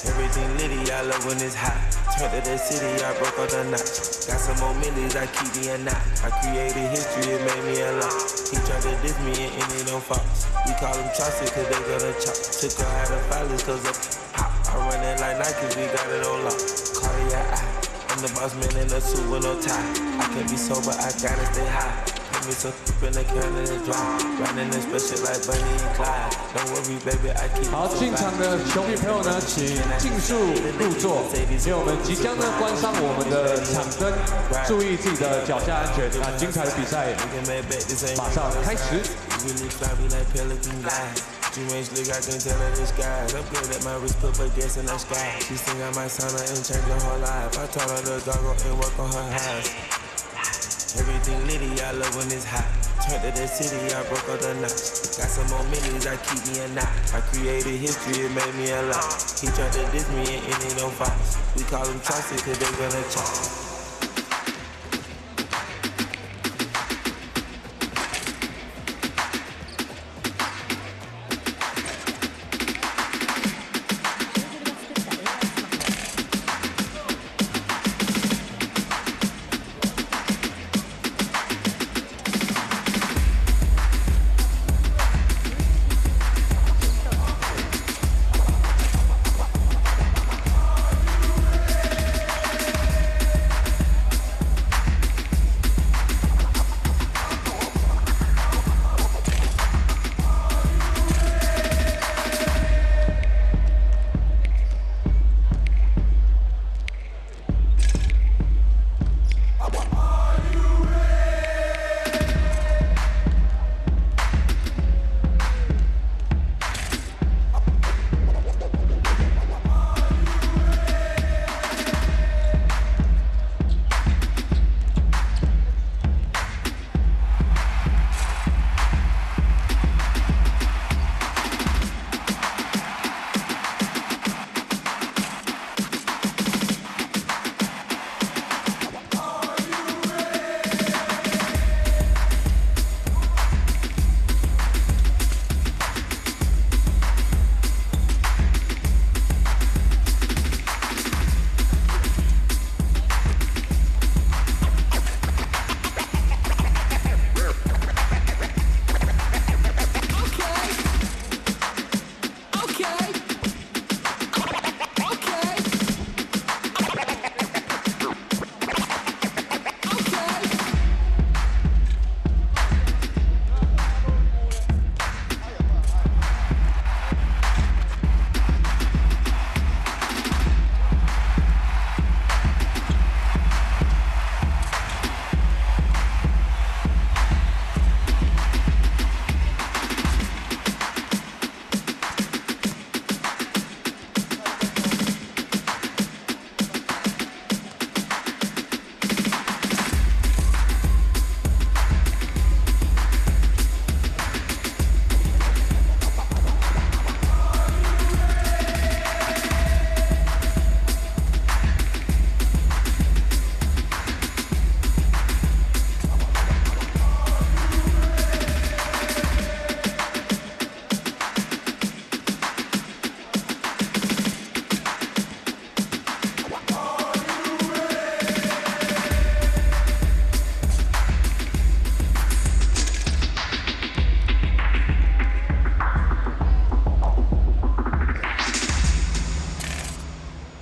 Everything litty, I love when it's hot. Turned to the city, I broke all the knots. Got some more millies, I keep me a knot. I created history, it made me a lot. He tried to diss me and it don't false. We call them Chaucer cause they gonna chop. Took her out of violence cause of pop. I run it like Nike, we got it on lock. Cardiac eye. I'm the boss man in a suit with no tie. I can't be sober, I gotta stay high. Put me some in the can and the dry. Running the special like Bunny and Clyde. Don't worry, baby, I keep. 好，进场的球迷朋友呢，请尽速入座，因为我们即将呢关上我们的场灯，注意自己的脚下安全。那精彩的比赛马上开始。G-Range look, I can tell her the skies. Upgrade at my wrist, put gas in the sky. She think I might sign her and change her whole life. I told her to doggo and work on her highs. Everything litty, I love when it's hot. Turned to the city, I broke all the knots. Got some more millies, I keep me a knot. I created history, it made me a lot. He tried to diss me and it don't false. We call them Chaucer cause they gonna chop.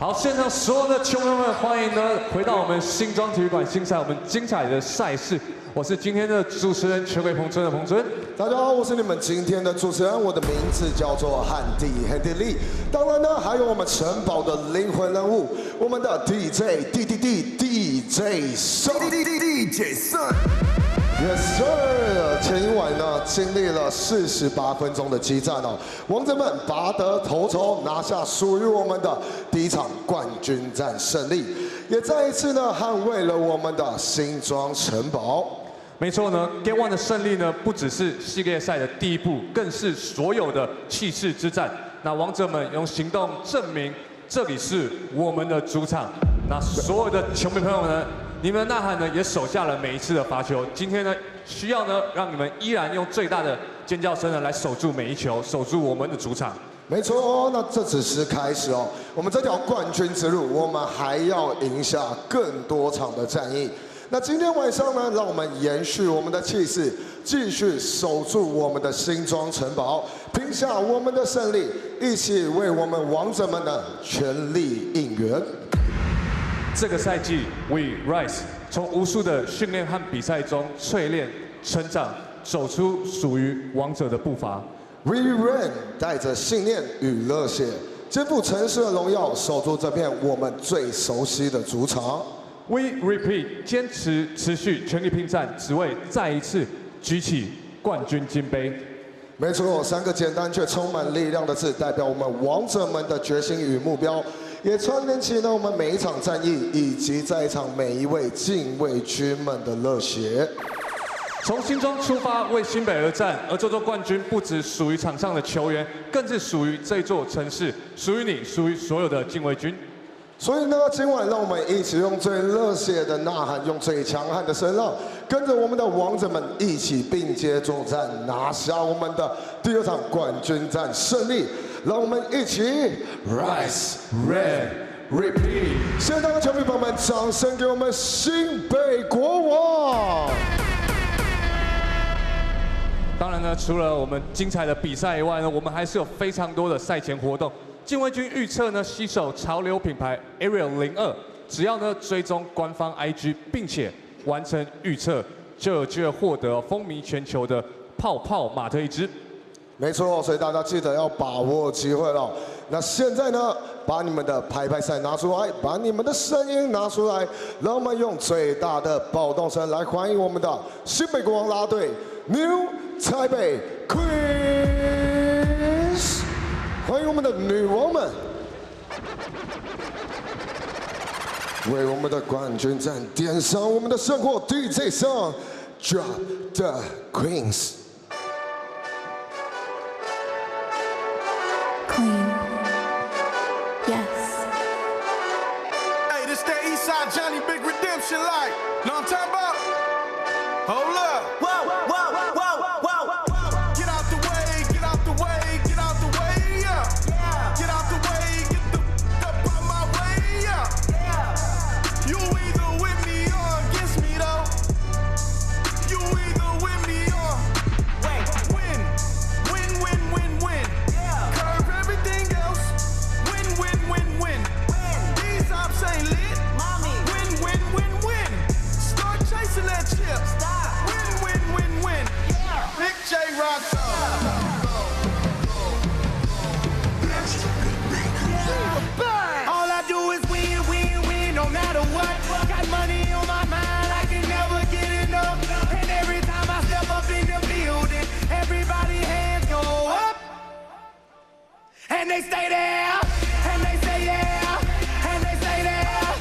好，现场所有的球迷们，欢迎呢回到我们新庄体育馆欣赏我们精彩的赛事。我是今天的主持人，全国彭尊的彭尊。大家好，我是你们今天的主持人，我的名字叫做汉地利。当然呢，还有我们城堡的灵魂人物，我们的 DJ Son。Yes sir， 前一晚呢经历了48分钟的激战哦，王者们拔得头筹，拿下属于我们的第一场冠军战胜利，也再一次呢捍卫了我们的新庄城堡。没错呢 ，Game One 的胜利呢，不只是系列赛的第一步，更是所有的气势之战。那王者们用行动证明，这里是我们的主场。那所有的球迷朋友呢？你们的呐喊呢，也守下了每一次的罚球。今天呢，需要呢，让你们依然用最大的尖叫声呢，来守住每一球，守住我们的主场。没错，那这只是开始哦。我们这条冠军之路，我们还要赢下更多场的战役。那今天晚上呢，让我们延续我们的气势，继续守住我们的新庄城堡，拼下我们的胜利，一起为我们王者们的全力应援。这个赛季 ，We Rise 从无数的训练和比赛中淬炼、成长，走出属于王者的步伐。We Run 带着信念与热血，肩负城市的荣耀，守住这片我们最熟悉的主场。We Repeat 坚持持续全力拼战，只为再一次举起冠军金杯。没错，3个简单却充满力量的字，代表我们王者们的决心与目标，也串联起了我们每一场战役以及在场每一位禁卫军们的热血。从新庄出发，为新北而战，而这座冠军不只属于场上的球员，更是属于这座城市，属于你，属于所有的禁卫军。所以呢，今晚让我们一起用最热血的呐喊，用最强悍的声浪，跟着我们的王者们一起并肩作战，拿下我们的第2场冠军战胜利。让我们一起 Rise, Red, Repeat！ 现场的球迷朋友们，掌声给我们新北国王！当然呢，除了我们精彩的比赛以外呢，我们还是有非常多的赛前活动。禁卫军预测呢，携手潮流品牌 Ariel 02，只要呢追踪官方 IG， 并且完成预测，就有机会获得风靡全球的泡泡马特一支。没错，所以大家记得要把握机会了。那现在呢，把你们的拍拍赛拿出来，把你们的声音拿出来，让我们用最大的暴动声来欢迎我们的新北国王啦啦队 New Taipei Kings。欢迎我们的女王们，为我们的冠军战点上我们的圣火 DJ song Drop the Queens。 Queen. Yes. Hey, this that Eastside Johnny Big Redemption like. Know what I'm talking about? Hold up. Whoa, whoa, whoa, whoa, whoa. Get out the way, get out the way, get out the way, yeah. Get out the way, get the up out my way, yeah. You either with me or against me though. You either with me or win, win, win, win, win, win. Curve everything else. Win, win, win, win. These ops ain't lit. Win, win, win, win. Start chasing that chip. Win, win, win, win. Big J Rock. All I do is win, win, win, no matter what. Got money on my mind, I can never get enough. And every time I step up in the building, everybody hands go up. And they stay there, and they say yeah, and they stay there.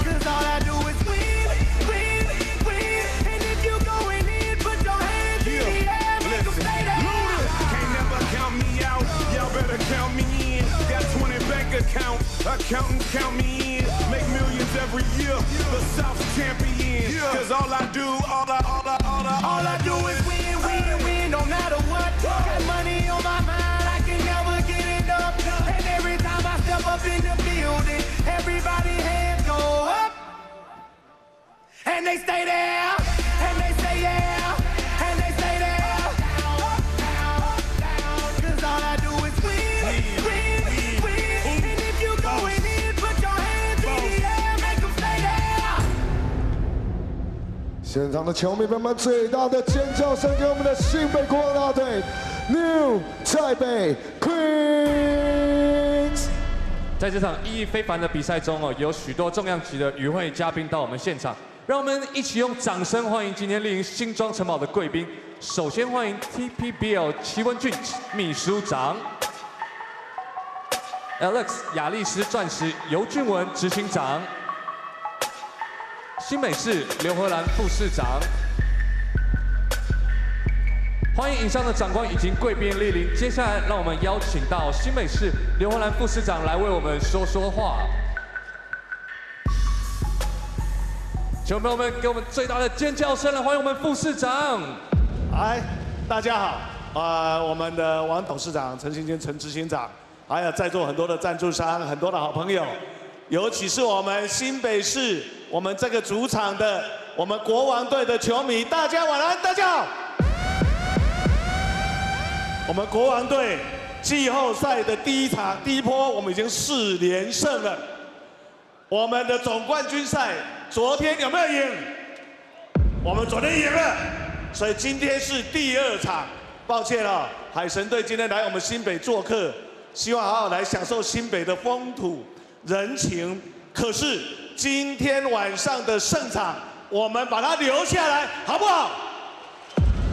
Cause all I do is win, win, win. And if you going in, put your hands in the air, make them stay there. Can't never count me out, y'all better count me in. Got 20 bank accounts, accountants count me in. Make millions every year, the South's champion. Cause all I do, all I do is Win, win, win, no matter what. Got money on my mind, I can never get enough. And every time I step up in the building, everybody hands go up. And they stay there, and they say yeah, and they stay there. Cause all I do is win, win, win. And if you going in, put your hands in the air, make them stay there. 现场的球迷朋友们，最大的尖叫声给我们的新北国王啦啦队 New Taipei Queens。在这场意义非凡的比赛中哦，有许多重量级的与会嘉宾到我们现场，让我们一起用掌声欢迎今天莅临新庄城堡的贵宾。首先欢迎 TPBL 齐文俊秘书长 ，Alex 亚力士钻石尤俊文执行长，新北市刘荷兰副市长。欢迎以上的长官以及贵宾莅临。接下来，让我们邀请到新北市刘荷兰副市长来为我们说说话。球迷朋友们，给我们最大的尖叫声来欢迎我们副市长。大家好，我们的王董事长、陈行坚、陈执行长，还有在座很多的赞助商、很多的好朋友，尤其是我们新北市我们这个主场的我们国王队的球迷，大家晚安，大家好。我们国王队季后赛的第一波，我们已经4连胜了。我们的总冠军赛昨天有没有赢？我们昨天赢了，所以今天是第2场。抱歉啊，海神队今天来我们新北做客，希望好好来享受新北的风土人情。可是今天晚上的胜场，我们把它留下来，好不好？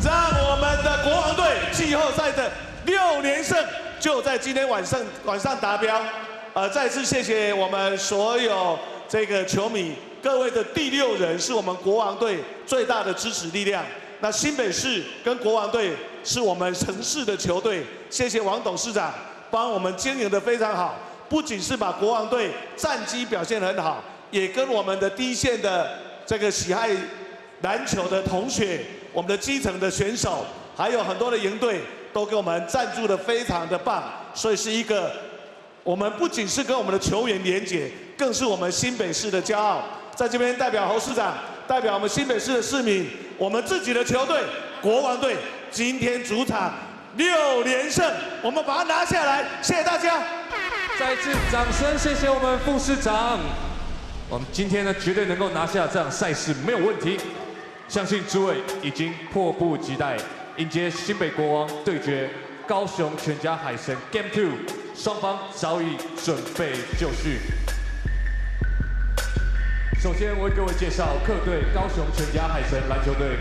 让我们的国王队季后赛的6连胜就在今天晚上达标。再次谢谢我们所有这个球迷，各位的第6人是我们国王队最大的支持力量。那新北市跟国王队是我们城市的球队，谢谢王董事长帮我们经营得非常好，不仅是把国王队战绩表现很好，也跟我们的第一线的这个喜爱篮球的同学，我们的基层的选手，还有很多的营队都给我们赞助得非常的棒，所以是一个我们不仅是跟我们的球员连结，更是我们新北市的骄傲。在这边代表侯市长，代表我们新北市的市民，我们自己的球队国王队今天主场6连胜，我们把它拿下来，谢谢大家。再次掌声，谢谢我们副市长。我们今天呢，绝对能够拿下这场赛事，没有问题。相信诸位已经迫不及待迎接新北国王对决高雄全家海神 Game 2， 双方早已准备就绪。首先为各位介绍客队高雄全家海神篮球队。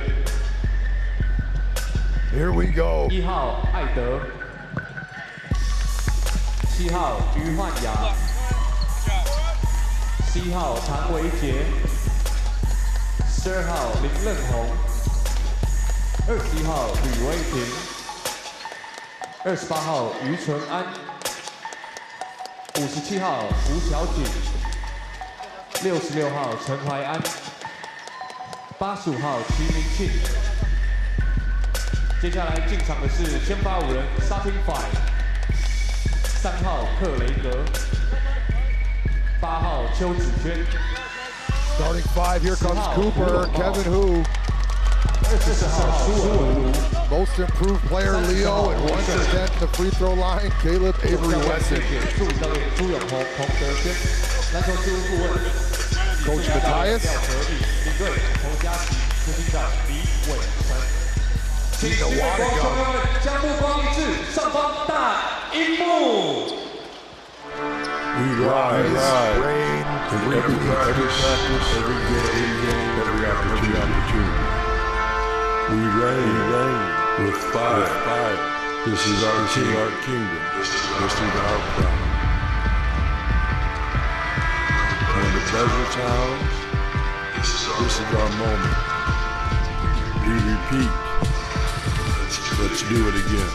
Here we go。1号艾德，7号于焕雅，7号唐维杰，12号林任宏，21号吕威平，28号于纯安，57号吴小锦，66号陈怀安，85号齐明庆。接下来进场的是先发5人 Starting Five，3号克雷格，8号邱子轩。Starting 5, here comes Cooper, Kevin Hu. 24号苏文。Most improved player Leo, and once again the free throw line, Caleb Avery Weston. 助理教练朱永宏、洪德轩，篮球事务顾问 Coach Matthias. 领队侯家琪，执行长李伟成。请新北国王球迷们将目光一致上方大荧幕。We rise, reign, every practice, every game, every opportunity. We reign with fire. This is our kingdom. This is our crown. When the desert howls, this is our moment. We repeat. Let's do it again.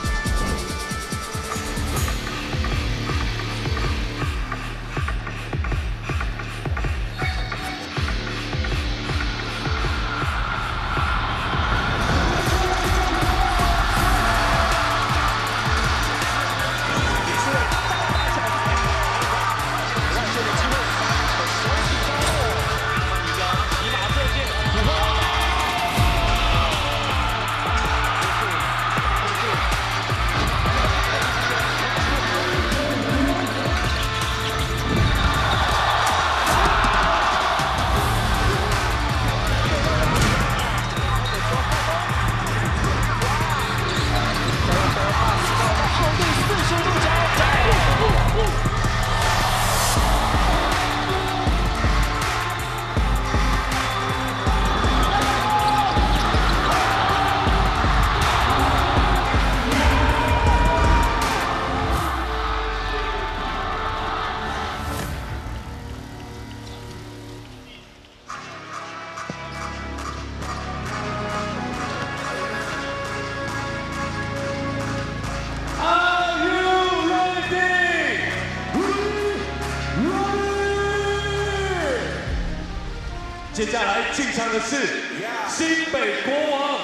接下来进场的是新北国王。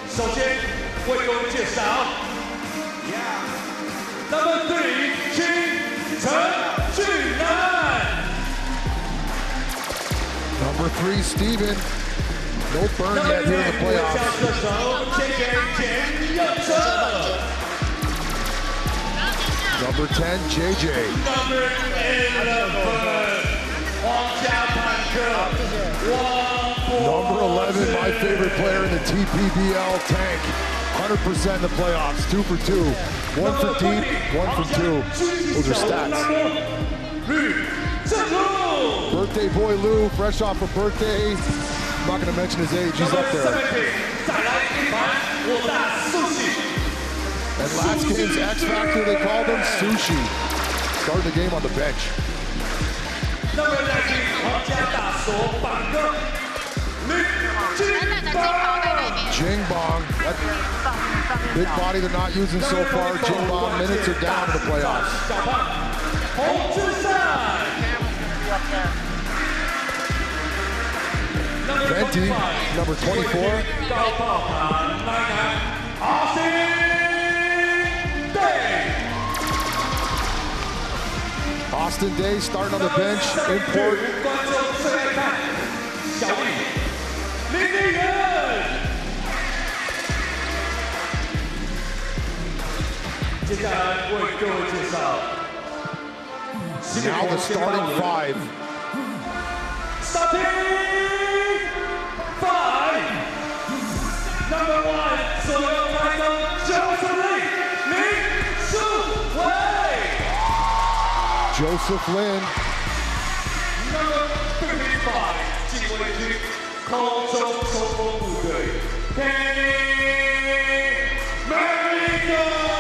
首先为各位介绍，当 Number 3, Steven. No burn yet here in the playoffs. Number 10, JJ. Number 11, my favorite player in the TPBL, Tank. 100% in the playoffs, 2 for 2. 1 for deep, 1 from 2. Those are stats. Birthday boy Lou, fresh off a birthday. I'm not going to mention his age, he's up there. And last game's X Factor, they called him Sushi. Started the game on the bench. Jing Bong, that big body they're not using so far. Jing Bong minutes are down in the playoffs. Venti, number 24. Austin Day starting on the bench, import. Now the starting 5. Starting 5. Number 1, Soil Michael Joseph Lin. Number 55, 禁卫军空中冲锋部队 Kenny Manigault.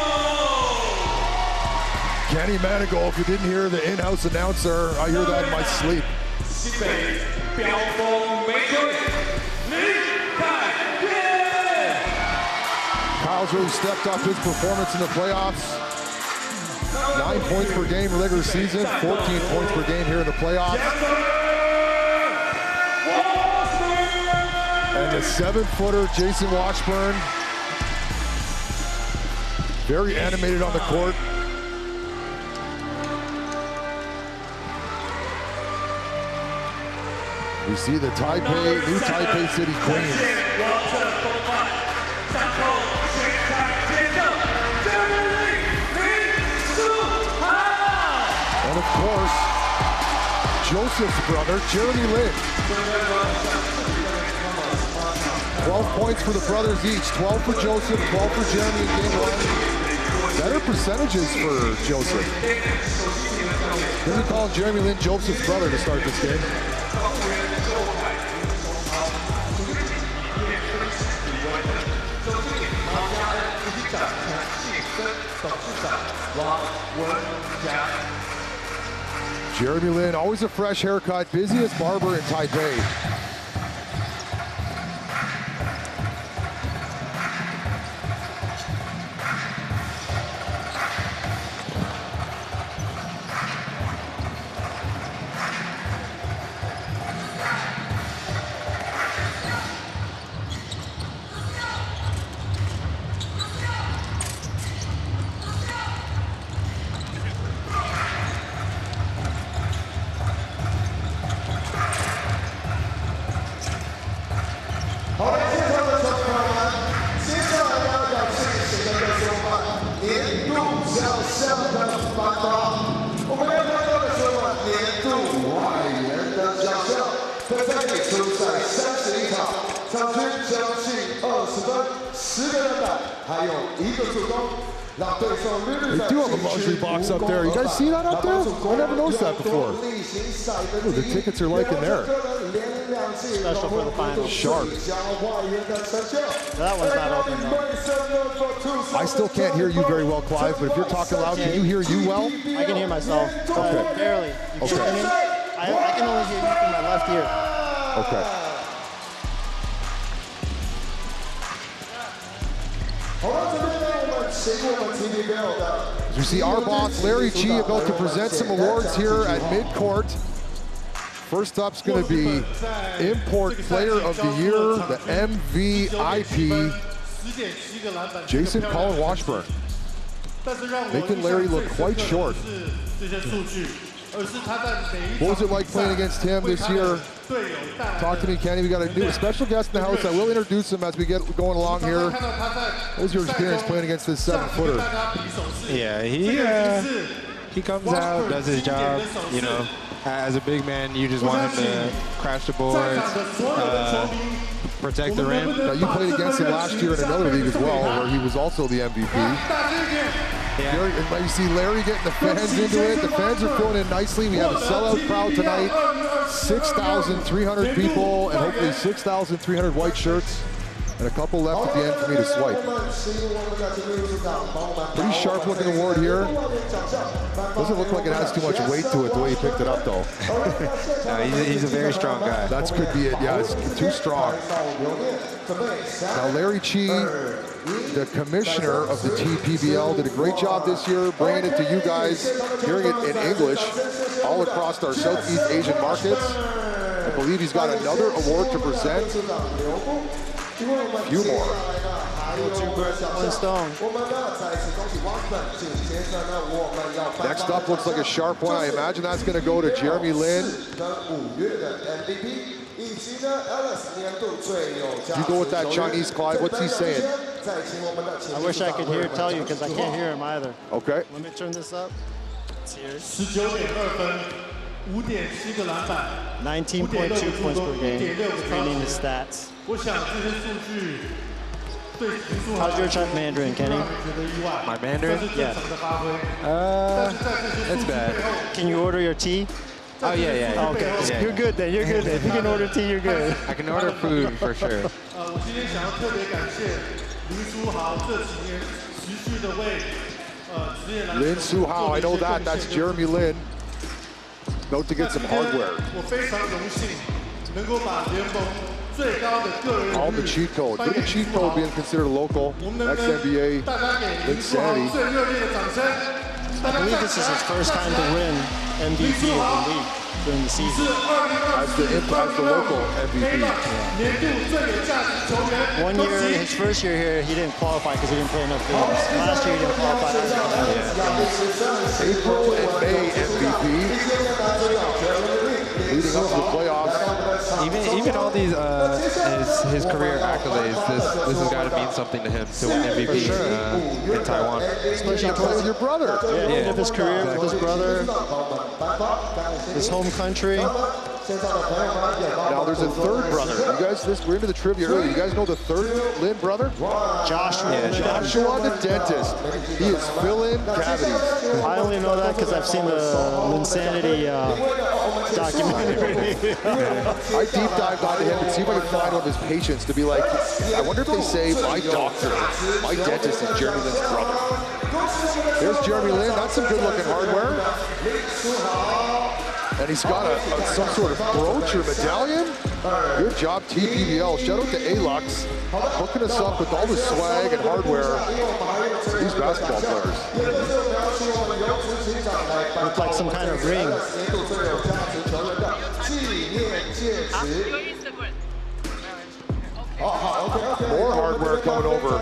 Kenny Manigault, if you didn't hear the in-house announcer, I hear that in my sleep. 西北飙风玫瑰林凯燕。 Kyle's really stepped up his performance in the playoffs. 9 points per game regular season, 14 points per game here in the playoffs. And the 7-footer, Jason Washburn. Very animated on the court. We see the Taipei, new Taipei City Queens. And of course, Joseph's brother, Jeremy Lin. 12 points for the brothers each. 12 for Joseph, 12 for Jeremy in game 1. Better percentages for Joseph. They're calling Jeremy Lin Joseph's brother to start this game. Jeremy Lin, always a fresh haircut, busiest barber in Taipei. They do have a luxury box up there. You guys see that up there? I never noticed that before. Ooh, the tickets are like in there. Special for the finals. Sharp. That one's not open though. I still can't hear you very well, Clive, but if you're talking loud, can you hear you well? I can hear myself. Okay. Barely. Okay. I can only hear you through my left ear. Okay. As you see our boss, Larry Chi, about to present some awards here at midcourt. First up's going to be Import Player of the Year, the MVP, Jason Colin Washburn. Making Larry look quite short. What was it like playing against him this year? Talk to me, Kenny. We got a new special guest in the house. I will introduce him as we get going along here. What was your experience playing against this 7-footer? Yeah, he comes out, does his job. You know, as a big man, you just want him to crash the boards, protect the rim. Now, you played against him last year in another league as well, where he was also the MVP. Yeah. You see Larry getting the fans into it. The fans are filling in nicely. We have a sellout crowd tonight. 6,300 people and hopefully 6,300 white shirts. And a couple left at the end for me to swipe. Pretty sharp looking award here. Doesn't look like it has too much weight to it the way he picked it up though. No, he's a very strong guy. That could be it, yeah, it's too strong. Now Larry Chi, the commissioner of the TPBL, did a great job this year bringing it to you guys, hearing it in English all across our Southeast Asian markets. I believe he's got another award to present. A few more. One stone. Next up looks like a sharp one. I imagine that's going to go to Jeremy Lin. You go with that Chinese, Clyde. What's he saying? I wish I could tell you because I can't hear him either. Okay. Let me turn this up. Let's hear it. 19.2 points per game. Training his stats. How's your Mandarin, Kenny? My Mandarin? Yeah. It's bad. Can you order your tea? Oh, yeah. Oh, okay. Yeah. You're good then, you're good then. If you can order tea, you're good. I can order food for sure. Lin Su Hao, I know that. That's Jeremy Lin. Note to get some hardware. All the cheat code. Look at the cheat code being considered local. XNBA, Insanity. I believe this is his first time to win MVP of the league during the season. As the local MVP. Yeah. 1 year, his first year here, he didn't qualify because he didn't play enough games. Last year he didn't qualify. April and May MVP. Leading up to the playoffs. Even all these his career accolades, this has got to mean something to him to win MVP in Taiwan. Especially playing with your brother. Yeah, end of his career with his brother, his home country. Now there's a third brother. You guys, we're into the trivia early. You guys know the third Lin brother? Joshua. Yeah, Joshua the dentist. He is filling cavities. I only know that because I've seen the Linsanity documentary. I deep dived onto him and see if I can find one of his patients to be like, I wonder if they say my doctor, my dentist is Jeremy Lin's brother. There's Jeremy Lin. That's some good looking hardware. And he's got some sort of brooch or medallion. Good job, TPBL. Shout out to ALUX, hooking us up with all the swag and hardware. These basketball players. Look like some kind of ring. More hardware coming over.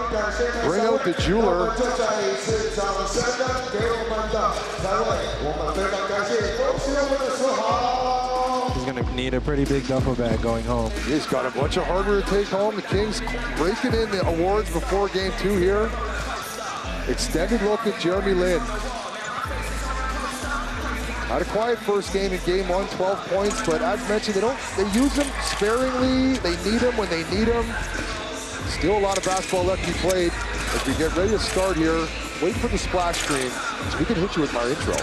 Bring out the jeweler. He's going to need a pretty big duffel bag going home. He's got a bunch of hardware to take home. The Kings breaking in the awards before game 2 here. Extended look at Jeremy Lin. Had a quiet first game in game 1, 12 points, but as mentioned, they use them sparingly. They need them when they need them. Still a lot of basketball left to be played. As we get ready to start here, wait for the splash screen so we can hit you with my intro.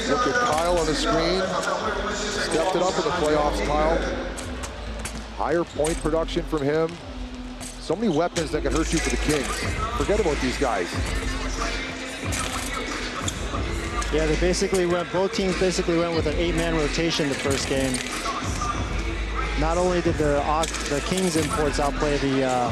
Look at Kyle on the screen. Stepped it up in the playoffs, Kyle. Higher point production from him. So many weapons that can hurt you for the Kings. Forget about these guys. Yeah, both teams basically went with an 8-man rotation the first game. Not only did the Kings imports outplay the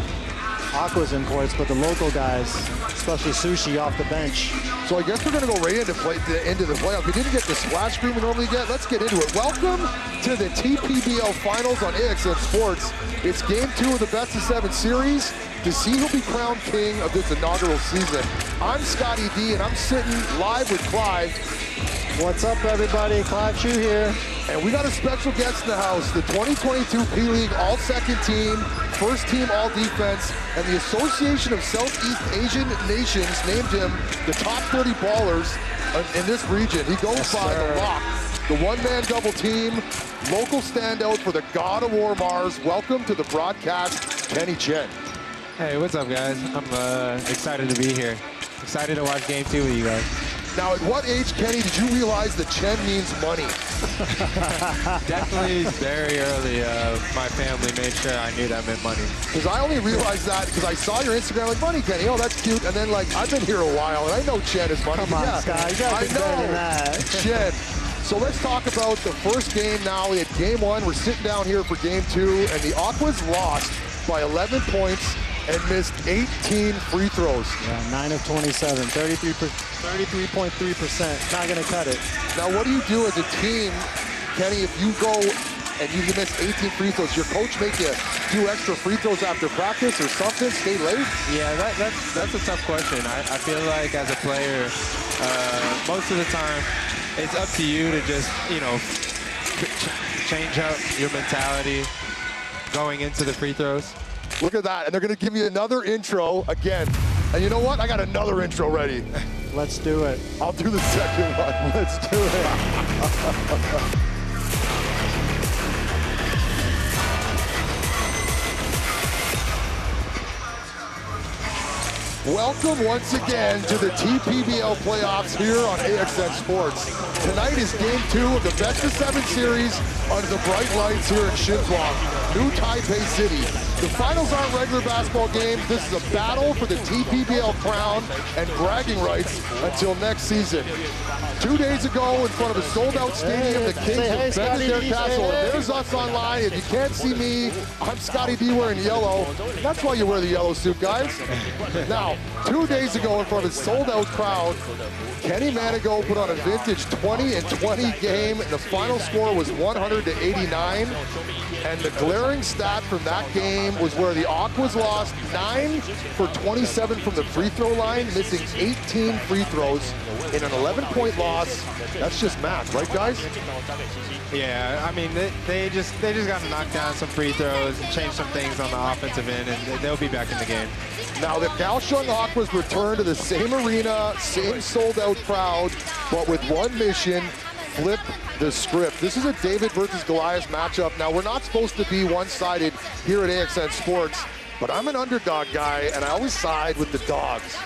Aquas imports, but the local guys, especially Sushi off the bench. So I guess we're gonna go right into the playoffs. We didn't get the splash screen we normally get. Let's get into it. Welcome to the TPBL Finals on AXN Sports. It's game 2 of the best of 7 series to see who'll be crowned king of this inaugural season. I'm Scotty D, and I'm sitting live with Clive. What's up, everybody? Clive Chu here. And we got a special guest in the house, the 2022 P-League All-Second Team, First Team All-Defense, and the Association of Southeast Asian Nations named him the top 30 ballers in this region. He goes by the Lock, the one-man double team, local standout for the God of War Mars. Welcome to the broadcast, Kenny Chen. Hey, what's up, guys? I'm excited to be here. Excited to watch game 2 with you guys. Now, at what age, Kenny, did you realize that Chen means money? Definitely very early. My family made sure I knew that meant money. Because I only realized that because I saw your Instagram, like, money, Kenny, oh, that's cute. And then, like, I've been here a while, and I know Chen is money. Come on, yeah, Scott, you gotta be better than that. Chen. So let's talk about the first game now. We had game 1. We're sitting down here for game 2, and the Aquas lost by 11 points and missed 18 free throws. Yeah, 9 of 27, 33.3%. Not gonna cut it. Now, what do you do as a team, Kenny, if you go and you miss 18 free throws? Your coach make you do extra free throws after practice or something, stay late? Yeah, that's a tough question. I feel like as a player, most of the time, it's up to you to just, you know, change up your mentality going into the free throws. Look at that, and they're gonna give you another intro again. And you know what? I got another intro ready. Let's do it. I'll do the second one. Let's do it. Welcome once again to the TPBL playoffs here on AXN Sports. Tonight is game 2 of the best of 7 series under the bright lights here in Shenzhen, New Taipei City. The finals aren't regular basketball games. This is a battle for the TPBL crown and bragging rights until next season. 2 days ago, in front of a sold-out stadium, the Kings defended their castle. And there's us online. If you can't see me, I'm Scotty D wearing yellow. That's why you wear the yellow suit, guys. Now, 2 days ago, in front of a sold-out crowd, Kenny Manigo put on a vintage 20-20 game, and the final score was 100-89. And the glaring stat from that game was where the Aquas lost 9 for 27 from the free throw line, missing 18 free throws in an 11-point loss. That's just math, right, guys? Yeah, I mean, they just got to knock down some free throws and change some things on the offensive end, and they'll be back in the game. Now, the Kaohsiung Aquas return to the same arena, same sold-out crowd, but with one mission: flip the script. This is a David versus Goliath matchup. Now, we're not supposed to be one-sided here at AXN Sports, but I'm an underdog guy, and I always side with the dogs.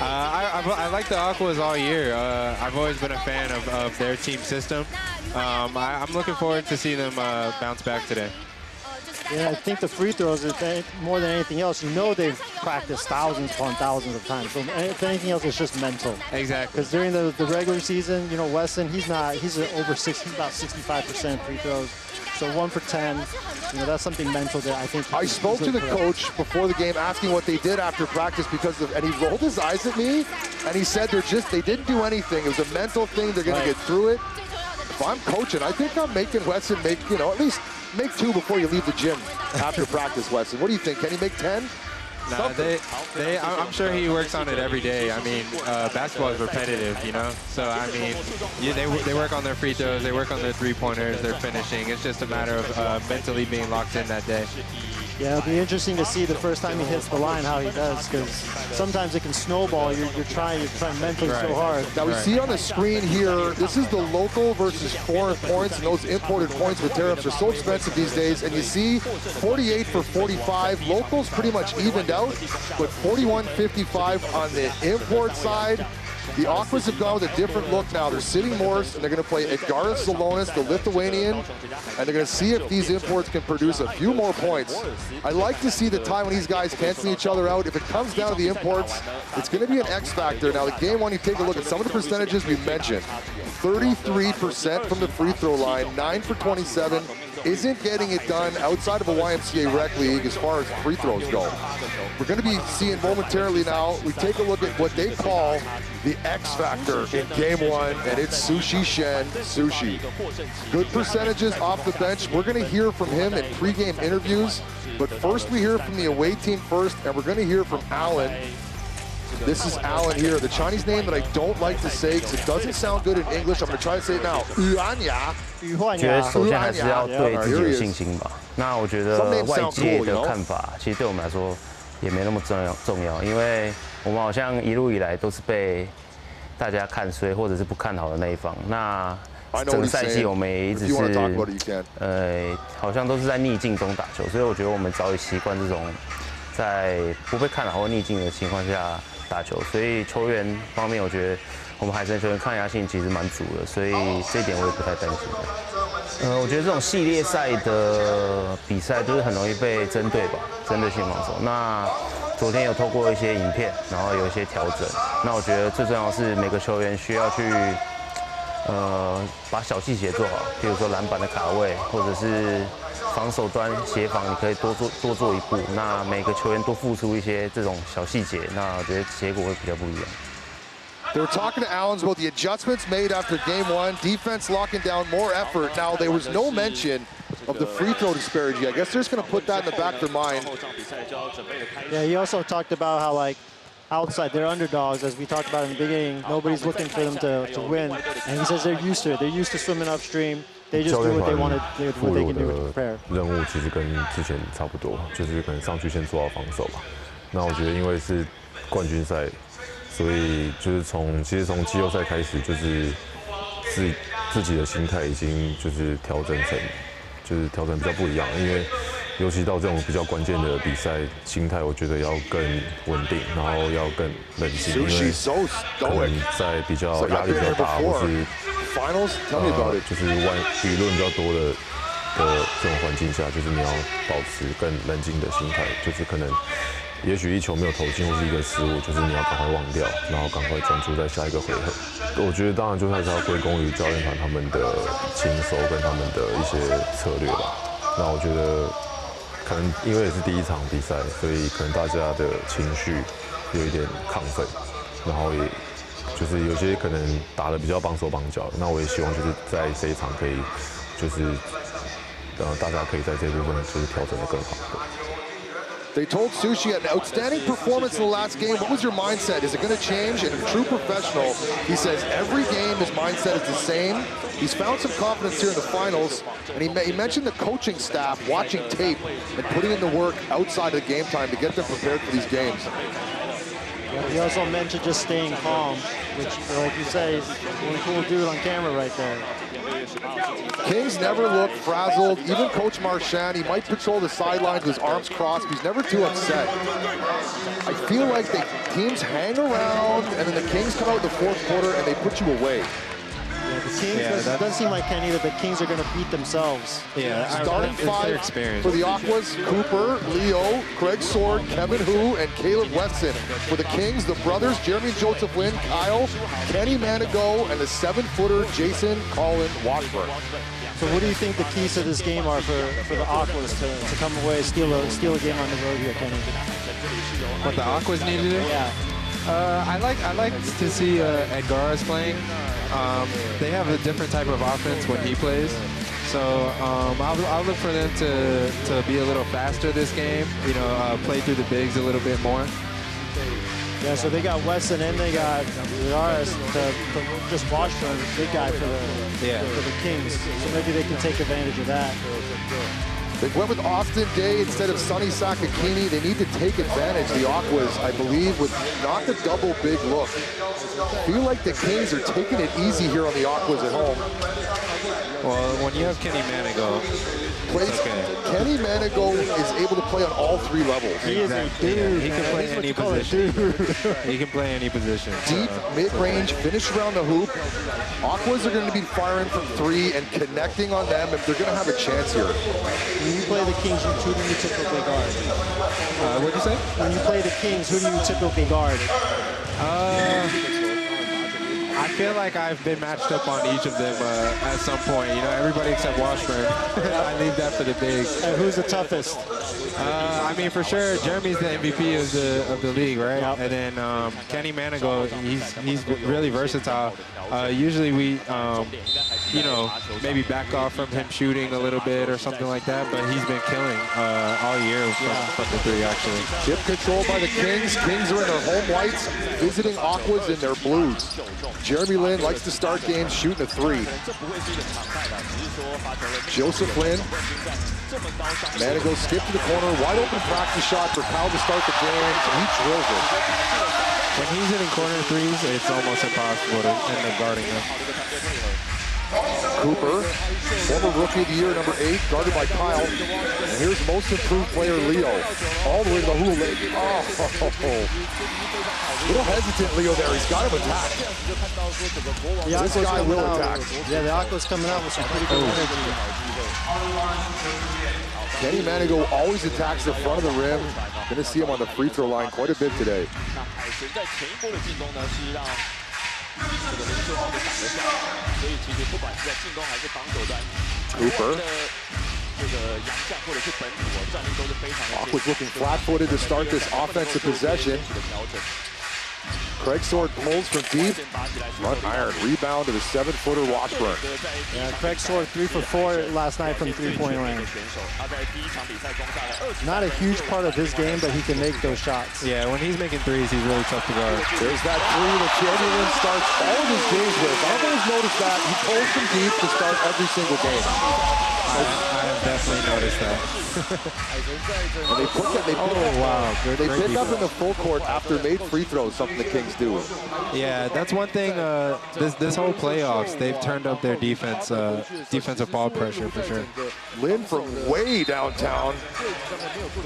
I like the Aquas all year. I've always been a fan of their team system. I'm looking forward to seeing them bounce back today. Yeah, I think the free throws, more than anything else, you know they've practiced thousands upon thousands of times. So if anything else, it's just mental. Exactly. Because during the regular season, you know, Wesson, he's about 65% free throws. So 1 for 10, you know, that's something mental that I think. I spoke to the coach before the game asking what they did after practice and he rolled his eyes at me and he said they didn't do anything. It was a mental thing. They're going to get through it. If I'm coaching, I think I'm making Wesson make, you know, at least make 2 before you leave the gym after practice, Wesson. What do you think? Can he make 10? Nah, I'm sure he works on it every day. I mean, basketball is repetitive, you know? So, I mean, they work on their free throws, they work on their three-pointers, their finishing. It's just a matter of mentally being locked in that day. Yeah, it'll be interesting to see the first time he hits the line how he does, because sometimes it can snowball. You're trying mentally so hard. Now we see on the screen here, this is the local versus foreign points, and those imported points with tariffs are so expensive these days. And you see 48 for 45. Locals pretty much evened out, but 41-55 on the import side. The Aquas have gone with a different look now. They're sitting Morris, and they're going to play Edgaras Salonis, the Lithuanian, and they're going to see if these imports can produce a few more points. I like to see the time when these guys cancel each other out. If it comes down to the imports, it's going to be an X factor. Now, the game one, you take a look at some of the percentages we mentioned. 33% from the free throw line, 9 for 27. Isn't getting it done outside of a YMCA rec league as far as free throws go. We're going to be seeing momentarily now, we take a look at what they call the X factor in game one, and it's Sushi Shen Sushi. Good percentages off the bench. We're going to hear from him in pregame interviews, but first we hear from the away team first, and we're going to hear from Alan. This is Alan here, the Chinese name that I don't like to say because it doesn't sound good in English. I'm going to try to say it now. 觉得首先还是要对自己有信心吧。那我觉得外界的看法，其实对我们来说也没那么重要，因为我们好像一路以来都是被大家看衰或者是不看好的那一方。那整个赛季我们也一直是好像都是在逆境中打球，所以我觉得我们早已习惯这种在不被看好或逆境的情况下打球，所以球员方面，我觉得我们海神球员抗压性其实蛮足的，所以这一点我也不太担心的。我觉得这种系列赛的比赛就是很容易被针对吧，针对性防守。那昨天有透过一些影片，然后有一些调整。那我觉得最重要的是每个球员需要去把小细节做好，比如说篮板的卡位，或者是防守端协防，你可以多做一步。那每个球员多付出一些这种小细节，那我觉得结果会比较不一样。They were talking to Allens about the adjustments made after game one, defense locking down, more effort. Now, there was no mention of the free throw disparity. I guess they're just going to put that in the back of their mind. Yeah, he also talked about how, like, outside, they're underdogs, as we talked about in the beginning. Nobody's looking for them to win. And he says they're used to it. They're used to swimming upstream. They just do what they want to, what they can do to prepare. 任务其实跟之前差不多，就是可能上去先做好防守吧。那我觉得因为是冠军赛，所以就是其实从季后赛开始，就是自己的心态已经就是调整比较不一样，因为尤其到这种比较关键的比赛，心态我觉得要更稳定，然后要更冷静，因为可能在比较压力比较大，或是就是舆论比较多的这种环境下，就是你要保持更冷静的心态，就是可能也许一球没有投进或是一个失误，就是你要赶快忘掉，然后赶快专注在下一个回合。我觉得当然就还是要归功于教练团他们的亲手跟他们的一些策略吧。那我觉得可能因为也是第一场比赛，所以可能大家的情绪有一点亢奋，然后也就是有些可能打得比较绑手绑脚。那我也希望就是在这一场可以就是大家可以在这部分就是调整得更好。They told Sushi an outstanding performance in the last game. What was your mindset? Is it going to change? And a true professional, he says every game his mindset is the same. He's found some confidence here in the finals. And he mentioned the coaching staff watching tape and putting in the work outside of the game time to get them prepared for these games. He also mentioned just staying calm, which, like you say, is one cool dude on camera right there. Kings never look frazzled. Even Coach Marchand, he might patrol the sidelines with his arms crossed, but he's never too upset. I feel like the teams hang around, and then the Kings come out in the fourth quarter, and they put you away. Yeah, the Kings, it doesn't seem like, Kenny, that the Kings are going to beat themselves. Yeah, starting five for the Aquas: Cooper, Leo, Craig Sword, Kevin Hu, and Caleb Weston. For the Kings, the brothers Jeremy and Joseph Lynn, Kyle, Kenny Manigo, and the 7-footer Jason Colin Washburn. So what do you think the keys to this game are for the Aquas to come away, steal a game on the road here, Kenny? What the Aquas need to do? Yeah. I like to see Edgaras playing. They have a different type of offense when he plays. So I'll look for them to be a little faster this game, you know, play through the bigs a little bit more. Yeah, so they got Weston and they got Edgaras to just Washburn, big guy for the Kings. So maybe they can take advantage of that. They went with Austin Day instead of Sonny Sakakini. They need to take advantage. The Aquas, I believe, with not the double big look. I feel like the Kings are taking it easy here on the Aquas at home. Well, when you have Kenny Manigo Kenny Manigault is able to play on all 3 levels. He is a dude. He can play any position. He can play any position. Deep, mid-range, finish around the hoop. Aquas are going to be firing from 3 and connecting on them, if they're going to have a chance here. When you play the Kings, who do you typically guard? What'd you say? When you play the Kings, who do you typically guard? I feel like I've been matched up on each of them at some point. You know, everybody except Washburn. I leave that for the bigs. And who's the toughest? I mean, for sure, Jeremy's the MVP of the league, right? Yep. And then Kenny Manigault, he's really versatile. Usually we, you know, maybe back off from him shooting a little bit or something like that, but he's been killing all year from the 3, actually. Tip control by the Kings. Kings are in their home whites, visiting Aquas in their blues. Jeremy Lin likes to start games shooting a 3. Joseph Lin. Manigault skipped to the corner. Wide open practice shot for Powell to start the game. He drills it. When he's hitting corner 3s, it's almost impossible to end up guarding him. Cooper, former Rookie of the Year, number 8, guarded by Kyle. And here's most improved player, Leo. All the way to the hula. Oh, little hesitant, Leo, there. He's got him attacked. This guy will attack. Yeah, the Aqua's coming out with some pretty good energy. Kenny Manigault always attacks the front of the rim. Going to see him on the free throw line quite a bit today. Cooper. Aqua's looking flat-footed to start this offensive possession. Craig Sword pulls from deep. Front iron. Rebound to the 7-footer Washburn. Yeah, Craig Sword 3 for 4 last night from 3-point range. Not a huge part of his game, but he can make those shots. Yeah, when he's making 3s, he's really tough to guard. There's that 3 that Jeremy starts all of his games with. I've always noticed that. He pulls from deep to start every single game. I have definitely noticed that. And they put that, they pick up in the full court after made free throws, something the Kings do. Yeah, that's one thing. This whole playoffs, they've turned up their defensive ball pressure for sure. Lynn from way downtown.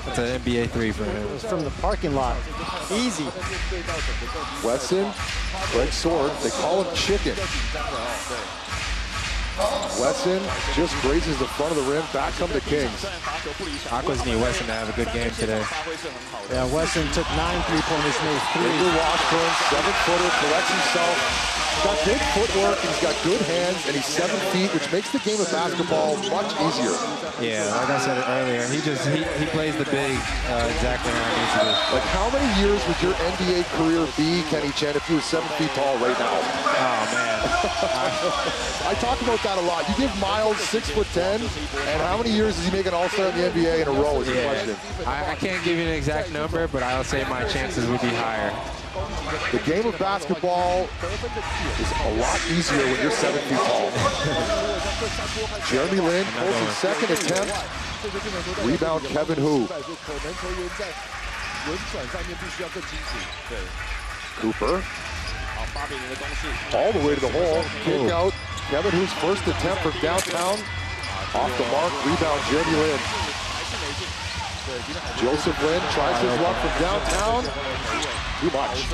It's an NBA 3 for him. It was from the parking lot. Easy. Wesson, Craig Sword, they call him Chicken. Wesson just grazes the front of the rim. Back come the Kings. Aquas need Wesson to have a good game today. Yeah, Wesson took 9 3-pointers, made 3. Washburn, 7-footer, collects himself. He's got good footwork, and he's got good hands, and he's 7 feet, which makes the game of basketball much easier. Yeah, like I said earlier, he plays the big exactly how he needs to do. Like, how many years would your NBA career be, Kenny Chen, if you were 7 feet tall right now? Oh, man. I talk about that a lot. You give Miles 6'10", and how many years does he make an All-Star in the NBA in a row is the question. I can't give you an exact number, but I'll say my chances would be higher. The game of basketball is a lot easier when you're 7 feet tall. Jeremy Lin pulls his second attempt. Rebound Kevin Hu. Cooper. All the way to the hole. Kick out. Kevin Hu's first attempt from downtown. Off the mark. Rebound Jeremy Lin. Joseph Lin tries his luck from downtown. Too much.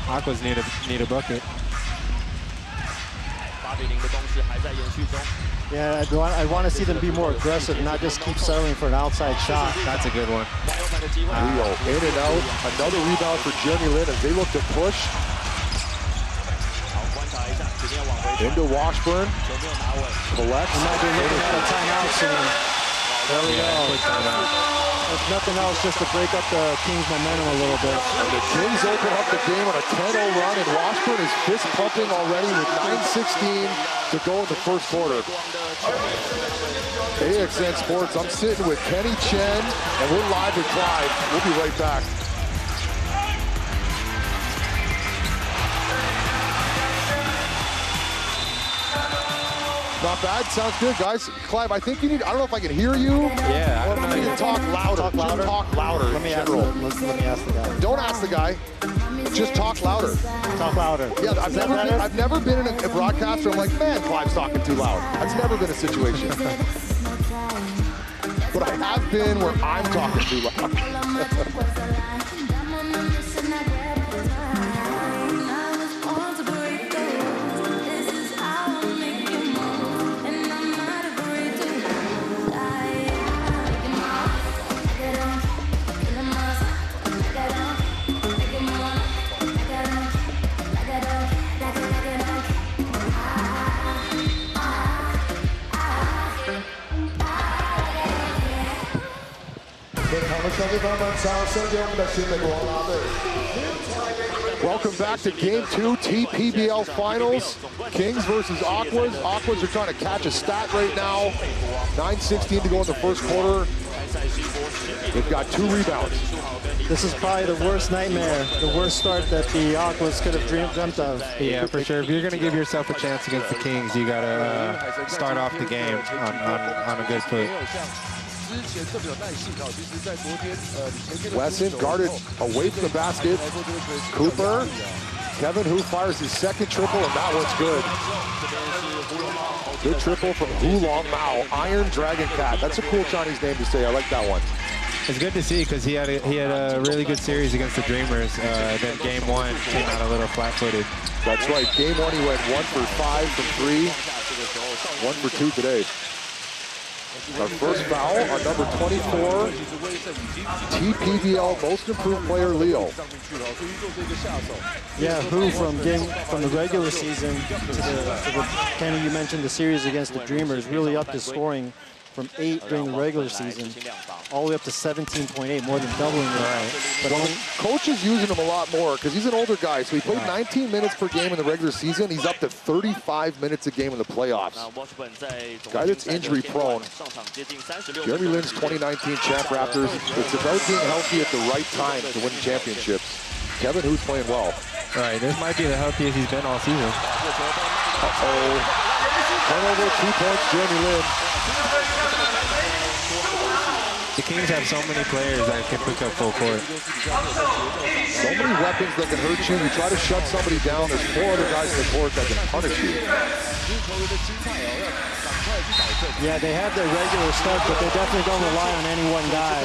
Aquas need a bucket. Yeah, I want to see them be more aggressive, not just keep settling for an outside shot. That's a good one. Leo in and out. Another rebound for Jeremy Lin as they look to push. Into Washburn. Collects. He might be looking at a timeout soon. There we go. If nothing else, just to break up the Kings' momentum a little bit. And the Kings open up the game on a 10-0 run, and Washburn is fist pumping already with 9:16 to go in the first quarter. AXN Sports, I'm sitting with Kenny Chen, and we're live with Clyde. We'll be right back. Not bad. Sounds good, guys. Clive, I think you need, I don't know if I can hear you. Yeah. Or if you can talk louder. Talk louder? Talk louder. Let me ask the guy. Don't ask the guy. Just talk louder. Talk louder. Yeah, I've never been in a broadcast where I'm like, man, Clive's talking too loud. That's never been a situation. but I have been where I'm talking too loud. Welcome back to Game 2 TPBL Finals. Kings versus Aquas. Aquas are trying to catch a stat right now. 9:16 to go in the first quarter. They've got 2 rebounds. This is probably the worst nightmare, the worst start that the Aquas could have dreamt of. Yeah, for sure. If you're going to give yourself a chance against the Kings, you got to start off the game on a good foot. Wesson guarded away from the basket. Cooper. Kevin Hu fires his second triple, and that one's good. Good triple from Hu Long Mao, Iron Dragon Cat. That's a cool Chinese name to say. I like that one. It's good to see because he had a really good series against the Dreamers. Then game 1 came out a little flat-footed. That's right. Game 1 he went 1 for 5 from 3, 1 for 2 today. Our first foul on number 24, TPBL Most Improved Player Leo. Yeah, Hu from the regular season to the Kenny, you mentioned the series against the Dreamers, really upped his scoring from 8 during the regular season, all the way up to 17.8, more than doubling it. Right. But coach is using him a lot more because he's an older guy. So he played 19 minutes per game in the regular season. He's up to 35 minutes a game in the playoffs. Guy that's injury prone. Jeremy Lin's 2019 Champ Raptors. It's about being healthy at the right time to win championships. Kevin Hu's playing well. All right, this might be the healthiest he's been all season. Uh-oh. Turnover, 2 points, Jeremy Lin. The Kings have so many players that can pick up full court. So many weapons that can hurt you. You try to shut somebody down, there's 4 other guys in the court that can punish you. Yeah, they have their regular stuff, but they definitely don't rely on any one guy.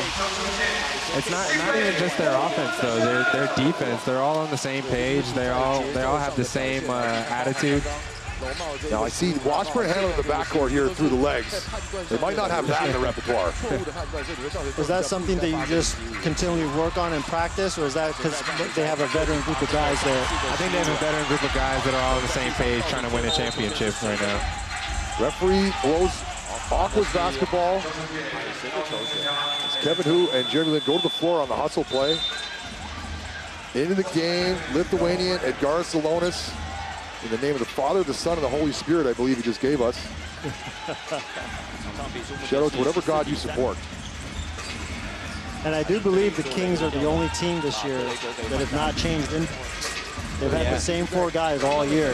It's not even just their offense though. Their defense. They're all on the same page. They all have the same attitude. Now I see Washburn handling the backcourt here through the legs. They might not have that in the repertoire. Is that something that you just continually work on and practice, or is that because they have a veteran group of guys there? I think they have a veteran group of guys that are all on the same page trying to win a championship right now. Referee blows Aquas basketball. As Kevin Hu and Jeremy Lin go to the floor on the hustle play. Into the game, Lithuanian Edgaras Salonis. In the name of the Father, the Son, and the Holy Spirit, I believe he just gave us. Shout out to whatever God you support. And I do believe the Kings are the only team this year that have not changed. They've had the same 4 guys all year,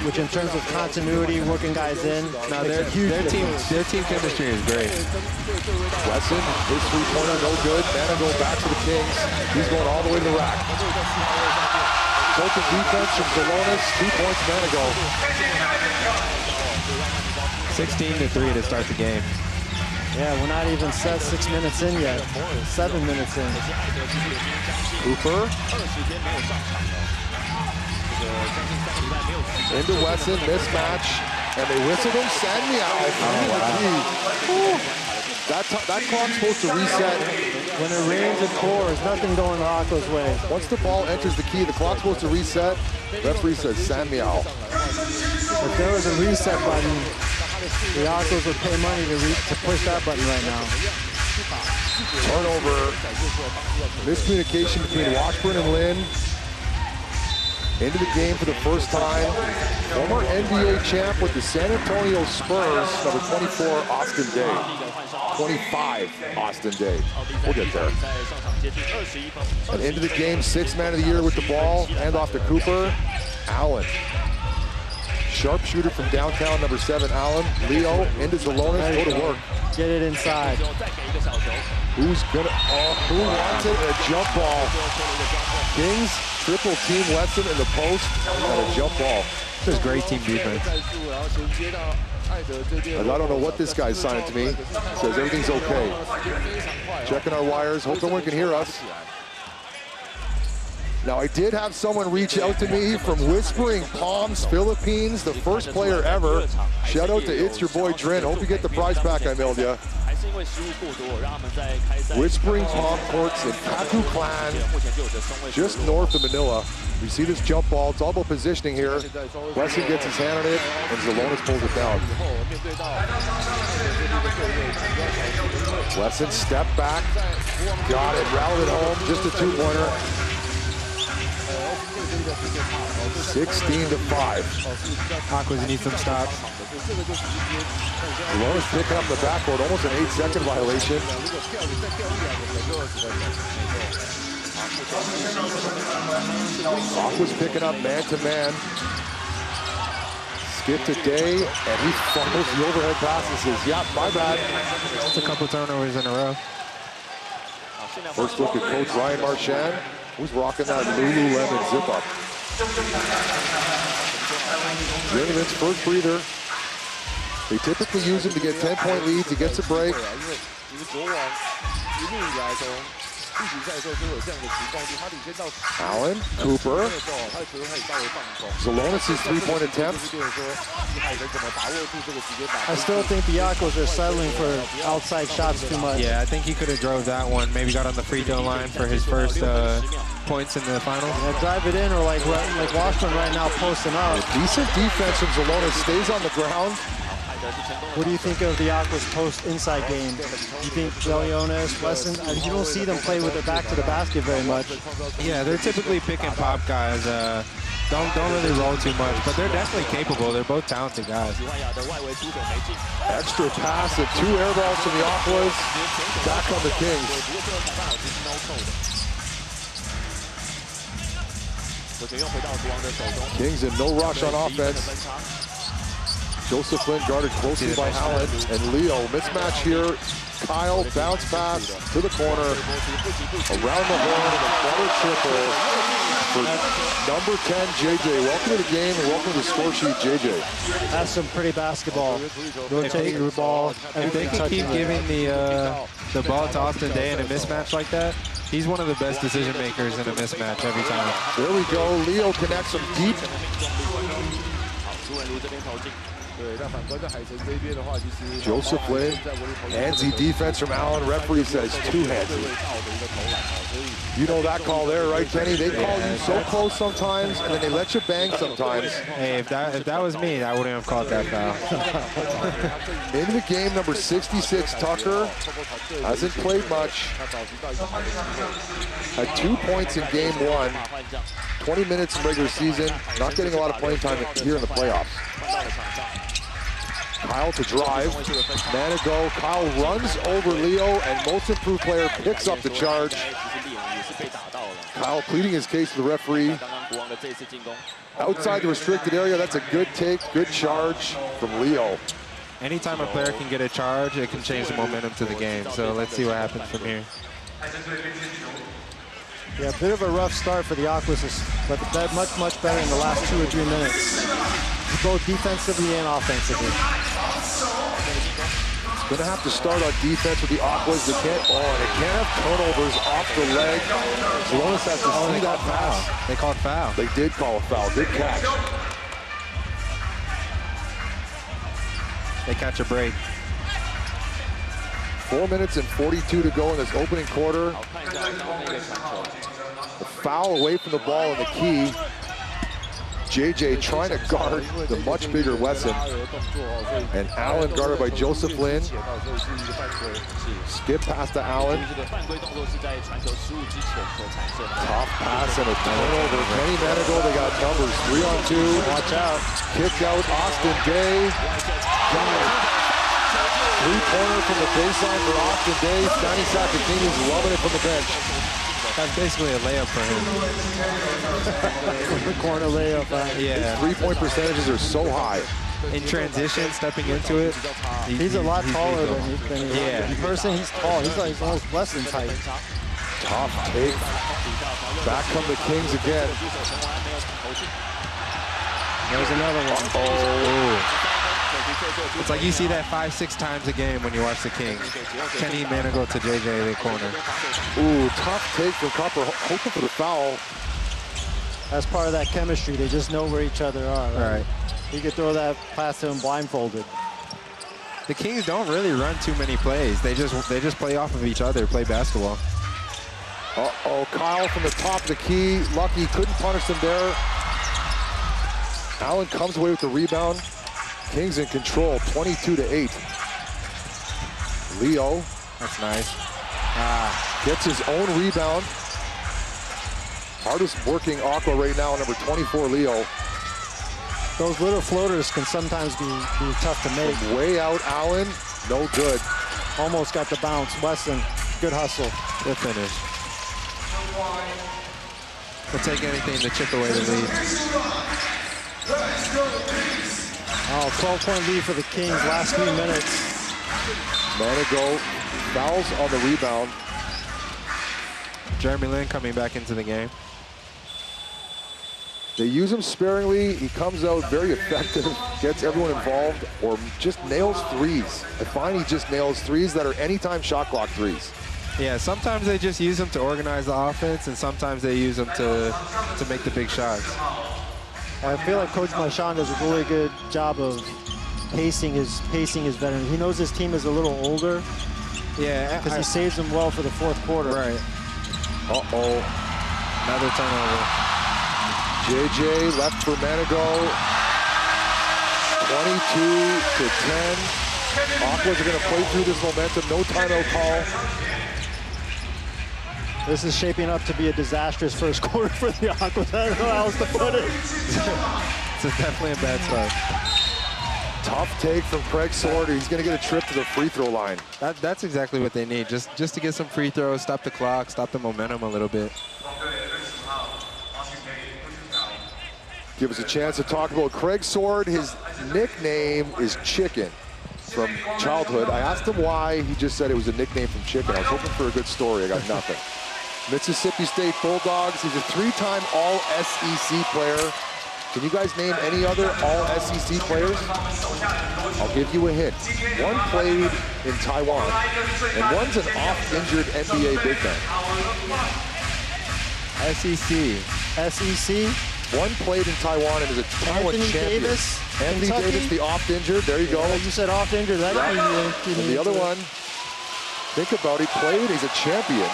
which in terms of continuity, working guys in, their team chemistry is great. Wesson, his 3-pointer, no good. Manigo back to the Kings. He's going all the way to the rack. Token defense from Salonis, 2 points, Manigo. 16-3 to start the game. Yeah, we're not even set 6 minutes in yet. 7 minutes in. Cooper. Into Wesson, mismatch. And they whistled him, San Meow. That clock's supposed to reset. When it rains, it pours. Nothing going the Aqua's way. Once the ball enters the key, the clock's supposed to reset. Referee says San Meow. If there was a reset button, the Aquas would pay money to push that button right now. Turnover. Miscommunication between Washburn and Lin. Into the game for the first time. Former NBA champ with the San Antonio Spurs, number 24, Austin Day. 25, Austin Day. We'll get there. And into the game, 6th man of the year with the ball. Hand off to Cooper. Allen. Sharpshooter from downtown, number 7, Allen. Leo into Salonis. Go to work. Get it inside. Who's gonna? Who wants it? A jump ball. Kings triple team Wesson in the post and a jump ball. Just great team defense. I don't know what this guy's signing to me. Says everything's okay. Checking our wires. Hope someone can hear us. Now, I did have someone reach out to me from Whispering Palms, Philippines, the first player ever. Shout out to It's Your Boy Drin. Hope you get the prize back I mailed you. Whispering Palm Courts in Kaku Clan, just north of Manila. You see this jump ball. It's all about positioning here. Wesson gets his hand on it, and Zalonis pulls it down. Wesson step back, got it, rallied it home, just a two-pointer. 16-5. Aquas need some stops. Zalonis picking up the backboard, almost an 8-second violation. Aquas picking up man-to-man. Skip to Day, and he fumbles the overhead pass and says, yeah, my bad. It's a couple turnovers in a row. First look at Coach Ryan Marchand, who's rocking that Lululemon zip-up. Zinneman's first breather. They typically use him to get 10-point leads. He gets a break. Allen, Cooper. Zalonis' three-point attempt. I still think the Aquas are settling for outside shots too much. Yeah, I think he could have drove that one. Maybe got on the free throw line for his first points in the finals. Yeah, drive it in, or like Washburn right now posting up. Decent defense from Zalonis, stays on the ground. What do you think of the Aquas post inside game? You think Leones, Wesson, you don't see them play with their back to the basket very much. Yeah, they're typically pick and pop guys. Don't really roll too much, but they're definitely capable. They're both talented guys. Extra pass and 2 air balls from the Aquas. Back on the Kings. Kings in no rush on offense. Joseph Flynn guarded closely by Allen, and Leo mismatch here. Kyle bounce pass to the corner, around the horn, and a butter triple for number 10 JJ. Welcome to the game and welcome to the score sheet, JJ. That's some pretty basketball. Rotate your ball. If they can keep giving the ball to Austin Day in a mismatch like that, he's one of the best decision makers in a mismatch every time. There we go. Leo connects from deep. Joseph Lin, handsy defense from Allen. Referee says too handsy. You know that call there, right, Kenny? They call you so close sometimes, and then they let you bang sometimes. Hey, if that was me, I wouldn't have called that foul. Into the game, number 66, Tucker. Hasn't played much. Had 2 points in game 1. 20 minutes in regular season. Not getting a lot of playing time here in the playoffs. Kyle to drive, man to go. Kyle runs over Leo, and most improved player picks up the charge. Kyle pleading his case to the referee. Outside the restricted area, that's a good take, good charge from Leo. Anytime a player can get a charge, it can change the momentum to the game. So let's see what happens from here. Yeah, a bit of a rough start for the Aquas, but much better in the last 2 or 3 minutes, both defensively and offensively. Gonna have to start on defense with the Aquas. They can't have turnovers off the leg. Zalonis has to see that pass. They called foul. They did call a foul. Good catch. They catch a break. 4 minutes and 42 to go in this opening quarter. A foul away from the ball in the key. JJ trying to guard the much bigger Wesson. And Allen guarded by Joseph Lin. Skip pass to Allen. Top pass and a turnover. Kenny Manigault, they got numbers. 3 on 2. Watch out. Kicked out Austin Day. Three-pointer from the baseline for Austin Day. Stanley Sakatini's loving it from the bench. That's basically a layup for him. The corner layup. Yeah. His three-point percentages are so high. In transition, stepping into it. He's a lot taller than he yeah. in person, he's tall. He's like almost Wesson's height. Tough take. Back come the Kings again. There's another one. It's like you see that 5-6 times a game when you watch the Kings. Kenny Manigault to JJ in the corner. Ooh, tough take from Copper, hoping for the foul. That's part of that chemistry. They just know where each other are. Right. You could throw that pass to him blindfolded. The Kings don't really run too many plays. They just play off of each other, play basketball. Uh-oh, Kyle from the top of the key. Lucky couldn't punish him there. Allen comes away with the rebound. Kings in control, 22-8. Leo. That's nice. Gets his own rebound. Hardest working Aqua right now, number 24, Leo. Those little floaters can sometimes be tough to make. From way out, Allen, no good. Almost got the bounce. Weston, good hustle. Good finish. We'll take anything to chip away the lead. Oh, 12-point lead for the Kings, last 3 minutes. Manigault fouls on the rebound. Jeremy Lin coming back into the game. They use him sparingly. He comes out very effective, gets everyone involved, or just nails threes. I find he just nails threes that are anytime shot clock threes. Yeah, sometimes they just use him to organize the offense, and sometimes they use him to make the big shots. I feel like Coach Marchand does a really good job of pacing his veterans. He knows his team is a little older. Yeah, because he saves them well for the fourth quarter. Right. Uh-oh. Another turnover. JJ left for Manigault. 22-10. Aquas are going to play through this momentum. No timeout call. This is shaping up to be a disastrous first quarter for the Aquas. I don't know how else to put it. It's definitely a bad start. Tough take from Craig Sword. He's going to get a trip to the free throw line. That's exactly what they need. Just to get some free throws, stop the clock, stop the momentum a little bit. Give us a chance to talk about Craig Sword. His nickname is Chicken from childhood. I asked him why. He just said it was a nickname from Chicken. I was hoping for a good story. I got nothing. Mississippi State Bulldogs. He's a 3-time All-SEC player. Can you guys name any other All-SEC players? I'll give you a hint. One played in Taiwan, and one's an oft-injured NBA big man. SEC. One played in Taiwan and is a Taiwan champion. Anthony Davis, the oft-injured. There you go. Yeah, you said oft-injured. And the other one, think about it, played. He's a champion.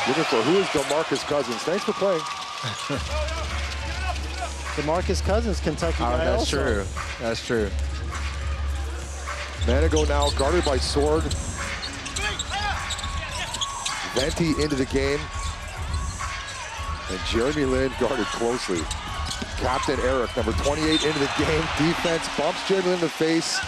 Looking for who is DeMarcus Cousins. Thanks for playing. DeMarcus Cousins, Kentucky guy. That's also. true. That's true. Manigault now guarded by Sword. Venti into the game. And Jeremy Lin guarded closely. Captain Eric, number 28, into the game. Defense bumps Jeremy Lin in the face.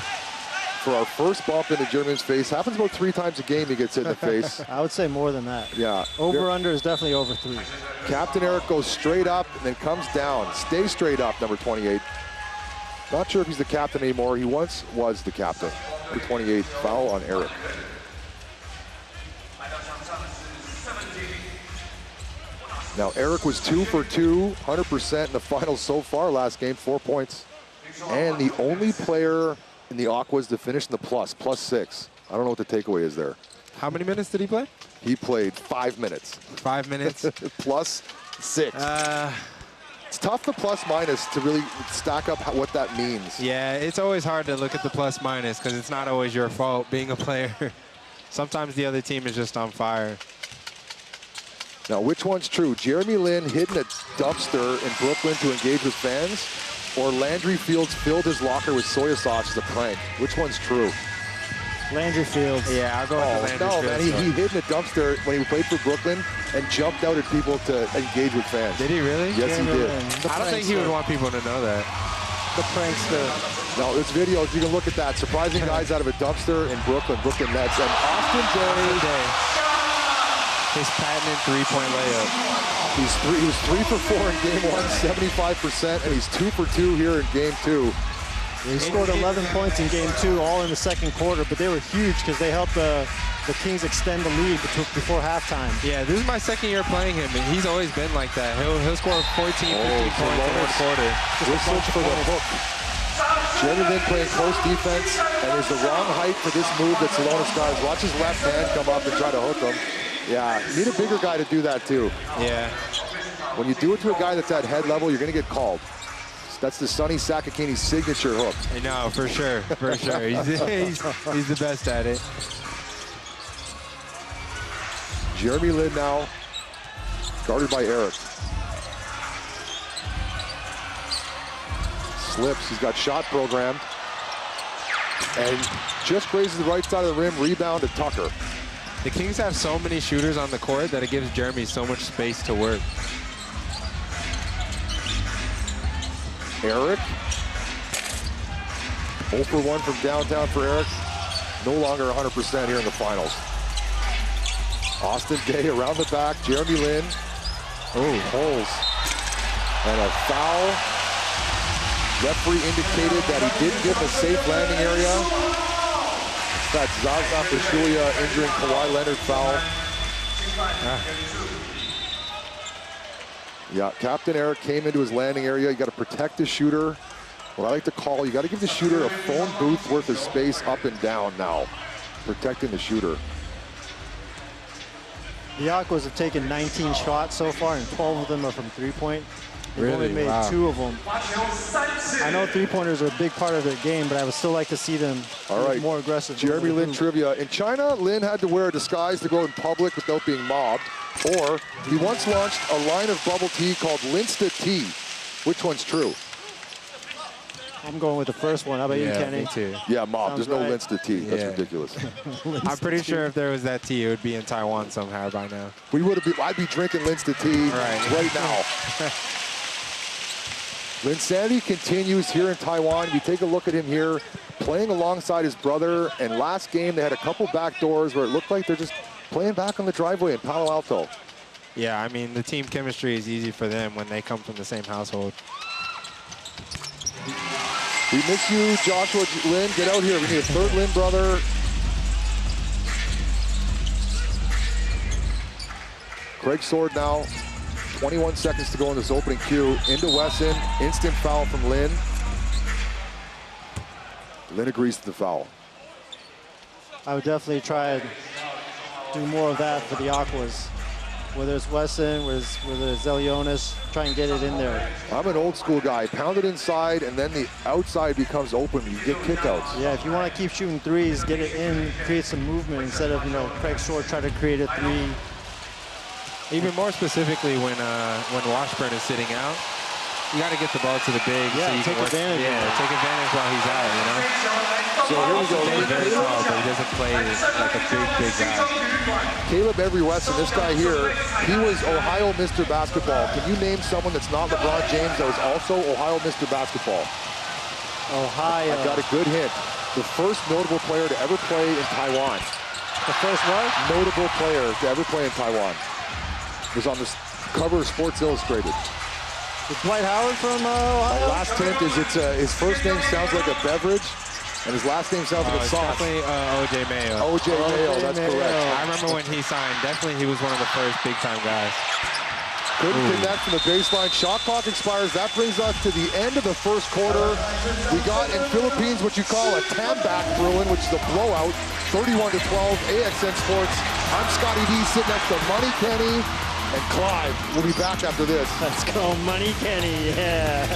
For our first bump into Jeremy Lin's face, happens about 3 times a game he gets hit in the face. I would say more than that. Yeah. Over-under is definitely over 3. Captain Eric goes straight up and then comes down. Stay straight up, number 28. Not sure if he's the captain anymore. He once was the captain. Number 28, foul on Eric. Now, Eric was 2 for 2, 100% in the finals so far last game, 4 points. And the only player in the Aquas to finish in the +6. I don't know what the takeaway is there. How many minutes did he play? He played 5 minutes. 5 minutes? +6. It's tough, the plus-minus, to really stack up what that means. Yeah, it's always hard to look at the plus-minus because it's not always your fault being a player. Sometimes the other team is just on fire. Now, which one's true? Jeremy Lin hidden a dumpster in Brooklyn to engage with fans, or Landry Fields filled his locker with soy sauce as a prank? Which one's true? Landry Fields. Yeah, I'll go with Landry Fields. No, man, he hid in a dumpster when he played for Brooklyn and jumped out at people to engage with fans. Did he really? Yes, he did. I don't think he would want people to know that. The prankster. No, there's videos. You can look at that. Surprising guys out of a dumpster in Brooklyn Nets. And Austin Day. His patented 3-point layup. He was 3 for 4 in game 1, 75%, and he's 2 for 2 here in game 2. He scored 11 points in game 2, all in the second quarter, but they were huge because they helped the Kings extend the lead before halftime. Yeah, this is my second year playing him, and he's always been like that. He'll score 14, 15 points in one quarter. Whistle for the hook. Jeremy Lin playing close defense, and there's the wrong height for this move that Salonis does. Watch his left hand come up and try to hook him. Yeah, you need a bigger guy to do that too. Yeah. When you do it to a guy that's at head level, you're going to get called. That's the Sonny Sakakini signature hook. I know, for sure, for sure. He's the best at it. Jeremy Lin now, guarded by Eric. Slips, he's got shot programmed. And just grazes the right side of the rim, rebound to Tucker. The Kings have so many shooters on the court that it gives Jeremy so much space to work. Eric. 0 for 1 from downtown for Eric. No longer 100% here in the finals. Austin Day around the back. Jeremy Lin. Oh, holes. And a foul. Referee indicated that he didn't give a safe landing area. That's Zaza Pachulia injuring Kawhi Leonard foul. Yeah, Captain Eric came into his landing area. You got to protect the shooter. What I like to call, you got to give the shooter a phone booth worth of space up and down now. Protecting the shooter. The Aquas have taken 19 shots so far, and 12 of them are from three-point. They've only made 2 of them. I know three-pointers are a big part of their game, but I would still like to see them more aggressive. Jeremy Lin trivia. In China, Lin had to wear a disguise to go in public without being mobbed. Or he once launched a line of bubble tea called Linsta Tea. Which one's true? I'm going with the first one. How about you, Kenny? Me too. Yeah, mob. There's no right. Linsta Tea. That's ridiculous. I'm pretty sure if there was that tea, it would be in Taiwan somehow by now. We would have. I'd be drinking Linsta Tea right now. Linsanity continues here in Taiwan. We take a look at him here, playing alongside his brother. And last game, they had a couple back doors where it looked like they're just playing back on the driveway in Palo Alto. Yeah, I mean, the team chemistry is easy for them when they come from the same household. We miss you, Joshua Lin. Get out here. We need a third Lin brother. Craig Sword now. 21 seconds to go in this opening cue. Into Wesson. Instant foul from Lin. Lin agrees to the foul. I would definitely try and do more of that for the Aquas. Whether it's Wesson, whether it's Zelionis, try and get it in there. I'm an old school guy. Pound it inside, and then the outside becomes open. You get kickouts. Yeah, if you want to keep shooting threes, get it in, create some movement instead of, Craig Sword try to create a three. Even more specifically when Washburn is sitting out, you got to get the ball to the big. Yeah, so you take can work, advantage. Yeah, take advantage while he's out, So here we go. He's very tall, but he doesn't play like a big guy. Caleb Every Wesson, this guy here, he was Ohio Mr. Basketball. Can you name someone that's not LeBron James that was also Ohio Mr. Basketball? Ohio. I've got a good hint. The first notable player to ever play in Taiwan. The first what? Notable player to ever play in Taiwan. Was on the cover of Sports Illustrated. Is Dwight Howard from Ohio? Last hint is his first name sounds like a beverage, and his last name sounds like a sauce. Definitely O.J. Mayo. O.J. Mayo, that's correct. I remember when he signed, definitely he was one of the first big-time guys. Couldn't connect from the baseline. Shot clock expires. That brings us to the end of the first quarter. We got in Philippines what you call a tambak Bruin, which is a blowout, 31-12, AXN Sports. I'm Scotty D, sitting next to Money Kenny and Clive. We'll be back after this. Let's go, Money Kenny, yeah.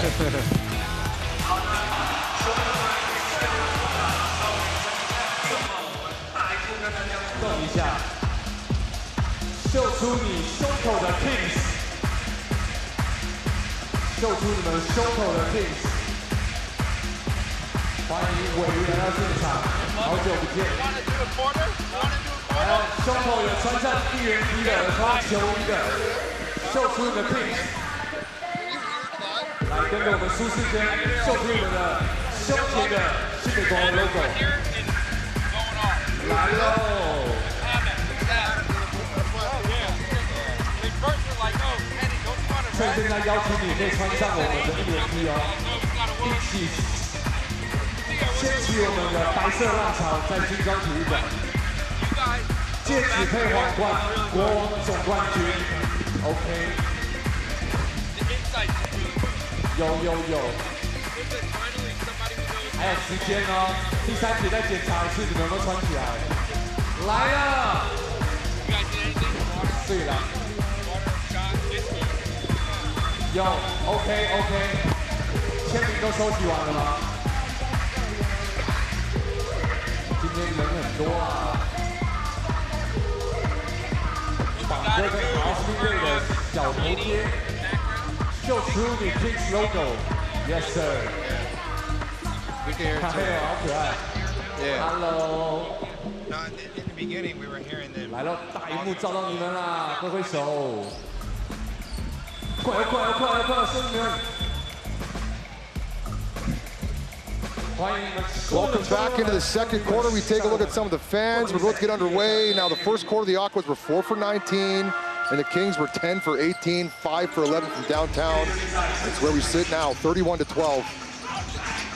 秀出你胸口的 Kings， 秀出你们胸口的 Kings。欢迎伟鱼来到现场，好久不见。还有胸口有穿上应援衣的、穿球衣的，秀出你的 Kings。来跟着我们舒适圈，秀出你们的胸前的新美国 logo。来喽！ 所以现在邀请你可以穿上我们的应援衣哦，一起掀起我们的白色浪潮，在军装体育馆。戒指配皇冠，国王总冠军。OK。有。还有时间哦，第3节再检查一次，你们有没有穿起来？来了。对了。有 OK。签名都收集完了吗？今天人很多啊。绑着个豪斯队的小头贴，秀出你 Kings logo。Yes sir。We can hear it too. 好可爱。Yeah. Hello. No, in the beginning we were hearing them. 来了，大荧幕照到你们啦，挥手。快，兄弟们！ Welcome back into the second quarter. We take a look at some of the fans. We're about to get underway. Now, the first quarter, the Aquas were 4 for 19, and the Kings were 10 for 18, 5 for 11 from downtown. That's where we sit now, 31-12.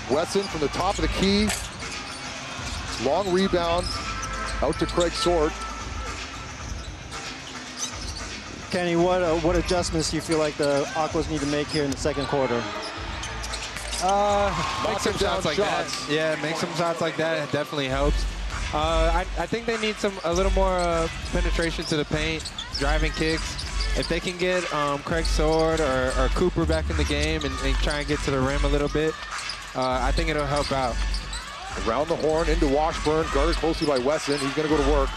Wesson from the top of the key. Long rebound out to Craig Sword. Kenny, what adjustments do you feel like the Aquas need to make here in the second quarter? Make some shots like that. Yeah, make some shots like that. It definitely helps. I think they need a little more penetration to the paint, driving kicks. If they can get Craig Sword or Cooper back in the game and try and get to the rim a little bit, I think it'll help out. Around the horn into Washburn, guarded closely by Wesson. He's going to go to work.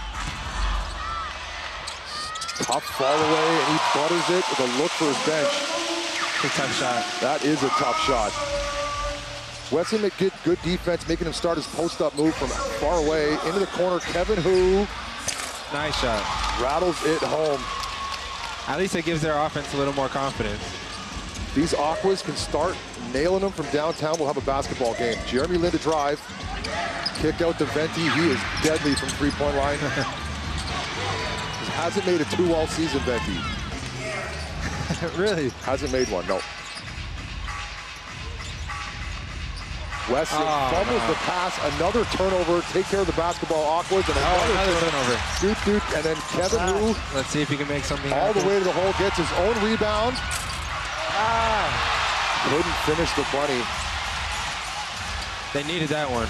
Tough fall away, and he butters it with a look for his bench. It's a tough shot. That is a tough shot. Wesson get good defense, making him start his post-up move from far away. Into the corner, Kevin Hu. Nice shot. Rattles it home. At least it gives their offense a little more confidence. These Aquas can start nailing them from downtown. We'll have a basketball game. Jeremy Lin to drive. Kick out to Venti. He is deadly from three-point line. Hasn't made a 2 all season, Venti. Really? Hasn't made one, no. Wesson fumbles the pass, another turnover. Take care of the basketball, Aquas, and another turnover. Doot, and then Kevin Hu. Let's see if he can make something all happen. The way to the hole, gets his own rebound. Couldn't finish the bunny. They needed that one.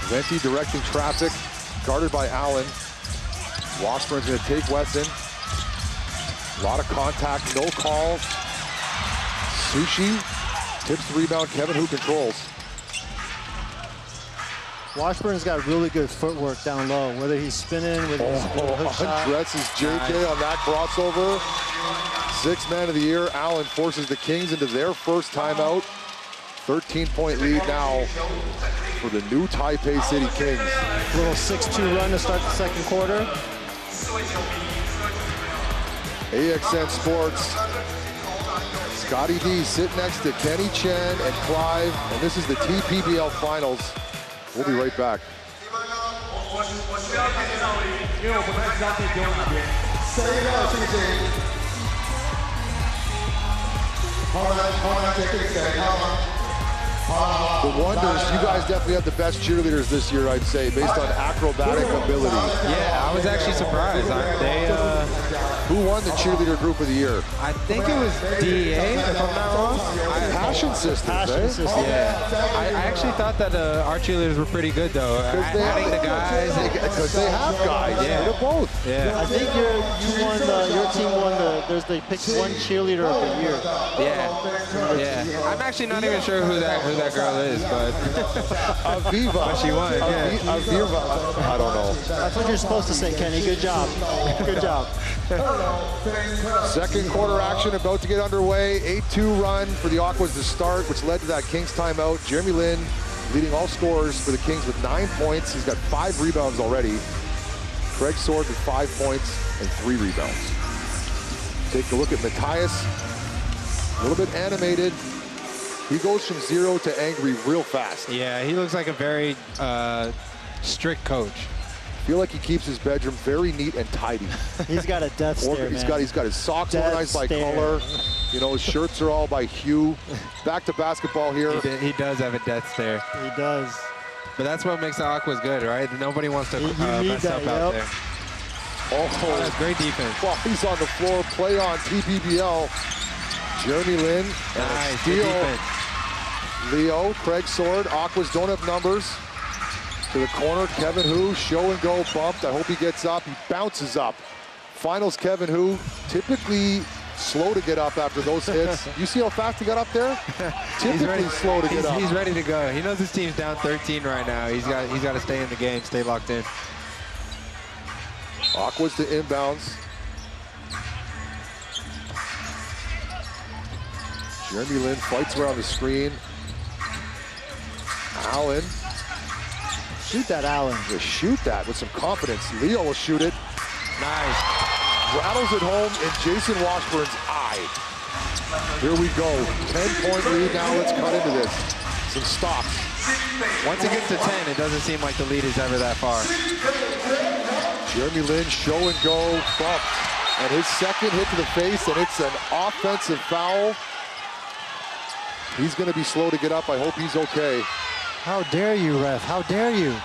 Venti directing traffic, guarded by Allen. Washburn's going to take Wesson. A lot of contact, no call. Sushi tips the rebound. Kevin Hu controls. Washburn's got really good footwork down low, whether he's spinning with his hook shot. Undresses JJ on that crossover. 6th man of the year. Allen forces the Kings into their first timeout. 13-point lead now for the new Taipei City Kings. Little 6-2 run to start the second quarter. AXN Sports. Scotty D sitting next to Kenny Chen and Clive, and this is the TPBL Finals. We'll be right back. The Wonders, you guys definitely have the best cheerleaders this year, I'd say, based on acrobatic ability. Yeah, I was actually surprised. Who won the cheerleader group of the year? I think it was DEA, if I'm not wrong. Passion Sisters, Yeah. I actually thought that our cheerleaders were pretty good, though. Adding the guys. Because they have guys. Yeah. They're both. Yeah. I think your team won they picked one cheerleader of the year. Yeah. I'm actually not even sure who that girl is, but Aviva. But she won. Aviva. I don't know. That's what you're supposed to say, Kenny. Good job. Good job. Second quarter action about to get underway. 8-2 run for the Aquas to start, which led to that Kings timeout. Jeremy Lin leading all scorers for the Kings with 9 points. He's got 5 rebounds already. Craig Sword with 5 points and 3 rebounds. Take a look at Matthias. A little bit animated. He goes from 0 to angry real fast. Yeah, he looks like a very strict coach. I feel like he keeps his bedroom very neat and tidy. He's got a death stare, He's got his socks organized by color. You know, his shirts are all by hue. Back to basketball here. He does have a death stare. He does. But that's what makes the Aquas good, right? Nobody wants to mess up out there. Oh, that's great defense. While he's on the floor, play on TPBL. Jeremy Lin, nice steal. Leo, Craig Sword, Aquas don't have numbers. To the corner, Kevin Hu, show and go bumped. I hope he gets up, he bounces up. Finals Kevin Hu, typically slow to get up after those hits. You see how fast he got up there? Typically slow to get up. He's ready to go. He knows his team's down 13 right now. He's got to stay in the game, stay locked in. Aquas to inbounds. Jeremy Lin fights around the screen. Allen. Shoot that, Allen. Just shoot that with some confidence. Leo will shoot it. Nice. Rattles it home in Jason Washburn's eye. Here we go. 10-point lead now. Let's cut into this. Some stops. Once it gets to 10, it doesn't seem like the lead is ever that far. Jeremy Lin, show and go, bumped. And his second hit to the face, and it's an offensive foul. He's going to be slow to get up. I hope he's okay. How dare you, ref? How dare you?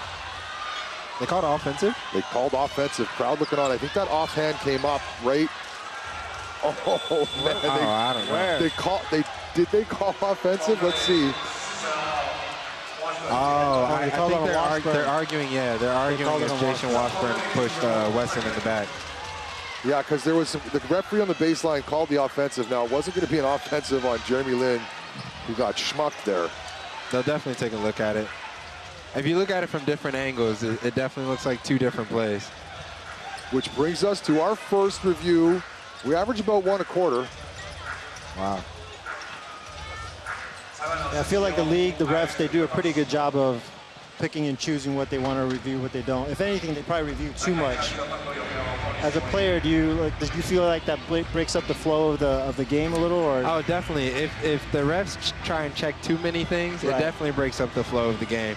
They called offensive? They called offensive. Crowd looking on. I think that offhand came up right. Oh, man. I don't know. Did they call offensive? Let's see. I think they're arguing, yeah. They're arguing if Jason Washburn pushed Wesson in the back. Yeah, because there was the referee on the baseline called the offensive. Now, it wasn't going to be an offensive on Jeremy Lin, who got schmucked there. They'll definitely take a look at it. If you look at it from different angles, it definitely looks like two different plays. Which brings us to our first review. We average about 1 a quarter. Wow. Yeah, I feel like the league, the refs, they do a pretty good job of picking and choosing what they want to review, what they don't. If anything, they probably review too much. As a player, do you feel like that breaks up the flow of the game a little? Or? Oh, definitely. If the refs try and check too many things, right, it definitely breaks up the flow of the game.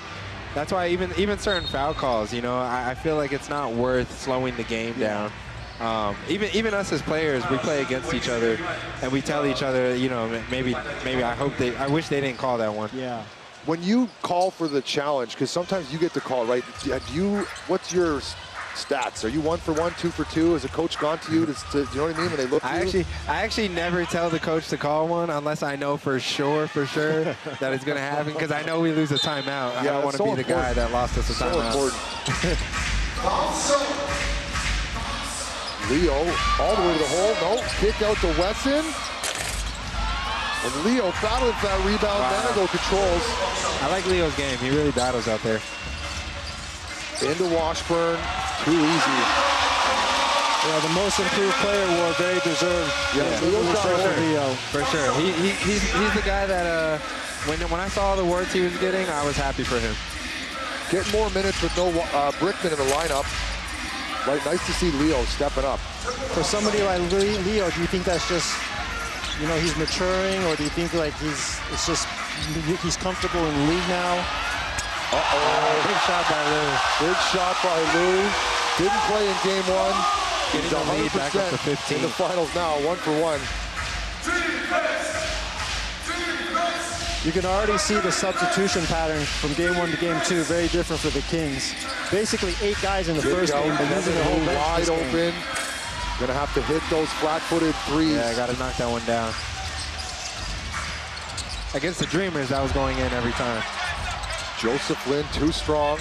That's why even certain foul calls, you know, I feel like it's not worth slowing the game down. Even us as players, we play against each other, and we tell each other, you know, maybe I wish they didn't call that one. Yeah. When you call for the challenge, because sometimes you get to call, right? What's your stats? Are you 1 for 1, 2 for 2? Has a coach gone to you? Do you know what I mean? When they look at you? I actually never tell the coach to call one unless I know for sure that it's going to happen, because I know we lose a timeout. Yeah, I don't want to be the guy that lost us a timeout. So important. Leo all the way to the hole. No, kick out to Wesson. And Leo battling for that rebound. Wow. Manigo controls. I like Leo's game. He really battles out there. Into Washburn. Too easy. Yeah, the most improved player award, very deserved. Yeah, Leo. For sure. He's the guy that when I saw the awards he was getting, I was happy for him. Getting more minutes with no Brickman in the lineup. Right, nice to see Leo stepping up. For somebody like Leo, do you think that's just, you know, he's maturing, or do you think like he's comfortable in the league now? Big shot by Lou. Big shot by Lou. Didn't play in game 1. Getting the lead back up to 15. In the finals now, 1 for 1. You can already see the substitution pattern from game 1 to game 2, very different for the Kings. Basically 8 guys in the first game, but using the whole bench wide open. Gonna have to hit those flat-footed threes. Yeah, I gotta knock that one down. Against the Dreamers, that was going in every time. Joseph Lin too strong,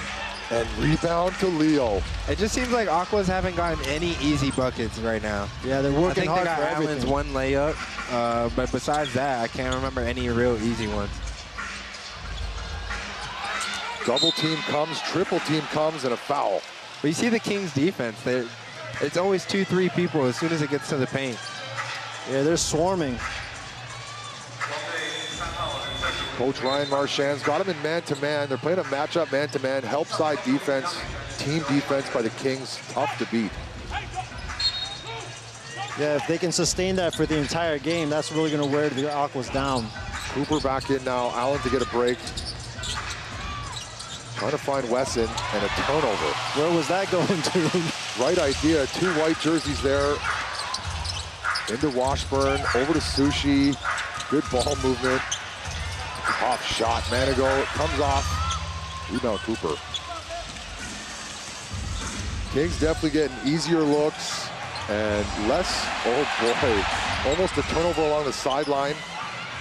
and rebound to Leo. It just seems like Aquas haven't gotten any easy buckets right now. Yeah, they're working hard for I think they got everything. Allen's one layup, but besides that, I can't remember any real easy ones. Double team comes, triple team comes, and a foul. But you see the Kings defense, it's always 2-3 people as soon as it gets to the paint. Yeah, they're swarming. Coach Ryan Marchand's got him in man-to-man. They're playing a matchup man-to-man, help side defense, team defense by the Kings, tough to beat. Yeah, if they can sustain that for the entire game, that's really going to wear the Aquas down. Cooper back in now, Allen to get a break. Trying to find Wesson, and a turnover. Where was that going to? Right idea, 2 white jerseys there. Into Washburn, over to Sushi. Good ball movement. Off shot, Manigo, it comes off. Rebound Cooper. Kings definitely getting easier looks and less, oh boy, almost a turnover along the sideline.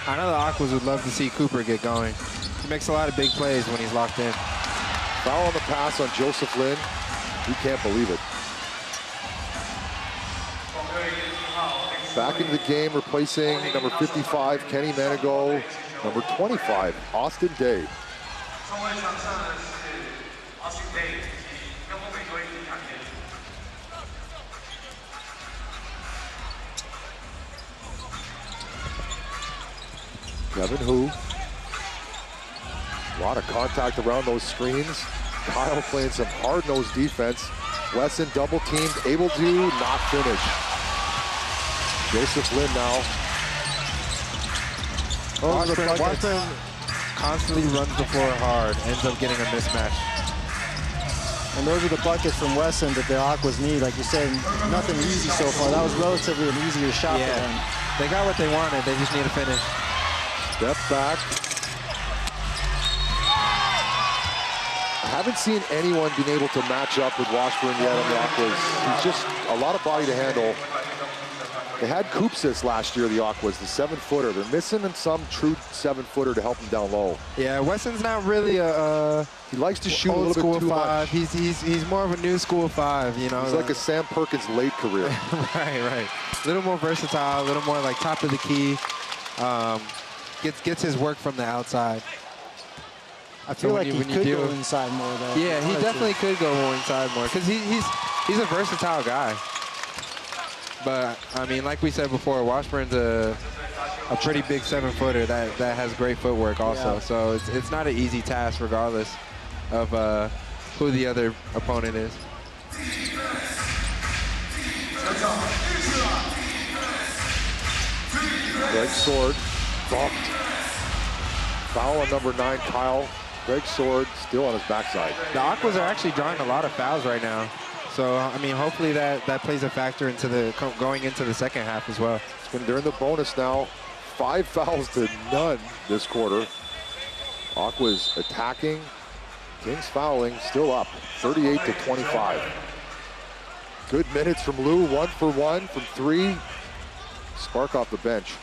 I know the Aquas would love to see Cooper get going. He makes a lot of big plays when he's locked in. Foul on the pass on Joseph Lin. He can't believe it. Back into the game, replacing number 55, Kenny Manigo, number 25, Austin Day. Kevin Hu. A lot of contact around those screens. Kyle playing some hard-nosed defense. Wesson double-teamed, able to not finish. Joseph Lin now. Washburn constantly runs the floor hard, ends up getting a mismatch. And those are the buckets from Wesson that the Aquas need. Like you said, nothing easy so far. That was relatively an easier shot for them. They got what they wanted. They just need to finish. Step back. I haven't seen anyone being able to match up with Washburn yet on the Aquas. He's just a lot of body to handle. They had Koopsis last year, the Aquas, the 7-footer. They're missing some true 7-footer to help him down low. Yeah, Wesson's not really a he likes to shoot a old little school bit too five. much. He's more of a new school 5, you know. He's like a Sam Perkins late career. right. A little more versatile, a little more like top of the key. Gets his work from the outside. I feel like he could go inside more though. Yeah, he definitely could go more inside more because he's a versatile guy. But I mean, like we said before, Washburn's a pretty big 7-footer that has great footwork also. Yeah. So it's not an easy task regardless of who the other opponent is. Greg Sword bumped. Foul on number 9, Kyle. Greg Sword still on his backside. The Aquas are actually drawing a lot of fouls right now. So, I mean, hopefully that plays a factor into going into the second half as well. They're in the bonus now. 5 fouls to none this quarter. Aquas attacking. Kings fouling, still up, 38-25. Good minutes from Lou, 1 for 1 from 3. Spark off the bench.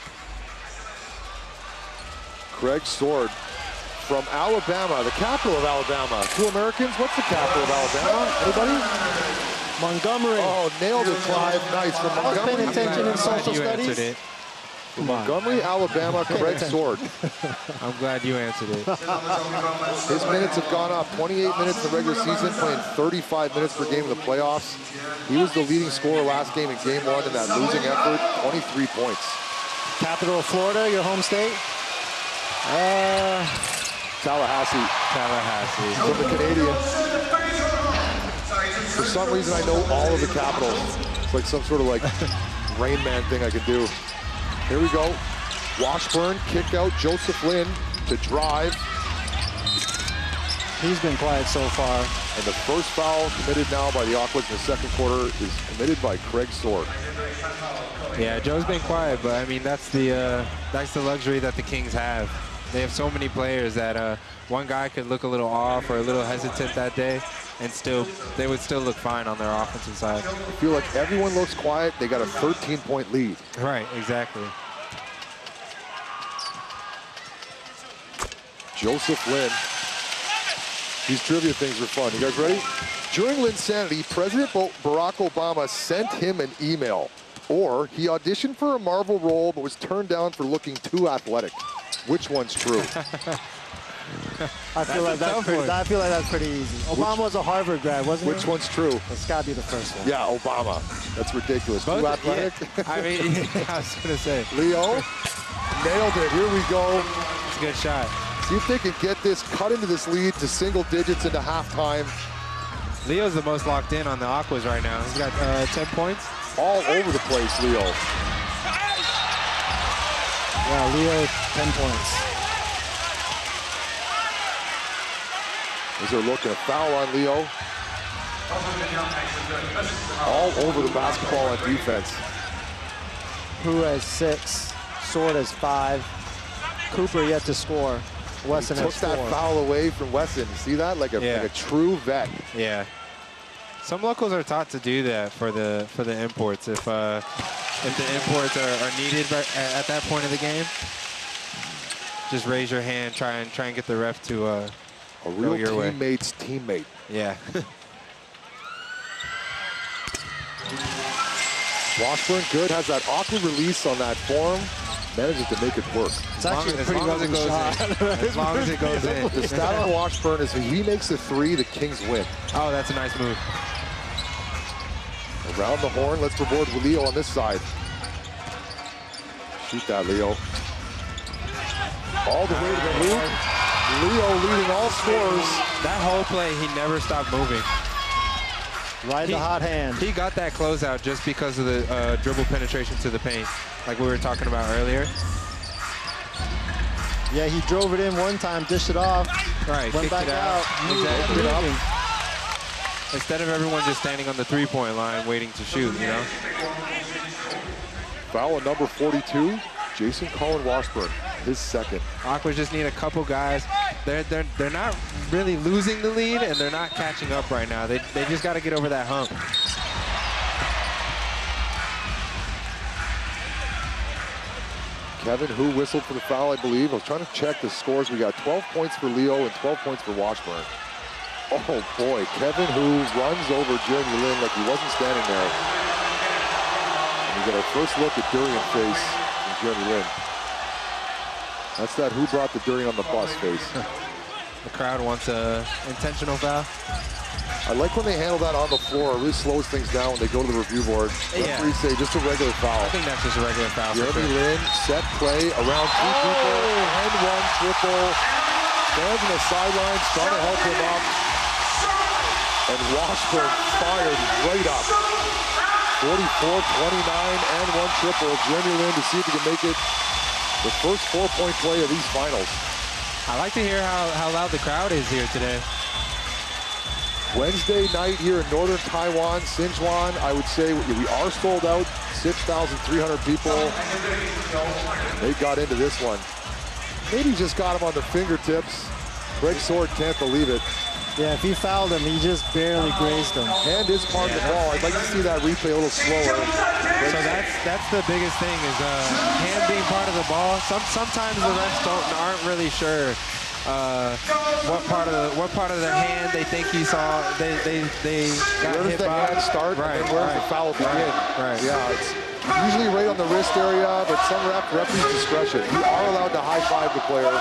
Craig Sword from Alabama, the capital of Alabama. 2 Americans, what's the capital of Alabama? Anybody? Montgomery. Oh, nailed it, Clive. Nice. From I was Montgomery. paying attention in social studies. From Montgomery, Alabama, Craig Sword. I'm glad you answered it. His minutes have gone up. 28 minutes in the regular season, playing 35 minutes per game in the playoffs. He was the leading scorer last game in game 1 in that losing effort, 23 points. Capital of Florida, your home state? Tallahassee. From the Canadians. For some reason, I know all of the capitals. It's like some sort of like Rain Man thing I can do. Here we go. Washburn, kick out Joseph Lin to drive. He's been quiet so far. And the first foul committed now by the Aquas in the second quarter is committed by Craig Sword. Yeah, Joe's been quiet, but I mean that's the luxury that the Kings have. They have so many players that one guy could look a little off or a little hesitant that day, and they would still look fine on their offensive side. I feel like everyone looks quiet. They got a 13-point lead. Right, exactly. Joseph Lin. These trivia things are fun. You guys ready? During Lin's sanity, President Barack Obama sent him an email. Or he auditioned for a Marvel role but was turned down for looking too athletic. Which one's true? I feel like that's pretty easy. Obama was a Harvard grad, wasn't he? Which one's true? It's got to be the first one. Yeah, Obama. That's ridiculous. Both, too athletic? Yeah. I mean, I was going to say. Leo, nailed it. Here we go. It's a good shot. See if they can get this, cut into this lead to single digits into halftime. Leo's the most locked in on the Aquas right now. He's got 10 points. All over the place, Leo. Yeah, Leo, 10 points. As they're looking, a foul on Leo. All over the basketball on defense. Who has 6? Sword has 5. Cooper yet to score. Wesson took that foul away from Wesson. You see that? Like a true vet. Yeah. Some locals are taught to do that for the imports. If the imports are needed at that point of the game, just raise your hand, try and get the ref to a real teammate's teammate. Yeah. Washburn good, has that awkward release on that form, manages to make it work. It's actually a pretty lovely shot. As long as it goes in. The stat on Washburn is if he makes a 3, the Kings win. Oh, that's a nice move. Around the horn, let's reward Leo on this side. Shoot that, Leo. All the way to the loop. Leo leading all scorers. That whole play, he never stopped moving. Right in the hot hand. He got that closeout just because of the dribble penetration to the paint, like we were talking about earlier. Yeah, he drove it in one time, dished it off. Right, went back out. Exactly. Instead of everyone just standing on the three-point line waiting to shoot, you know? Foul on number 42, Jason Colin Washburn, his second. Aquas just need a couple guys. They're not really losing the lead, and they're not catching up right now. They just got to get over that hump. Kevin, who whistled for the foul, I believe. I was trying to check the scores. We got 12 points for Leo and 12 points for Washburn. Oh boy, Kevin, who runs over Jeremy Lin like he wasn't standing there. And we get our first look at Durian face from Jeremy Lin. That's that who brought the Durian on the bus face. The crowd wants a intentional foul. I like when they handle that on the floor. It really slows things down when they go to the review board. Referees say just a regular foul. I think that's just a regular foul. Jeremy Lin, set play around 2 people, and 1 triple. Stands on the sidelines trying to help him up. And Washburn fired right up. 44-29 and 1 triple. Jeremy Lin to see if he can make it the first 4-point play of these finals. I like to hear how loud the crowd is here today. Wednesday night here in northern Taiwan, Sichuan. I would say we are sold out, 6,300 people. They got into this one. Maybe just got him on the fingertips. Greg Sword can't believe it. Yeah, if he fouled him, he just barely grazed him. Hand is part of the ball. I'd like to see that replay a little slower. So that's the biggest thing is hand being part of the ball. Sometimes the refs aren't really sure what part of their hand they think he saw. They got where does hit the by. hand start and where does the foul begin? Right. Yeah, it's usually right on the wrist area, but some referees discretion. You are allowed to high five the player.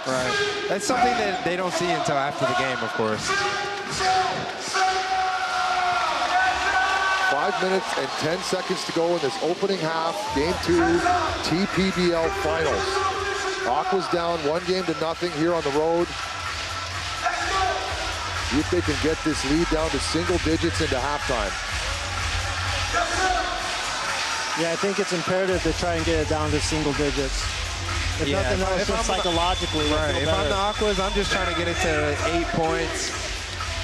Right. That's something that they don't see until after the game, of course. 5 minutes and 10 seconds to go in this opening half. Game 2, TPBL Finals. Aquas down 1-0 here on the road. See if they can get this lead down to single digits into halftime. Yeah, I think it's imperative to try and get it down to single digits. If nothing else, just psychologically. Right. If I'm the Aquas, I'm just trying to get it to 8 points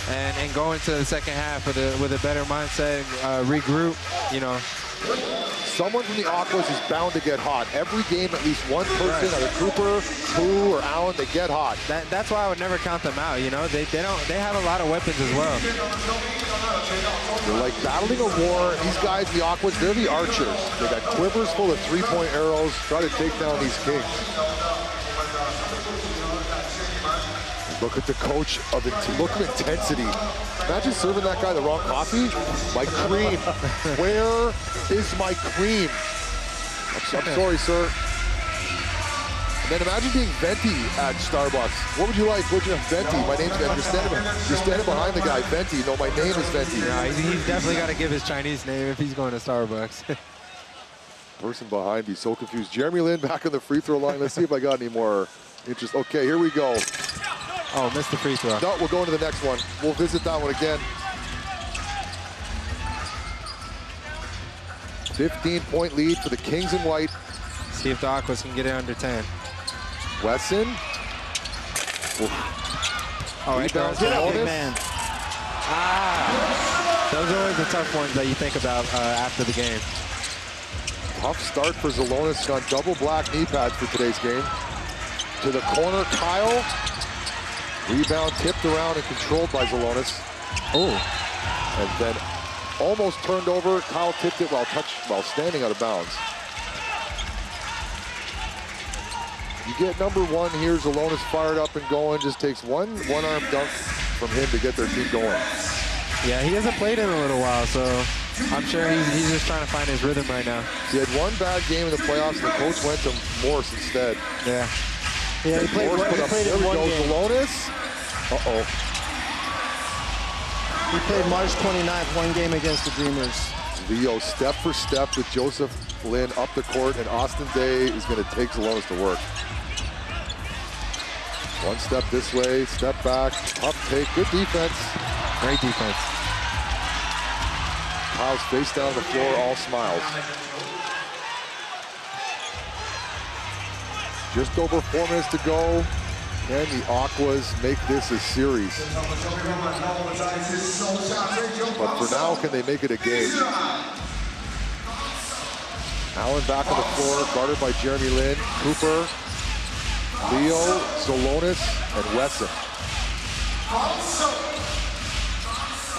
and go into the second half with a better mindset, regroup, you know. Someone from the Aquas is bound to get hot. Every game, at least one person, either Cooper, Pu, or Allen, they get hot. That's why I would never count them out. You know, they have a lot of weapons as well. They're like battling a war. These guys, the Aquas, they're the archers. They got quivers full of 3-point arrows, try to take down these Kings. Look at the coach look of intensity. Imagine serving that guy the wrong coffee. My cream. Where is my cream? I'm sorry, sir. And then imagine being venti at Starbucks. What would you like? What would you have? Venti. My name's Venti. You're standing behind the guy. Venti. No, my name is Venti. Yeah, he's definitely got to give his Chinese name if he's going to Starbucks. Person behind me, so confused. Jeremy Lin back on the free throw line. Let's see if I got any more interest. Okay, here we go. Oh, missed the free throw. No, we'll go into the next one. We'll visit that one again. 15-point lead for the Kings in white. See if the Aquas can get it under 10. Wesson. Oh, right there. Man. Those are always the tough ones that you think about after the game. Tough start for Zalonis on double black knee pads for today's game. to the corner, Kyle. Rebound tipped around and controlled by Zalonis. Oh. And then almost turned over. Kyle tipped it while standing out of bounds. You get number one here. Zalonis fired up and going. Just takes one-arm dunk from him to get their team going. Yeah, he hasn't played in a little while, so I'm sure he's just trying to find his rhythm right now. He had one bad game in the playoffs, and the coach went to Morse instead. Yeah. Yeah, he played, Morse put up, in there we one go, game. Zalonis. Uh-oh. He played March 29th, one game against the Dreamers. Leo step for step with Joseph Lin up the court, and Austin Day is going to take Zalonis to work. One step this way, step back, up take, good defense. Great defense. Kyle's face down on the floor, all smiles. Just over 4 minutes to go. Can the Aquas make this a series? But for now, can they make it a game? Allen back on the floor, guarded by Jeremy Lin, Cooper, Leo, Zalonis, and Wesson.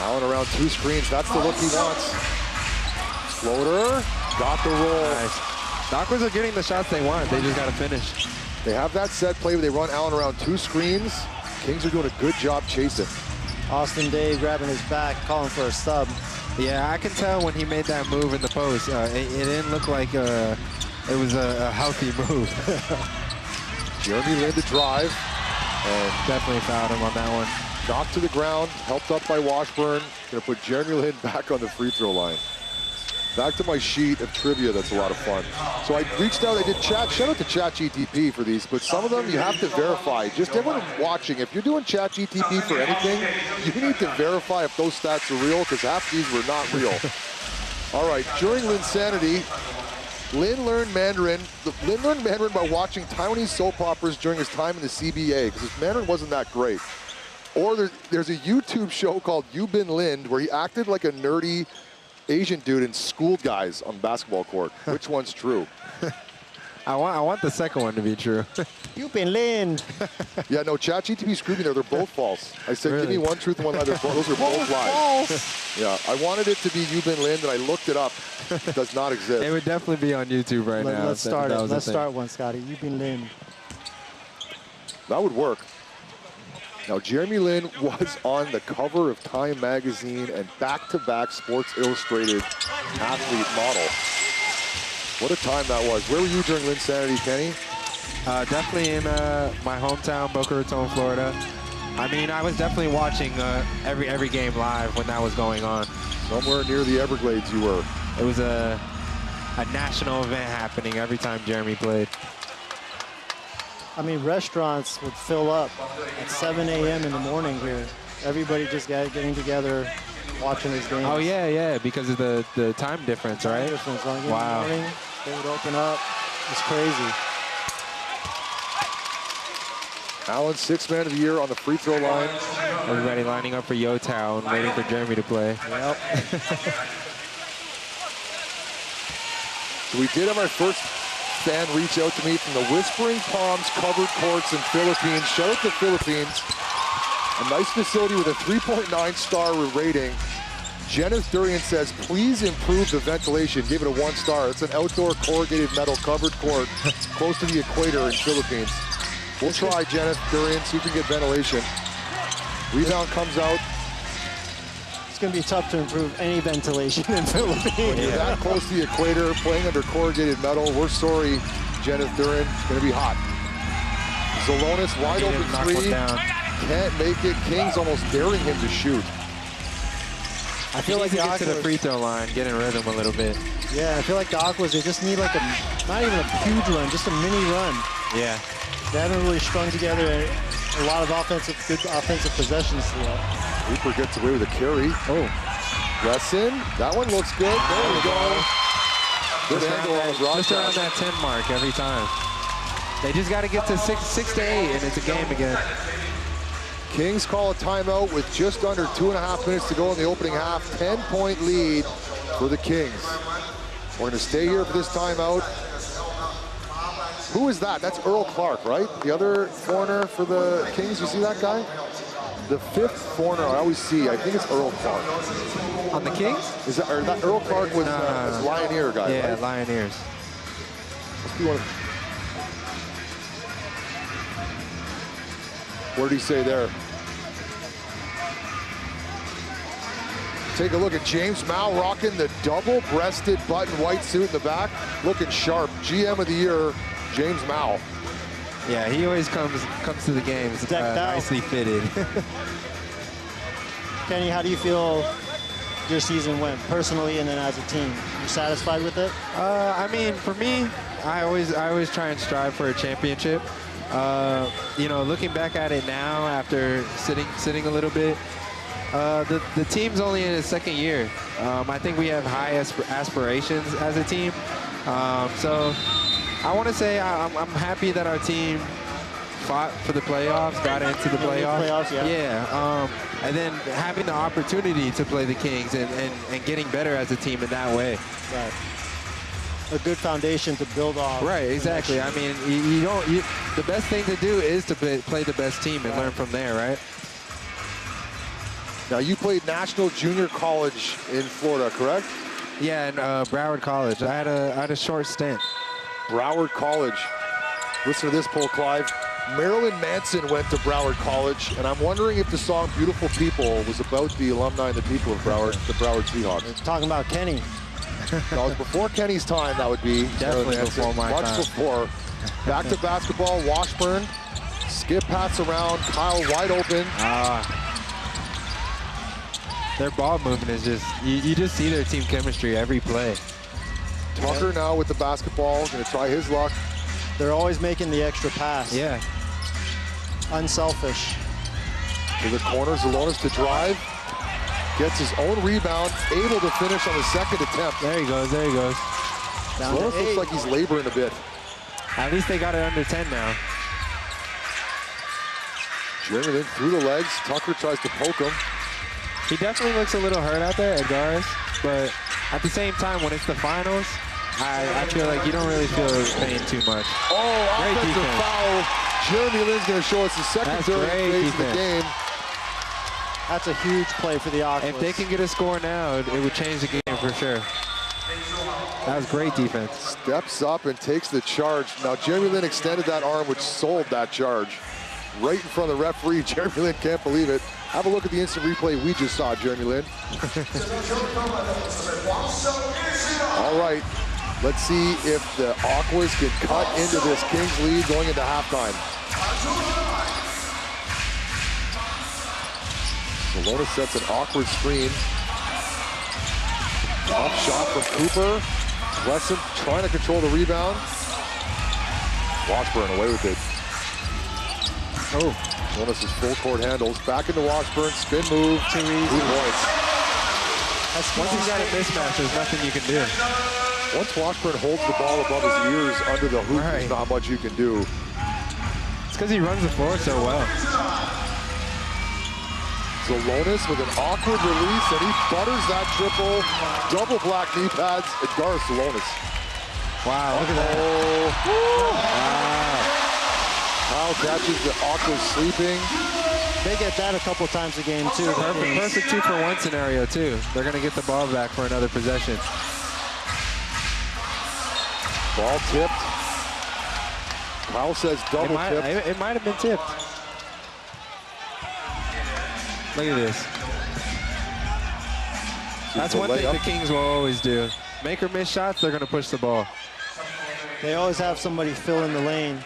Allen around 2 screens. That's the look he wants. Floater, got the roll. Nice. The Aquas are getting the shots they want. They just got to finish. They have that set play where they run Allen around 2 screens. Kings are doing a good job chasing. Austin Day grabbing his back, calling for a sub. Yeah, I can tell when he made that move in the post. It didn't look like it was a healthy move. Jeremy Lin to drive. And definitely fouled him on that one. Knocked to the ground, helped up by Washburn. Gonna put Jeremy Lin back on the free throw line. Back to my sheet of trivia, that's a lot of fun. So I reached out, I did chat, shout out to ChatGTP for these, but some of them you have to verify. Just everyone watching, if you're doing ChatGTP for anything, you need to verify if those stats are real, because half these were not real. All right, during Linsanity, Lin learned Mandarin. Lin learned Mandarin by watching Taiwanese soap operas during his time in the CBA, because his Mandarin wasn't that great. Or there's a YouTube show called You Bin Lin, where he acted like a nerdy Asian dude and schooled guys on basketball court. Which one's true? I want the second one to be true. You've been Lin. Yeah, no, ChatGTP screwed me there. They're both false. I said, really? Give me one truth and one lie. Those are both lies. Yeah, I wanted it to be You've Been Lin, and I looked it up. It does not exist. It would definitely be on YouTube right now. Let's start it. Let's start one, Scotty. You've been Lin. That would work. Now, Jeremy Lin was on the cover of Time magazine and back-to-back Sports Illustrated athlete model. What a time that was. Where were you during Linsanity, Kenny? Definitely in my hometown, Boca Raton, Florida. I mean, I was definitely watching every game live when that was going on. Somewhere near the Everglades you were. It was a national event happening every time Jeremy played. I mean, restaurants would fill up at 7 a.m. in the morning here. Everybody just getting together, watching his games. Oh, yeah, because of the time difference, right? Time difference. Wow. In the morning, they would open up. It's crazy. Allen, 6th man of the year on the free throw line. Everybody lining up for Yo-Town, waiting for Jeremy to play. Yep. So we did have our first fan reach out to me from the Whispering Palms covered courts in Philippines. Shout out to Philippines. A nice facility with a 3.9 star rating. Jenneth Durian says, please improve the ventilation. Give it a 1 star. It's an outdoor corrugated metal covered court close to the equator in Philippines. We'll try, Jenneth Durian, see if we can get ventilation. Rebound comes out. It's going to be tough to improve any ventilation in Philippines. When you're that close to the equator, playing under corrugated metal, we're sorry, Jenneth Duran. It's going to be hot. Zalonis, wide open 3. Can't make it. Kings almost daring him to shoot. I feel like he gets to the free throw line, get in rhythm a little bit. Yeah, I feel like the Aquas, they just need like not even a huge run, just a mini run. Yeah. They haven't really strung together a lot of good offensive possessions yet. Cooper gets away with a carry. Oh. Wesson, that one looks good. There we go. Good angle on the broadcast. Just around that 10 mark every time. They just got to get to 6 to 8, and it's a game again. Kings call a timeout with just under 2.5 minutes to go in the opening half. 10-point lead for the Kings. We're going to stay here for this timeout. Who is that? That's Earl Clark, right? The other foreigner for the Kings. You see that guy? The fifth foreigner I always see. I think it's Earl Clark. On the Kings? Is that, or that Earl Clark was Lioneer guy, yeah, right? Lioneers. Must be one of... What did he say there? Take a look at James Mao rocking the double-breasted button white suit in the back, looking sharp. GM of the year, James Mao. Yeah, he always comes to the games nicely fitted. Kenny, how do you feel your season went personally and then as a team? You satisfied with it? I mean, for me, I always try and strive for a championship. You know, looking back at it now after sitting a little bit, the team's only in its second year. I think we have high aspirations as a team. So I want to say I'm happy that our team fought for the playoffs, got into the playoffs. Yeah. And then having the opportunity to play the Kings and getting better as a team in that way. Right. A good foundation to build off. Right, exactly. I mean, the best thing to do is to play the best team and learn from there, right? Now, you played National Junior College in Florida, correct? Yeah, in Broward College. I had a short stint. Broward College. Listen to this poll, Clive. Marilyn Manson went to Broward College, and I'm wondering if the song Beautiful People was about the alumni and the people of Broward, the Broward Seahawks. It's talking about Kenny. No, it was before Kenny's time, that would be. Definitely before my time. Much before. Back to basketball, Washburn. Skip pass around, Kyle wide open. Their ball movement is just, you just see their team chemistry every play. Tucker now with the basketball, gonna try his luck. They're always making the extra pass. Yeah. Unselfish. To the corner, Zalonis to drive. Gets his own rebound, able to finish on the second attempt. There he goes, there he goes. Zalonis looks like he's laboring a bit. At least they got it under 10 now. Jeremy Lin through the legs. Tucker tries to poke him. He definitely looks a little hurt out there, Edgaris, but at the same time, when it's the finals, I feel like you don't really feel pain too much. Oh, great offensive defense. foul. Jeremy Lin's going to show us the second phase of the game. That's a huge play for the Aquas. If they can get a score now, it would change the game for sure. That was great defense. Steps up and takes the charge. Now, Jeremy Lin extended that arm, which sold that charge. Right in front of the referee. Jeremy Lin can't believe it. Have a look at the instant replay we just saw, Jeremy Lin. All right, let's see if the Aquas can cut into this Kings lead going into halftime. Zalonis sets an awkward screen. Off shot from Cooper. Wesson trying to control the rebound. Washburn away with it. Oh, Zalonis' full court handles. Back into Washburn, spin move. Too easy. 2 points. Once he's got a mismatch, there's nothing you can do. Once Washburn holds the ball above his ears under the hoop, there's not much you can do. It's because he runs the floor so well. Zalonis with an awkward release, and he butters that triple. Double black knee pads, Edgaris Zalonis. Wow, look at that. Wow. Kyle catches the Aquas sleeping. They get that a couple times a game, too. Perfect 2-for-1 scenario, too. They're going to get the ball back for another possession. Ball tipped. Kyle says double tipped. It might have been tipped. Look at this. That's one thing the Kings will always do. Make or miss shots, they're going to push the ball. They always have somebody fill in the lane.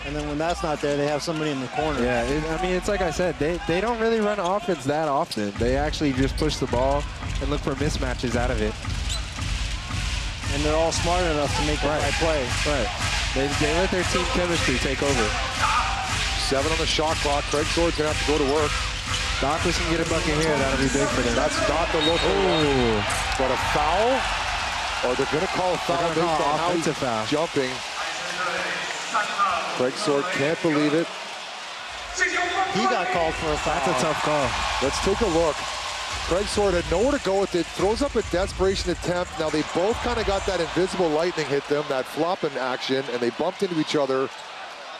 And then when that's not there, they have somebody in the corner. Yeah, I mean, it's like I said, they don't really run offense that often. They actually just push the ball and look for mismatches out of it. And they're all smart enough to make the right play. Right. They let their team chemistry take over. 7 on the shot clock. Craig Sword's going to have to go to work. The Aquas can get a bucket here. That'll be big for them. That's not the look. Oh, but a foul? Or they're going to call a foul based on how he's jumping. Craig Sword can't believe it. He got called for a foul. That's a tough call. Let's take a look. Craig Sword had nowhere to go with it, throws up a desperation attempt. Now they both kind of got that invisible lightning hit them, that flopping action, and they bumped into each other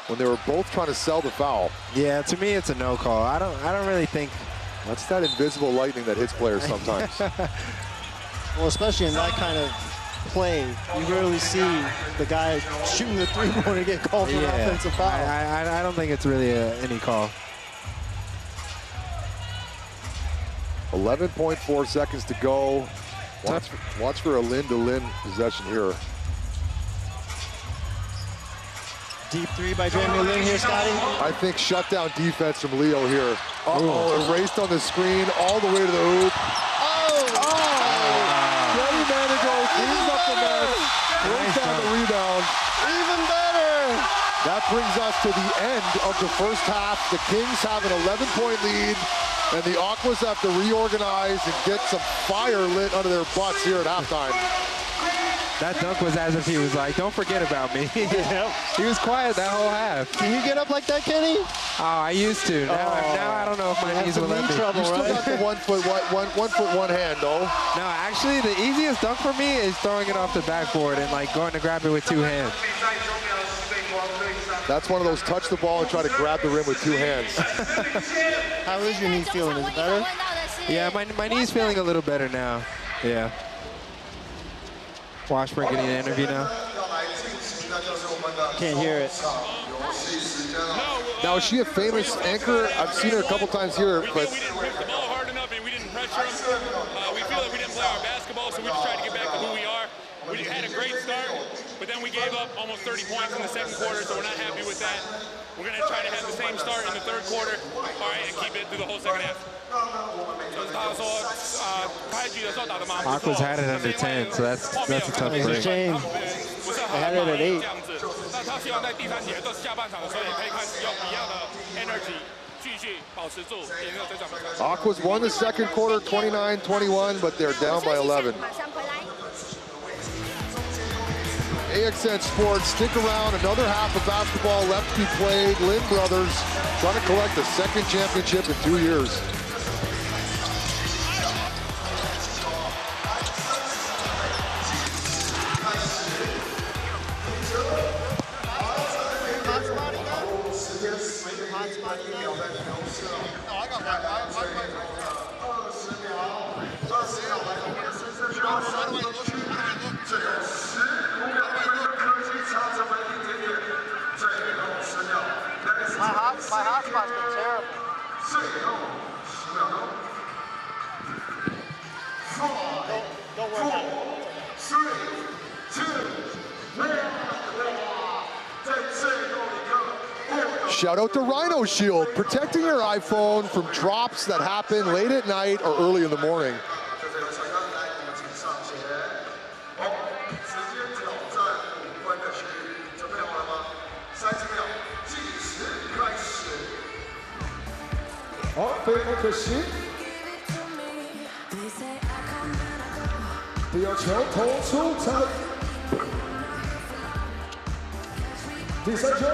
when they were both trying to sell the foul. Yeah, to me it's a no call. I don't really think. That's that invisible lightning that hits players sometimes. Well, especially in that kind of play, you rarely see the guy shooting the three-pointer get called for an offensive foul. I don't think it's really any call. 11.4 seconds to go. Watch for a Lin-to-Lin possession here. Deep three by Jeremy Lin here, Scotty. I think shutdown defense from Leo here. Uh-oh, erased on the screen all the way to the hoop. Freddie Manigo cleans up the mess, brings down the rebound. Even better. That brings us to the end of the first half. The Kings have an 11-point lead, and the Aquas have to reorganize and get some fire lit under their butts here at halftime. That dunk was as if he was like, don't forget about me. He was quiet that whole half. Can you get up like that, Kenny? Oh, I used to. Now I don't know if my knees will let me. You still got the 1 foot, one hand, though. No, actually, the easiest dunk for me is throwing it off the backboard and like going to grab it with two hands. That's one of those touch the ball and try to grab the rim with two hands. How is your knees feeling? Is it better? Yeah, my knee's feeling a little better now. Yeah. Washburn getting an interview now. Can't hear it. Now, is she a famous anchor? I've seen her a couple times here, but... We didn't push the ball hard enough and we didn't pressure them. We feel like we didn't play our basketball, so we just tried to get back to who we are. We had a great start, but then we gave up almost 30 points in the second quarter, so we're not happy with that. We're going to try to have the same start in the third quarter, all right, and keep it through the whole second half. Aquas had it under 10, so that's a tough break. It's a shame. They had it at 8. Aquas won the second quarter 29-21, but they're down by 11. AXN Sports, stick around. Another half of basketball left to be played. Lin brothers trying to collect a second championship in 2 years. My hotspot's been terrible. Don't worry about it. 3, 2, 1. Shout out to Rhino Shield, protecting your iPhone from drops that happen late at night or early in the morning. Oh, 非常可惜。第二球投出场，第三球，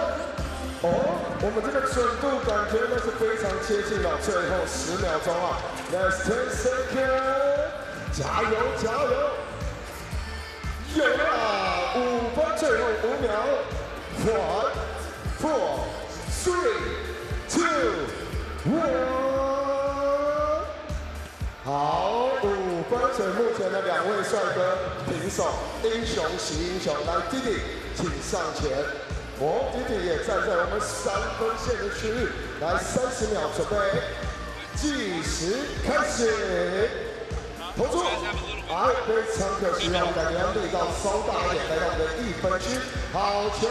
我们这个准度感觉那是非常接近了，最后10秒钟啊 ，Last 10 seconds， 加油加油！有了5分，最后5秒 ，1 4 3 2 1。好，5分，所以目前的2位帅哥平手，英雄惜英雄。来，弟弟，请上前。弟弟也站在我们3分线的区域。来，30秒准备，计时开始。投出，非常可惜啊，感觉力道稍大一点，来到我们的1分区。好球！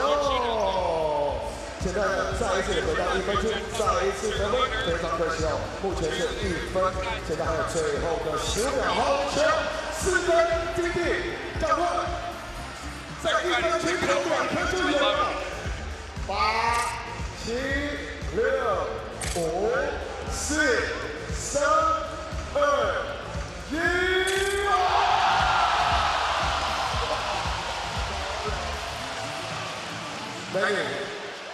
现在再一次回到1分区，再一次得分，非常可惜哦，目前是1分，现在还有最后的10秒，好球，4分，弟弟，赶快，在1分区投2颗就有了，8、7、6、5、4、3、2、1。美女，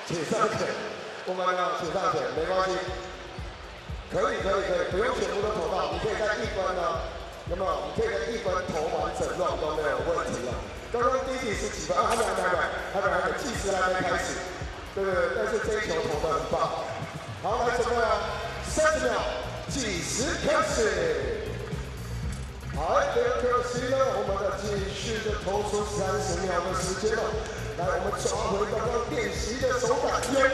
请上前，我们请上前，没关系，可以，不用全部都投到，你可以在1分呢，有没有？你可以在1分投完整乱都没有问题啊。刚刚第一题是几分？还没，计时还没开始。对，但是这一球投得很棒。好，来准备了，30秒，计时开始。好，非常可惜呢，我们的继续的投出30秒的时间了。来，我们抓回刚刚练习的手感，有了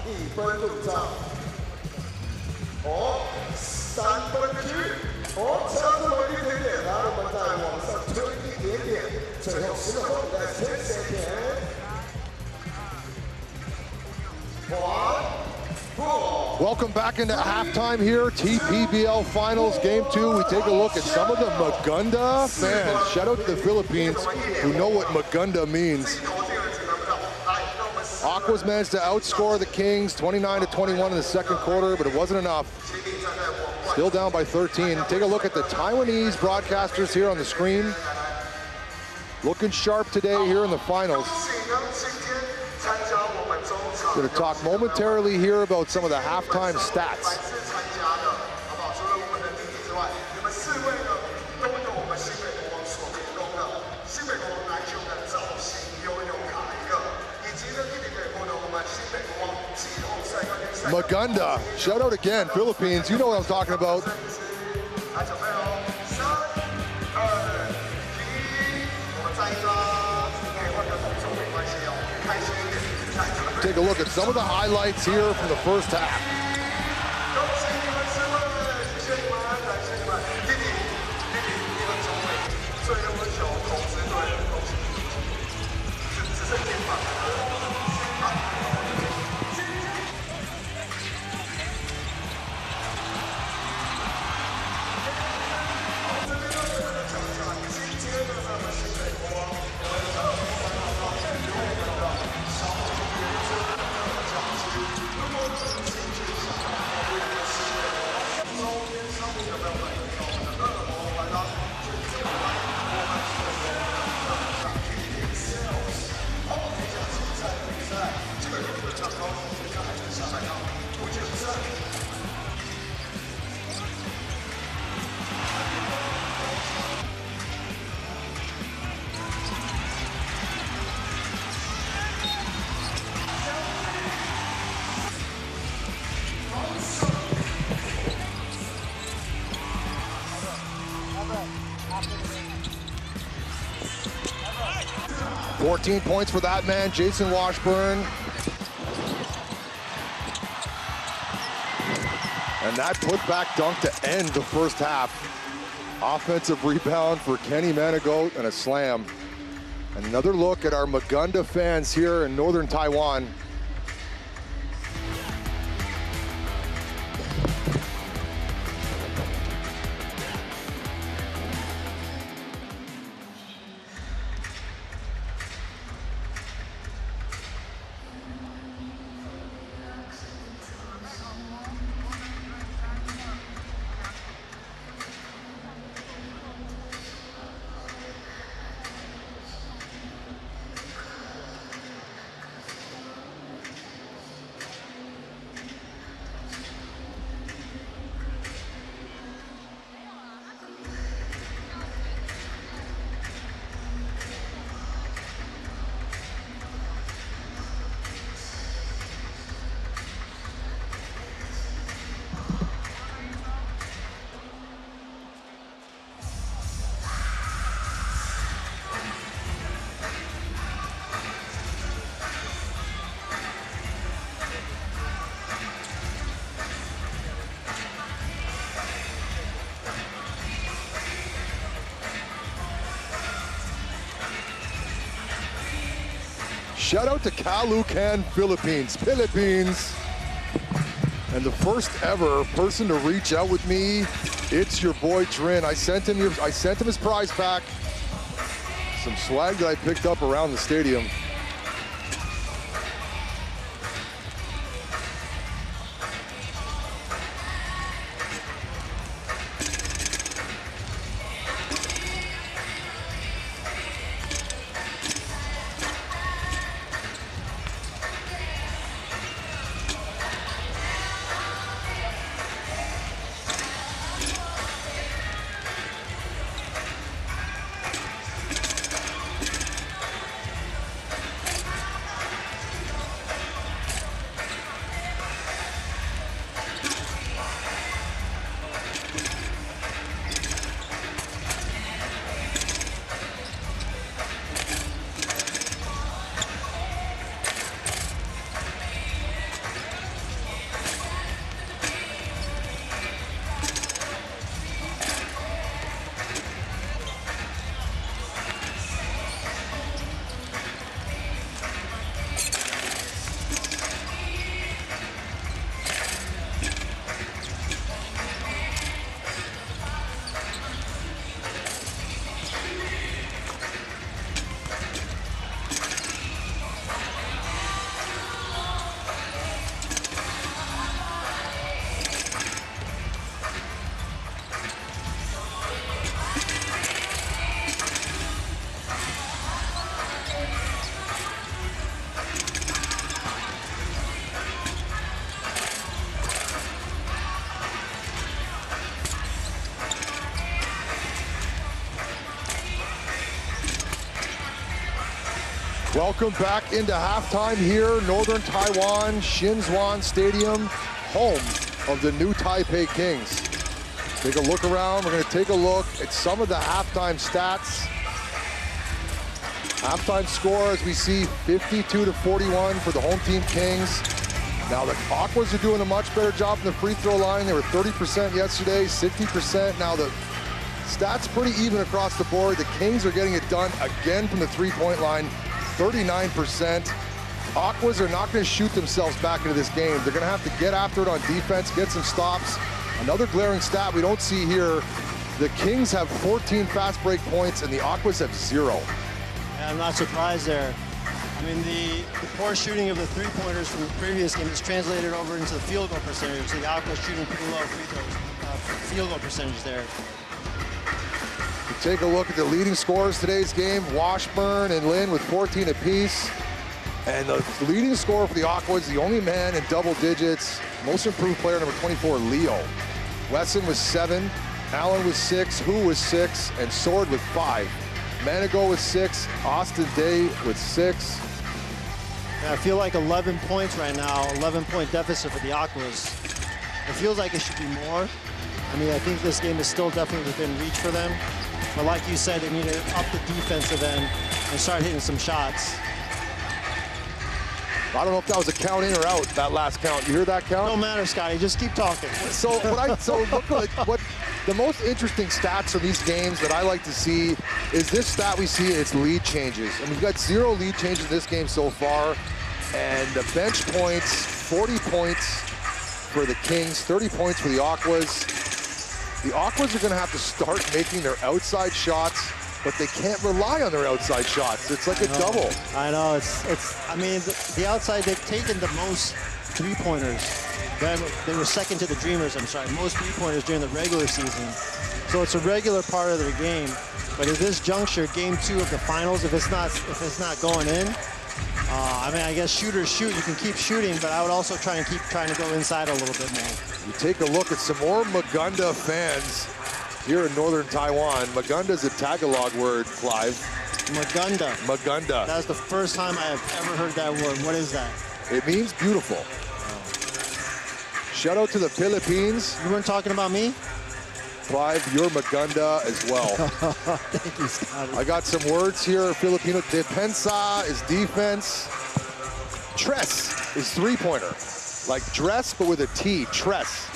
，1分入账。3分区，差这么一点点，来，我们再往上推一点点，最后10秒钟，Let's 10 seconds。Welcome back into halftime here, TPBL Finals Game 2. We take a look at some of the Maganda fans. Shout out to the Philippines who know what Maganda means. Aquas managed to outscore the Kings 29-21 in the second quarter, but it wasn't enough. Still down by 13. Take a look at the Taiwanese broadcasters here on the screen. Looking sharp today here in the finals. Going to talk momentarily here about some of the halftime stats. Maganda, shout out again, Philippines. You know what I'm talking about. Take a look at some of the highlights here from the first half. $14 points for that man, Jason Washburn. And that putback dunk to end the first half. Offensive rebound for Kenny Manigault and a slam. Another look at our Maganda fans here in northern Taiwan. Shout out to Kaohsiung Philippines. And the first ever person to reach out with me, it's your boy Trin. I sent him his prize pack. Some swag that I picked up around the stadium. Welcome back into halftime here, Northern Taiwan, Xinzhuan Stadium, home of the new Taipei Kings. Take a look around. We're going to take a look at some of the halftime stats. Halftime score, as we see, 52-41 for the home team Kings. Now the Aquas are doing a much better job from the free throw line. They were 30% yesterday, 60%. Now the stats pretty even across the board. The Kings are getting it done again from the three-point line, 39%. Aquas are not going to shoot themselves back into this game. They're going to have to get after it on defense, get some stops. Another glaring stat we don't see here, the Kings have 14 fast break points and the Aquas have 0. Yeah, I'm not surprised there. I mean, the poor shooting of the three-pointers from the previous game is translated over into the field goal percentage. So the Aquas shooting pretty low field goal percentage there. We take a look at the leading scorers today's game. Washburn and Lin with 14 apiece. And the leading scorer for the Aquas, the only man in double digits, most improved player, number 24, Leo. Wesson was 7, Allen was 6, Hu was 6, and Sword with 5. Manigo with 6, Austin Day with 6. Yeah, I feel like 11 points right now, 11-point deficit for the Aquas. It feels like it should be more. I mean, I think this game is still definitely within reach for them. But like you said, they need to up the defensive end and start hitting some shots. I don't know if that was a count in or out, that last count. You hear that count? No matter, Scotty. Just keep talking. So look like what the most interesting stats from these games that I like to see is this stat we see, it's lead changes. I mean, we've got 0 lead changes in this game so far. And the bench points, 40 points for the Kings, 30 points for the Aquas. The Aquas are going to have to start making their outside shots, but they can't rely on their outside shots. It's like a double. I know. I mean, the outside, they've taken the most three-pointers. They were second to the Dreamers, I'm sorry, most three-pointers during the regular season. So it's a regular part of their game. But at this juncture, game 2 of the finals, if it's not going in, I mean, I guess shooters shoot. You can keep shooting, but I would also try to go inside a little bit more. You take a look at some more Magunda fans here in Northern Taiwan. Magunda is a Tagalog word, Clive. Magunda. Magunda. That's the first time I have ever heard that word. What is that? It means beautiful. Shout out to the Philippines. You weren't talking about me? Clive, you're Magunda as well. Thank you, Scotty. I got some words here. Filipino. Depensa is defense. Tres is three-pointer. Like dress, but with a T. Tres.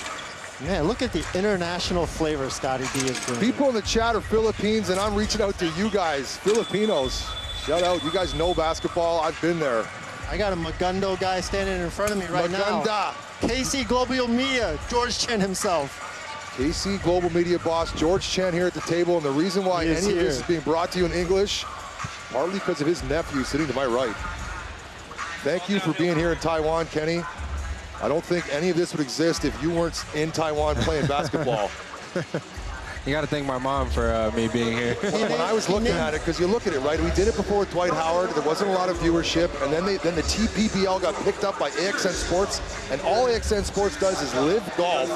Man, look at the international flavor Scotty D is bringing. People in the chat are Philippines, and I'm reaching out to you guys, Filipinos. Shout out. You guys know basketball. I've been there. I got a Magundo guy standing in front of me right Magunda. now. KC Global Media, George Chen himself. KC Global Media boss George Chen here at the table, and the reason why any of this is being brought to you in English, partly because of his nephew sitting to my right. Thank you for being here in Taiwan, Kenny. I don't think any of this would exist if you weren't in Taiwan playing basketball. You got to thank my mom for me being here. When I was looking at it, because you look at it, right? We did it before with Dwight Howard. There wasn't a lot of viewership, and then the TPBL got picked up by AXN Sports, and all AXN Sports does is live golf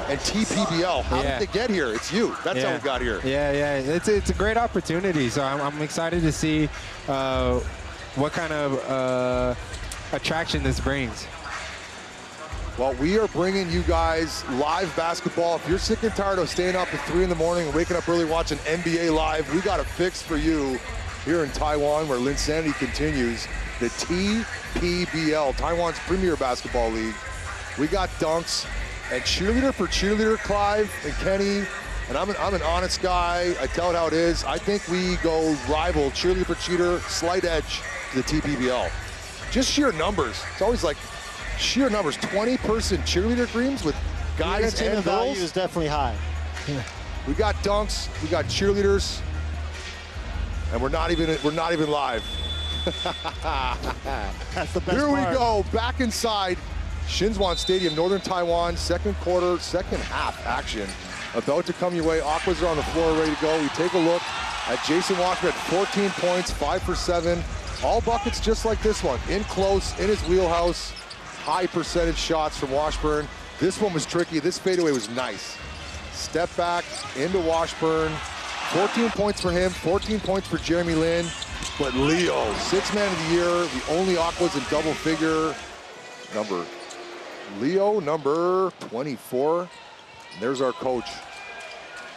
and TPBL. How did they get here? It's you. That's how we got here. Yeah. It's a great opportunity. So I'm excited to see what kind of attraction this brings. Well, we are bringing you guys live basketball. If you're sick and tired of staying up at 3 in the morning and waking up early watching NBA Live, we got a fix for you here in Taiwan, where Linsanity continues. The TPBL, Taiwan's premier basketball league. We got dunks and cheerleader for cheerleader, Clive and Kenny. And I'm an honest guy. I tell it how it is. I think we go rival cheerleader for cheater, slight edge to the TPBL. Just sheer numbers. It's always like sheer numbers. 20-person cheerleader teams with guys and girls. Value is definitely high. We got dunks. We got cheerleaders, and we're not even live. That's the best Here part. we go, back inside Xinzhuan Stadium, Northern Taiwan. Second quarter, second half action about to come your way. Aquas are on the floor, ready to go. We take a look at Jason Washburn at 14 points, 5 for 7. All buckets just like this one, in close, in his wheelhouse. High percentage shots from Washburn. This one was tricky. This fadeaway was nice. Step back into Washburn. 14 points for him, 14 points for Jeremy Lin. But Leo, 6th man of the year, the only Aquas in double figure. Leo, number 24. And there's our coach.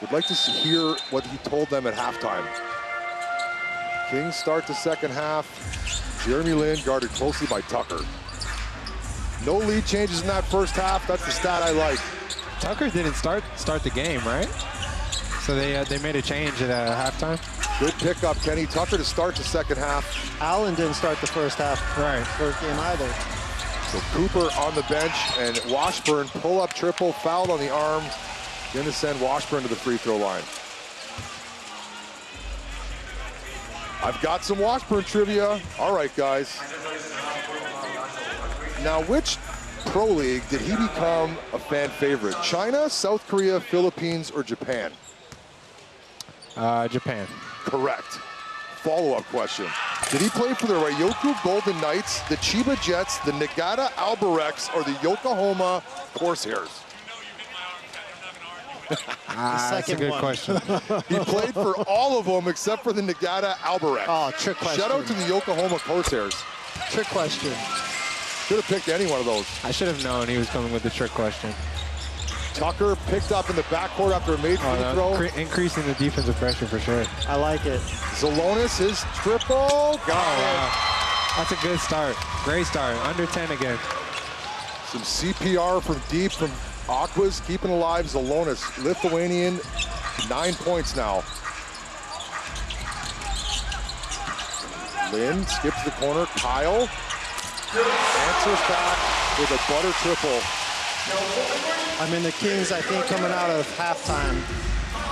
Would like to hear what he told them at halftime. Kings start the second half. Jeremy Lin guarded closely by Tucker. No lead changes in that first half. That's the stat I like. Tucker didn't start the game, right? So they made a change at halftime. Good pickup, Kenny. Tucker to start the second half. Allen didn't start the first half. Right. First game either. So Cooper on the bench, and Washburn pull-up triple, fouled on the arm. Going to send Washburn to the free throw line. I've got some Washburn trivia. All right, guys. Now, which pro league did he become a fan favorite? China, South Korea, Philippines, or Japan? Japan. Correct. Follow-up question. Did he play for the Ryoku Golden Knights, the Chiba Jets, the Nagata Albirex, or the Yokohama Corsairs? That's a good question. He played for all of them except for the Nagata Albirex. Oh, trick question. Shout out to the Yokohama Corsairs. Trick question. Should have picked any one of those. I should have known he was coming with the trick question. Tucker picked up in the backcourt after a made free throw. Increasing the defensive pressure for sure. I like it. Zalonis, his triple. Got it. Wow. That's a good start. Great start. Under 10 again. Some CPR from deep from Aquas, keeping alive Zalonis. Lithuanian, 9 points now. Lin skips the corner. Kyle answers back with a butter triple. I mean, the Kings, I think, coming out of halftime,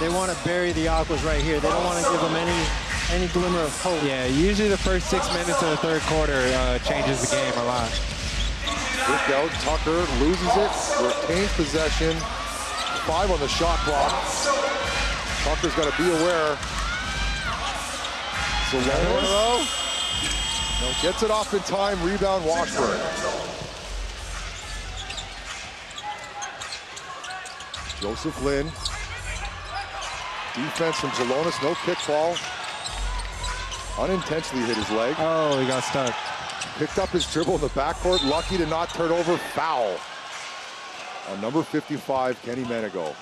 they want to bury the Aquas right here. They don't want to give them any glimmer of hope. Yeah, usually the first 6 minutes of the third quarter changes the game a lot. Kick out, Tucker loses it, retains possession. 5 on the shot clock. Tucker's got to be aware. Zalonis gets it off in time, rebound Washburn. Joseph Lin. Defense from Zalonis, no kickball. Unintentionally hit his leg. Oh, he got stuck. Picked up his dribble in the backcourt, lucky to not turn over. Foul on number 55, Kenny Menego.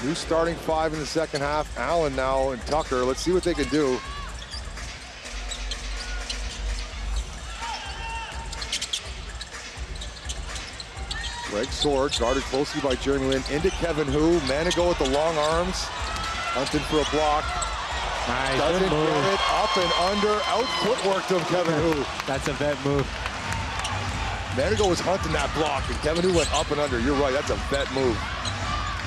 New starting 5 in the second half. Allen now and Tucker. Let's see what they can do. Greg Sword, guarded closely by Jeremy Lin, into Kevin Hu. Manigo with the long arms, hunting for a block. Nice, doesn't get it, up and under, out footworked him, Kevin Hu. That's a vet move. Manigo was hunting that block, and Kevin Hu went up and under. You're right, that's a vet move.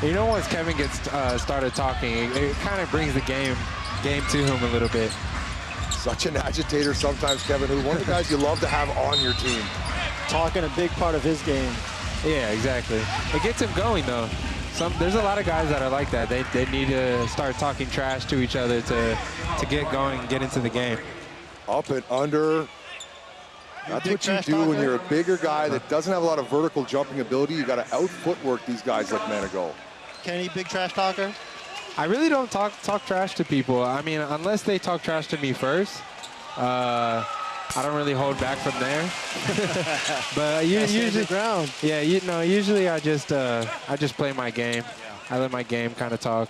You know, once Kevin gets started talking, it kind of brings the game to him a little bit. Such an agitator sometimes, Kevin Hu. One of the guys you love to have on your team. Talking a big part of his game. Yeah, exactly. It gets him going, though. There's a lot of guys that are like that. They need to start talking trash to each other to get going and get into the game. Up and under. That's what you do when you're a bigger guy that doesn't have a lot of vertical jumping ability. You got to out footwork these guys like Manigo. Kenny, big trash talker? I really don't talk trash to people. I mean, unless they talk trash to me first. I don't really hold back from there. But usually, usually I just play my game. I let my game kind of talk.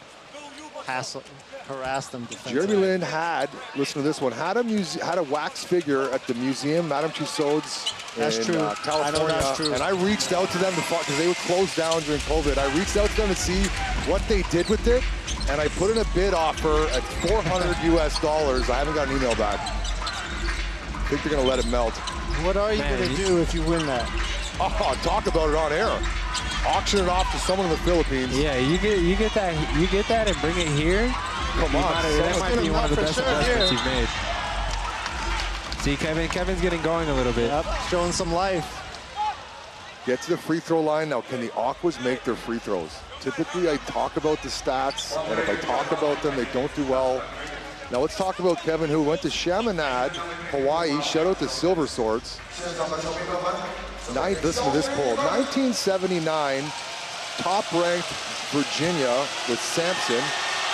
Harass them. Jeremy Lin had, listen to this one, had a wax figure at the museum, Madame Tussauds in California. I know that's true. And I reached out to them because they were closed down during COVID. I reached out to them to see what they did with it, and I put in a bid offer at $400 US. I haven't got an email back. I think they're gonna let it melt. What are you gonna do if you win that? Oh, talk about it on air. Auction it off to someone in the Philippines. Yeah, you get that and bring it here. Come on, that might be one of the best investments you've made. See, Kevin's getting going a little bit. Yep, showing some life. Get to the free throw line. Now, can the Aquas make their free throws? Typically, I talk about the stats, and if I talk about them, they don't do well. Now, let's talk about Kevin, who went to Chaminade, Hawaii. Shout out to Silver Swords. Listen to this poll. 1979, top-ranked Virginia with Sampson.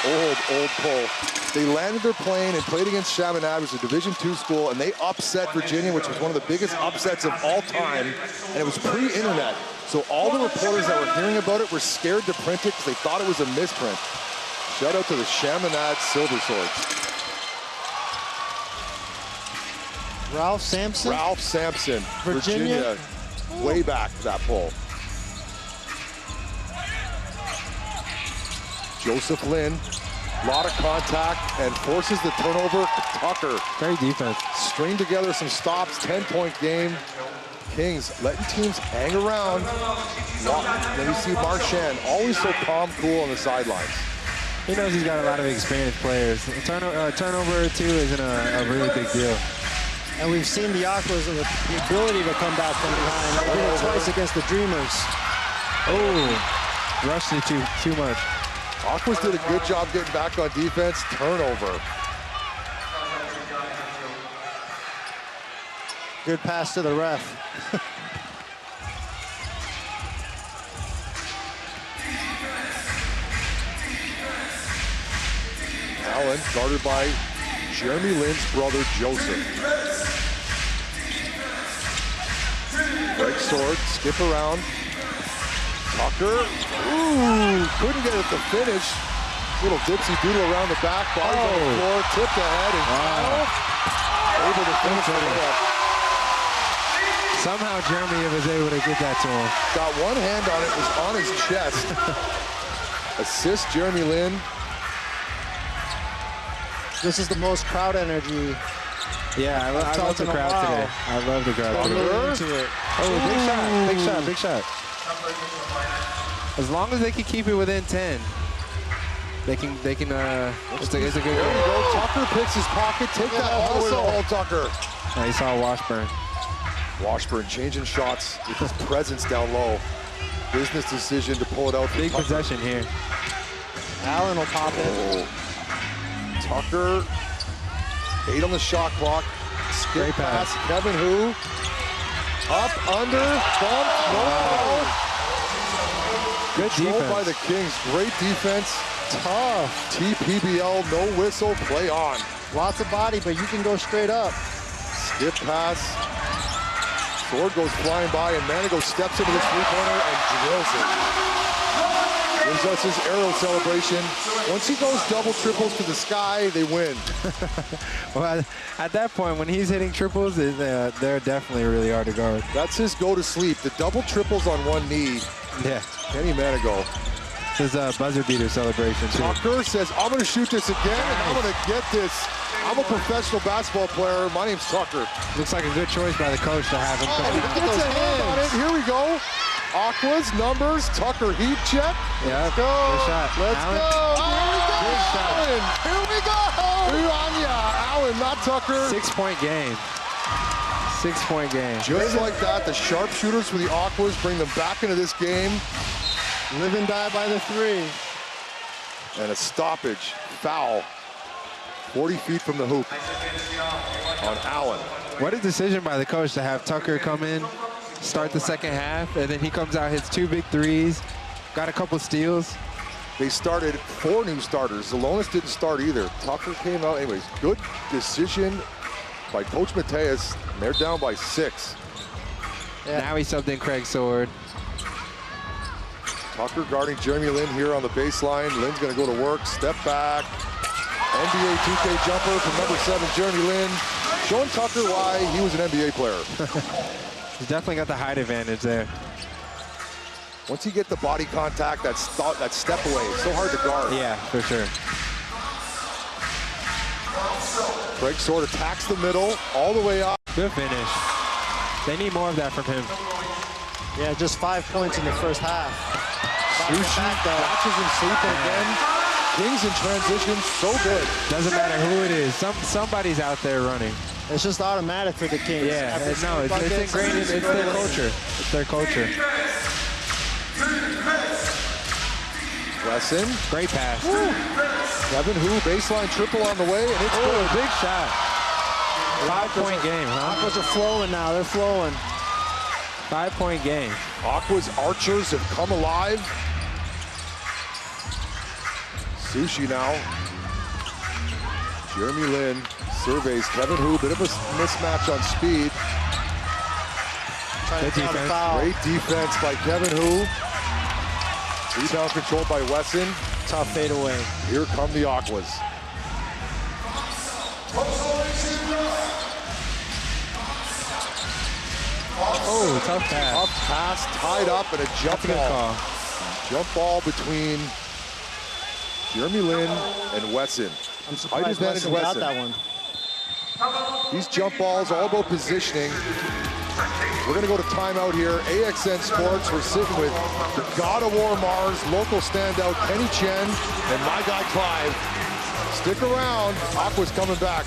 Old poll. They landed their plane and played against Chaminade, which is a Division II school, and they upset Virginia, which was one of the biggest upsets of all time, and it was pre-internet. So all the reporters that were hearing about it were scared to print it because they thought it was a misprint. Shout out to the Chaminade Silver Swords. Ralph Sampson? Ralph Sampson, Virginia. Way back to that poll. Joseph Lynn, a lot of contact and forces the turnover. Tucker. Great defense. String together some stops, 10-point game. Kings letting teams hang around. Then you see Marchand, always so calm, cool on the sidelines. He knows he's got a lot of experienced players. A turnover or two isn't a really big deal. And we've seen the Aquas with the ability to come back from behind. They did it twice against the Dreamers. Oh, rushed it too much. Aquas did a good job getting back on defense. Turnover. Good pass to the ref. Allen guarded by Jeremy Lin's brother, Joseph. Greg Sword, skip around. Tucker, couldn't get it to finish. Little dipsy doodle around the back, body on the floor, tipped ahead, and able to finish it up. Somehow Jeremy was able to get that to him. Got one hand on it, was on his chest. Assist Jeremy Lin. This is the most crowd energy. Yeah, I love the crowd today. I love the crowd today. Oh, big shot. As long as they can keep it within 10, they can. It's a good There you go. Tucker picks his pocket. Take that all the way to Tucker. He saw Washburn. Washburn changing shots with his presence down low. Business decision to pull it out. Big possession here. Allen will pop it. Tucker, 8 on the shot clock. Skip pass. Kevin Hu. Up, under, bump, no. Good defense by the Kings. Great defense. Tough. TPBL, no whistle, play on. Lots of body, but you can go straight up. Skip pass. Sword goes flying by, and Manigo steps into the three-pointer and drills it. Gives us his arrow celebration. Once he goes double triples to the sky, they win. Well, at that point, when he's hitting triples, they're definitely really hard to guard. That's his go to sleep. The double triples on one knee. Yeah. Kenny Manigo. This is a buzzer beater celebration, too. Tucker says, I'm going to shoot this again, and I'm going to get this. I'm a professional basketball player. My name's Tucker. Looks like a good choice by the coach to have him come in. He gets a hand on it. Here we go. Aquas, numbers, Tucker heat check. Yeah, let's go. Good shot. Let's Allen. go. Here we go. Good shot. Allen. Here we go. Ruanya. Allen, not Tucker. 6-point game. 6-point game. Just like that, the sharpshooters for the Aquas bring them back into this game. Live and die by the 3. And a stoppage, foul. 40 feet from the hoop on Allen. What a decision by the coach to have Tucker come in, start the second half, and then he comes out, hits 2 big threes, got a couple steals. They started 4 new starters. Zalonis didn't start either. Tucker came out. Anyways, good decision by Coach Mateus. They're down by 6. Yeah. Now he subbed in Craig Sword. Tucker guarding Jeremy Lin here on the baseline. Lin's going to go to work. Step back. NBA 2K jumper from number 7, Jeremy Lin. Showing Tucker why he was an NBA player. He's definitely got the height advantage there. Once you get the body contact, that step away, it's so hard to guard. Yeah, for sure. Craig Sword attacks the middle, all the way up. Good finish. They need more of that from him. Yeah, just 5 points in the first half. Sushi catches him sleeping again. Kings in transition, so good. Doesn't matter who it is. Somebody's out there running. It's just automatic for the Kings. Yeah, no, it's ingrained. It's their culture. It's their culture. Wesson. Great pass. Kevin Hu, baseline triple on the way, and it's good. Big shot. 5-point game, huh? Aquas are flowing now. They're flowing. 5-point game. Aqua's archers have come alive. Sushi now. Jeremy Lin surveys Kevin Hu. Bit of a mismatch on speed. Good defense. Great defense by Kevin Hu. Rebound controlled by Wesson. Tough fadeaway. Here come the Aquas. Oh, tough pass. Tough pass, tied up, and a jump ball. Jump ball between Jeremy Lin and Wesson. I'm surprised Wesson got that one. These jump balls all about positioning. We're going to go to timeout here. AXN Sports, we're sitting with the God of War Mars, local standout Kenny Chen, and my guy Clive. Stick around. Aqua's coming back.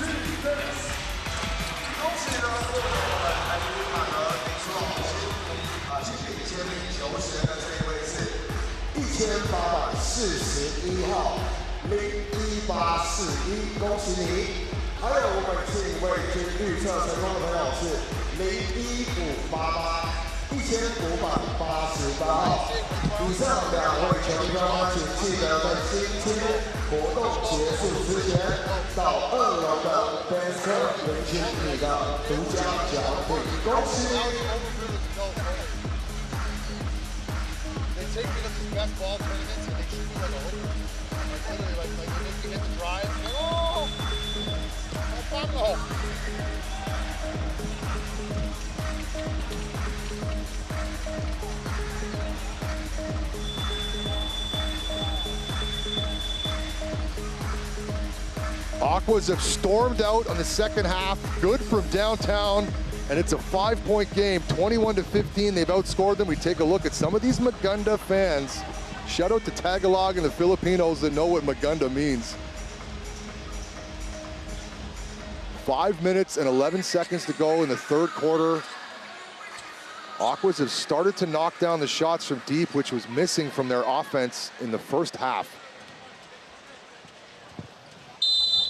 They take me to these best ball tournaments and they treat me like a hooker. Like literally, like you hit the drive, and you're like, oh, I'm the hook. Aquas have stormed out on the second half. Good from downtown. And it's a 5-point game, 21-15. They've outscored them. We take a look at some of these Maganda fans. Shout out to Tagalog and the Filipinos that know what Maganda means. 5 minutes and 11 seconds to go in the third quarter. Aquas have started to knock down the shots from deep, which was missing from their offense in the first half.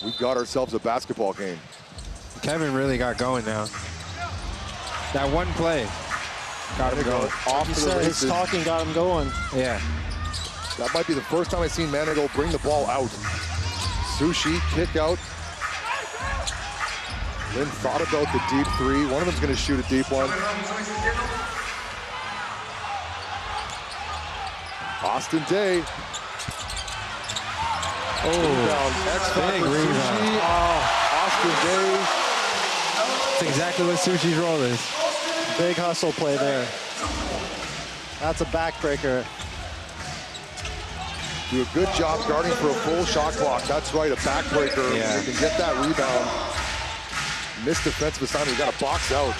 We've got ourselves a basketball game. Kevin really got going now. That one play got him going. Off to the races. His talking got him going. Yeah. That might be the first time I've seen Manigo bring the ball out. Sushi, kick out. Lin thought about the deep three. One of them's going to shoot a deep one. Austin Day. Big rebound. Austin Day. That's exactly what Sushi's role is. Big hustle play there. That's a backbreaker. Do a good job guarding for a full shot clock. That's right, a backbreaker. Yeah. You can get that rebound. Missed defensive assignment. You got to box out.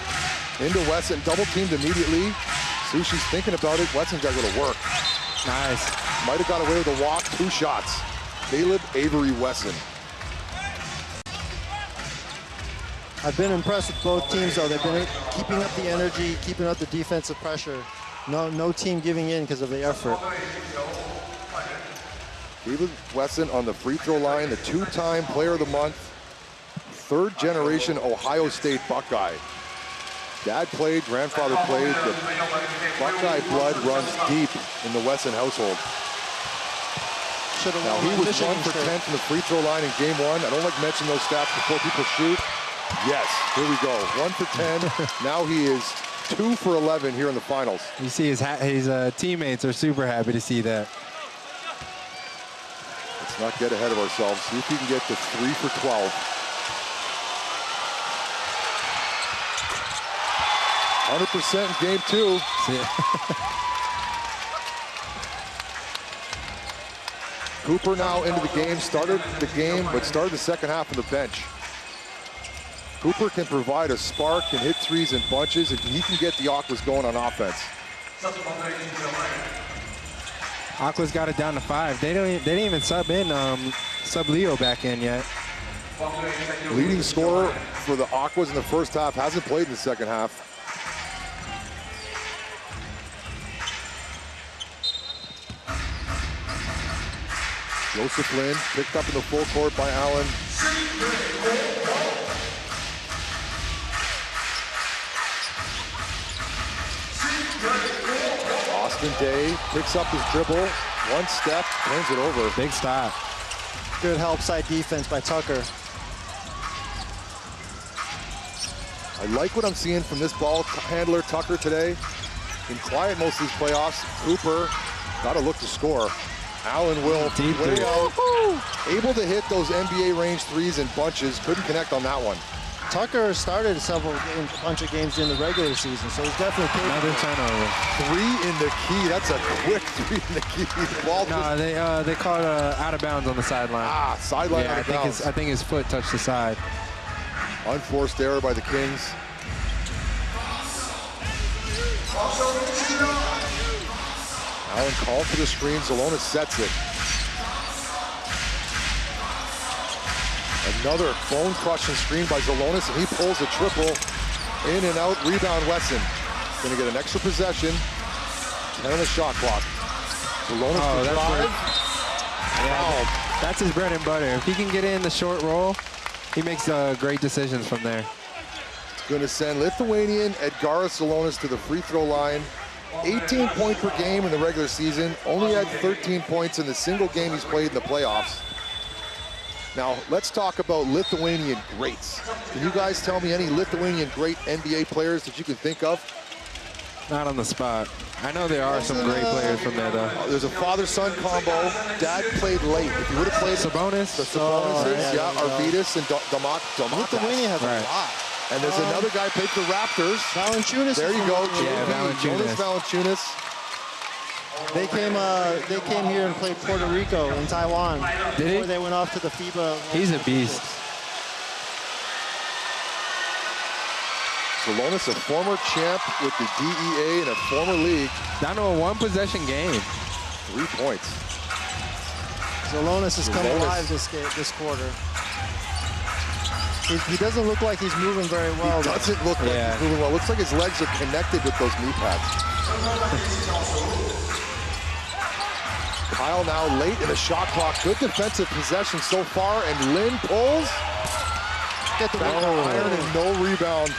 Into Wesson, double teamed immediately. Sushi's thinking about it. Wesson's got to go to work. Nice. Might have got away with a walk. 2 shots. Caleb Avery Wesson. I've been impressed with both teams, though. They've been keeping up the energy, keeping up the defensive pressure. No team giving in because of the effort. Caleb Wesson on the free throw line, the 2-time Player of the Month, 3rd generation Ohio State Buckeye. Dad played, grandfather played. The Buckeye blood runs deep in the Wesson household. Now he was 1 for 10 from the free throw line in game 1. I don't like mentioning those stats before people shoot. Yes, here we go. 1 for 10. Now he is 2 for 11 here in the finals. You see his teammates are super happy to see that. Let's not get ahead of ourselves. See if he can get to 3 for 12. 100% in game 2. Cooper now into the game, started the game, but started the second half on the bench. Cooper can provide a spark and hit threes in bunches, and he can get the Aquas going on offense. Aqua's got it down to 5. They didn't even sub Leo back in yet. Leading scorer for the Aquas in the first half hasn't played in the second half. Joseph Lin picked up in the full court by Allen. Austin Day picks up his dribble, one step, turns it over. Big stop. Good help side defense by Tucker. I like what I'm seeing from this ball handler, Tucker, today. Been quiet most of these playoffs. Cooper got to look to score. Allen will Deep way three. out. Able to hit those NBA range threes in bunches. Couldn't connect on that one. Tucker started a bunch of games in the regular season, so he's definitely capable. Another turnover. 3 in the key. That's a quick 3 in the key. The ball No, they called out of bounds on the sideline. Ah, sideline yeah, out of bounds. I think his foot touched the side. Unforced error by the Kings. Allen called for the screen. Zalonis sets it. Another bone-crushing screen by Zalonis, and he pulls a triple. In and out, rebound Wesson. Gonna get an extra possession. 10 on the shot clock. Zalonis to drive. Yeah, that's his bread and butter. If he can get in the short roll, he makes great decisions from there. Gonna send Lithuanian Edgaras Zalonis to the free throw line. 18 points per game in the regular season. Only had 13 points in the single game he's played in the playoffs. Now, let's talk about Lithuanian greats. Can you guys tell me any Lithuanian great NBA players that you can think of? Not on the spot. I know there are some great players from there, though. There's a father-son combo. Dad played late. If you would have played Sabonis, the Sabonis, Arvydas and Domakas. Lithuania has a lot. And there's another guy played for the Raptors. Valanciunas. There you go. Yeah, Jonas Valanciunas. They came here and played Puerto Rico and Taiwan before they went off to the FIBA. He's a beast. Zalonis, a former champ with the DEA in a former league. Down to a one-possession game. 3 points. Zalonis has come alive this quarter. He doesn't look like he's moving very well. He doesn't look like he's moving well. Looks like his legs are connected with those knee pads. Kyle now late in the shot clock. Good defensive possession so far, and Lynn pulls. Get the iron and no rebound.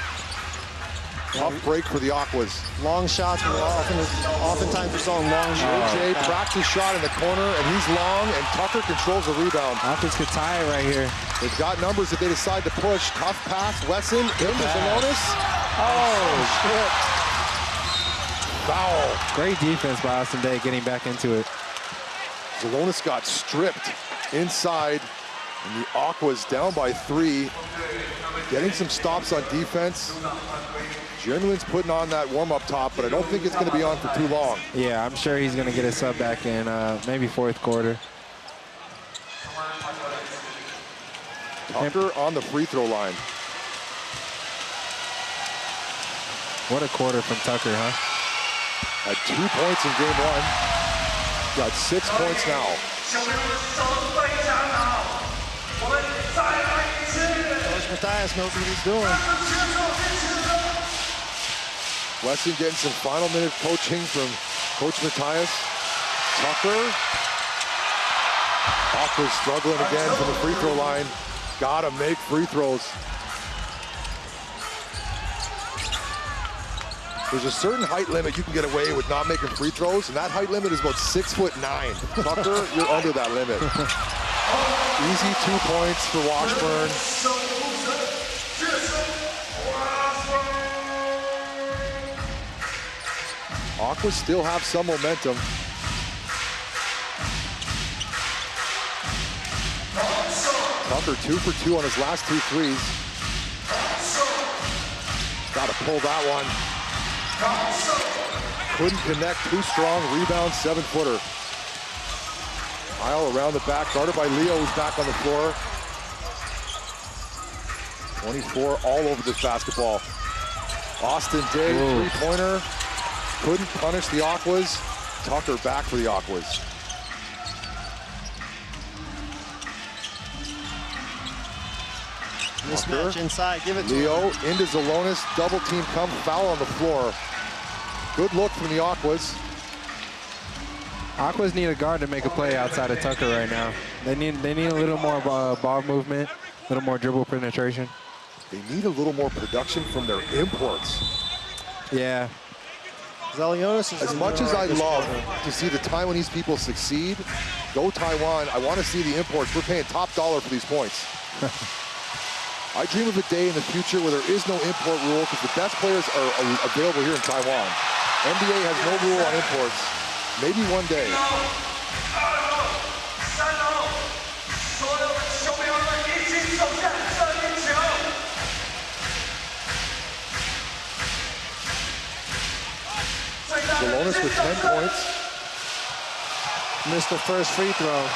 Tough break for the Aquas. Long shots will oftentimes result in long shots. AJ practice shot in the corner, and he's long, and Tucker controls the rebound. Aquas could tie it right here. They've got numbers if they decide to push. Tough pass, Wesson into Zalonis. Oh, shit. Foul. Great defense by Austin Day getting back into it. Zalonis got stripped inside, and the Aquas down by 3. Getting some stops on defense. Jeremy Lin's putting on that warm-up top, but I don't think it's going to be on for too long. Yeah, I'm sure he's going to get a sub back in maybe fourth quarter. Tucker on the free throw line. What a quarter from Tucker, huh? Had 2 points in game 1. Got 6 points now. Coach Matthias knows what he's doing. Wesson getting some final minute coaching from Coach Matthias. Tucker. Aquas struggling again from the free throw line. Gotta make free throws. There's a certain height limit you can get away with not making free throws, and that height limit is about 6'9". Tucker, you're under that limit. Easy 2 points for Washburn. Aquas still have some momentum. Tucker 2 for 2 on his last 2 threes. Got to pull that one. Couldn't connect, too strong. Rebound, 7-footer. Kyle around the back, guarded by Leo, who's back on the floor. 24 all over this basketball. Austin Day, three-pointer. Couldn't punish the Aquas. Tucker back for the Aquas. Mismatch inside, give it to Leo him. into Zalonis, double team come, foul on the floor. Good look from the Aquas. Aquas need a guard to make a play outside of Tucker right now. They need a little more ball movement, a little more dribble penetration. They need a little more production from their imports. Yeah. Zelionis is as much as I love to see the Taiwanese people succeed, go Taiwan, I want to see the imports. We're paying top dollar for these points. I dream of a day in the future where there is no import rule because the best players are available here in Taiwan. NBA has no rule on imports. Maybe one day. Zelionis with 10 points. Missed the first free throw.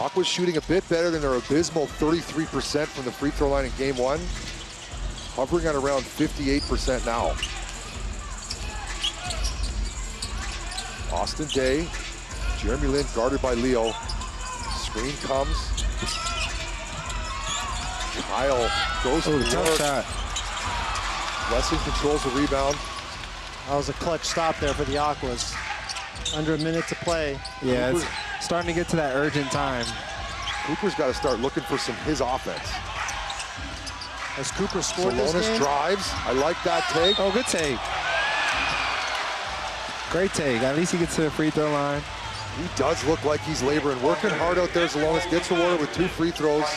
Aqua's shooting a bit better than their abysmal 33% from the free throw line in game 1. Hovering at around 58% now. Austin Day, Jeremy Lin guarded by Leo. Screen comes. Kyle goes to the tough shot. Lessing controls the rebound. That was a clutch stop there for the Aquas. Under a minute to play. Yeah, it's starting to get to that urgent time. Cooper's got to start looking for his offense. Has Cooper scored this game? Drives. I like that take. Oh, good take. Great take. At least he gets to the free throw line. He does look like he's laboring, working hard out there. Zelionis gets rewarded with 2 free throws.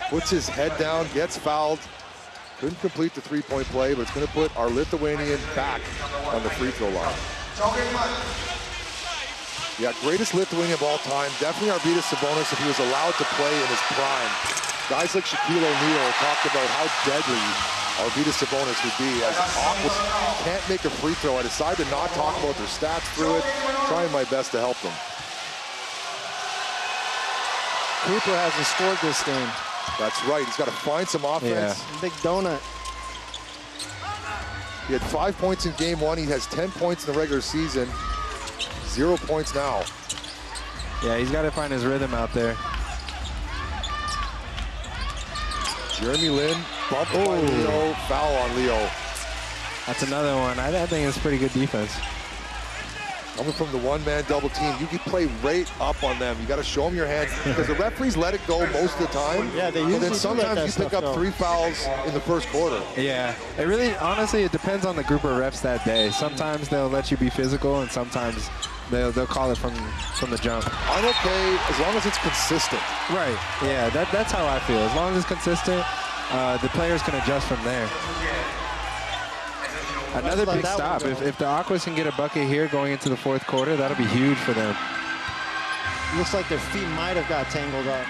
Puts his head down, gets fouled. Couldn't complete the three-point play, but it's going to put our Lithuanian back on the free throw line. Yeah, greatest Lithuanian of all time. Definitely Arvydas Sabonis if he was allowed to play in his prime. Guys like Shaquille O'Neal talked about how deadly Arvydas Sabonis would be. As Aquas can't make a free throw, I decided to not talk about their stats through it, trying my best to help them. Cooper hasn't scored this game. That's right, he's got to find some offense. Yeah. Big donut. He had 5 points in game 1. He has 10 points in the regular season. 0 points now. Yeah, he's got to find his rhythm out there. Jeremy Lin, bumped by Leo, foul on Leo. That's another one. I think it's pretty good defense. Coming from the one-man double team, you can play right up on them. You got to show them your hands because the referees let it go most of the time. Yeah, they usually. And then sometimes you pick up 3 fouls in the first quarter. Yeah, it really, honestly, it depends on the group of refs that day. Sometimes they'll let you be physical, and sometimes they'll call it from the jump. I'm okay as long as it's consistent. Right. Yeah, that's how I feel. As long as it's consistent, the players can adjust from there. Another big stop. If the Aquas can get a bucket here going into the fourth quarter, that'll be huge for them. Looks like their feet might have got tangled up.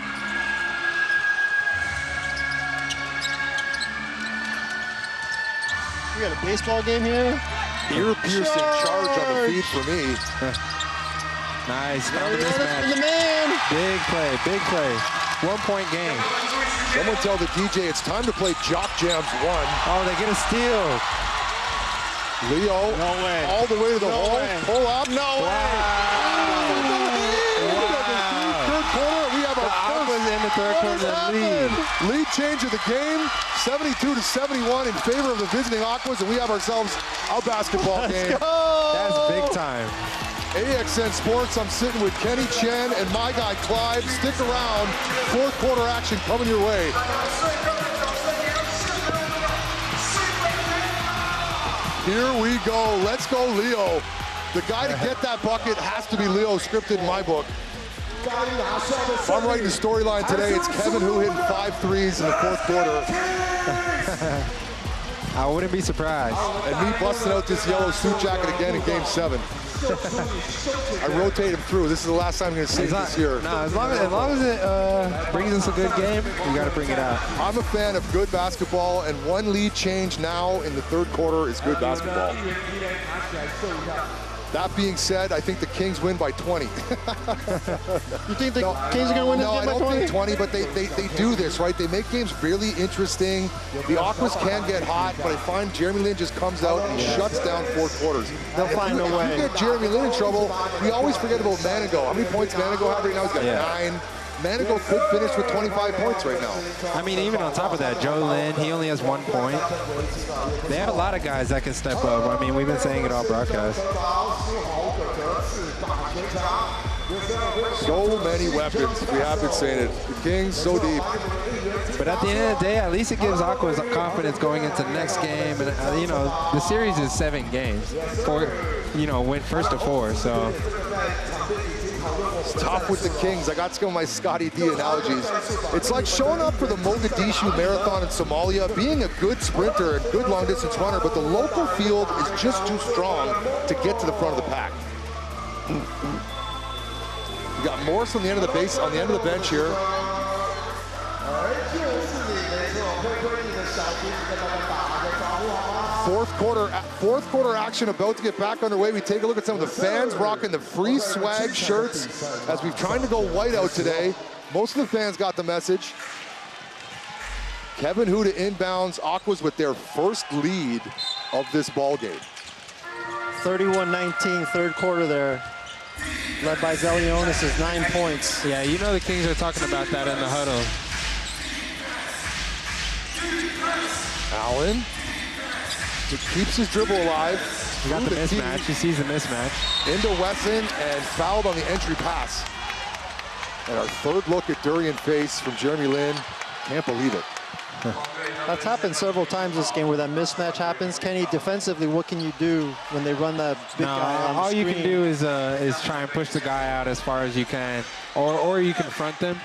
We got a baseball game here. Ear-piercing charge on the feed for me. Nice. Found the mismatch. The man. Big play. Big play. 1 point game. Someone tell the DJ it's time to play Jock Jams 1. Oh, they get a steal. Leo, no way. All the way to the hole. Pull up. No way. Third quarter, we have our first in the third quarter lead. Lead change of the game, 72-71 in favor of the visiting Aquas, and we have ourselves a basketball game. That's big time. AXN Sports, I'm sitting with Kenny Chen and my guy Clive. Stick around, fourth quarter action coming your way. Here we go. Let's go, Leo. The guy to get that bucket has to be Leo, scripted in my book. If I'm writing the storyline today, it's Kevin who hit 5 threes in the fourth quarter. I wouldn't be surprised. And me busting out this yellow suit jacket again in game 7. I rotate him through. This is the last time I'm going to see it this year. No, as long as it brings us a good game, we got to bring it out. I'm a fan of good basketball, and one lead change now in the third quarter is good basketball. That being said, I think the Kings win by 20. You think the Kings are going to win this game by 20? No, I don't think 20, but they do this, right? They make games really interesting. The Aquas can get hot, but I find Jeremy Lin just comes out and he shuts down fourth quarters. They'll find a way. If you get Jeremy Lin in trouble, we always forget about Manigo. How many points Manigo have right now? He's got 9. Manigo could finish with 25 points right now. I mean, even on top of that, Joe Lin, he only has 1 point. They have a lot of guys that can step up. I mean, we've been saying it all broadcast. So many weapons. We have been saying it. The Kings so deep. But at the end of the day, at least it gives Aquas confidence going into the next game. And you know, the series is 7 games. Went first to 4. So it's tough with the Kings. I got some of my Scotty D analogies. It's like showing up for the Mogadishu Marathon in Somalia, being a good sprinter and good long distance runner, but the local field is just too strong to get to the front of the pack. We got Morris on the end of the base, on the end of the bench here. Fourth quarter action about to get back underway. We take a look at some of the fans rocking the free swag shirts as we've tried to go white out today. Most of the fans got the message. Kevin Hu to inbounds. Aquas with their first lead of this ball game. 31-19, third quarter there. Led by Zelionis is 9 points. Yeah, you know the Kings are talking about that in the huddle. Allen keeps his dribble alive. He got the mismatch. He sees the mismatch. Into Wesson and fouled on the entry pass. And our third look at Durian face from Jeremy Lin. Can't believe it. That's happened several times this game where that mismatch happens. Kenny, defensively, what can you do when they run that big guy on the all screen? you can do is try and push the guy out as far as you can, or you can front them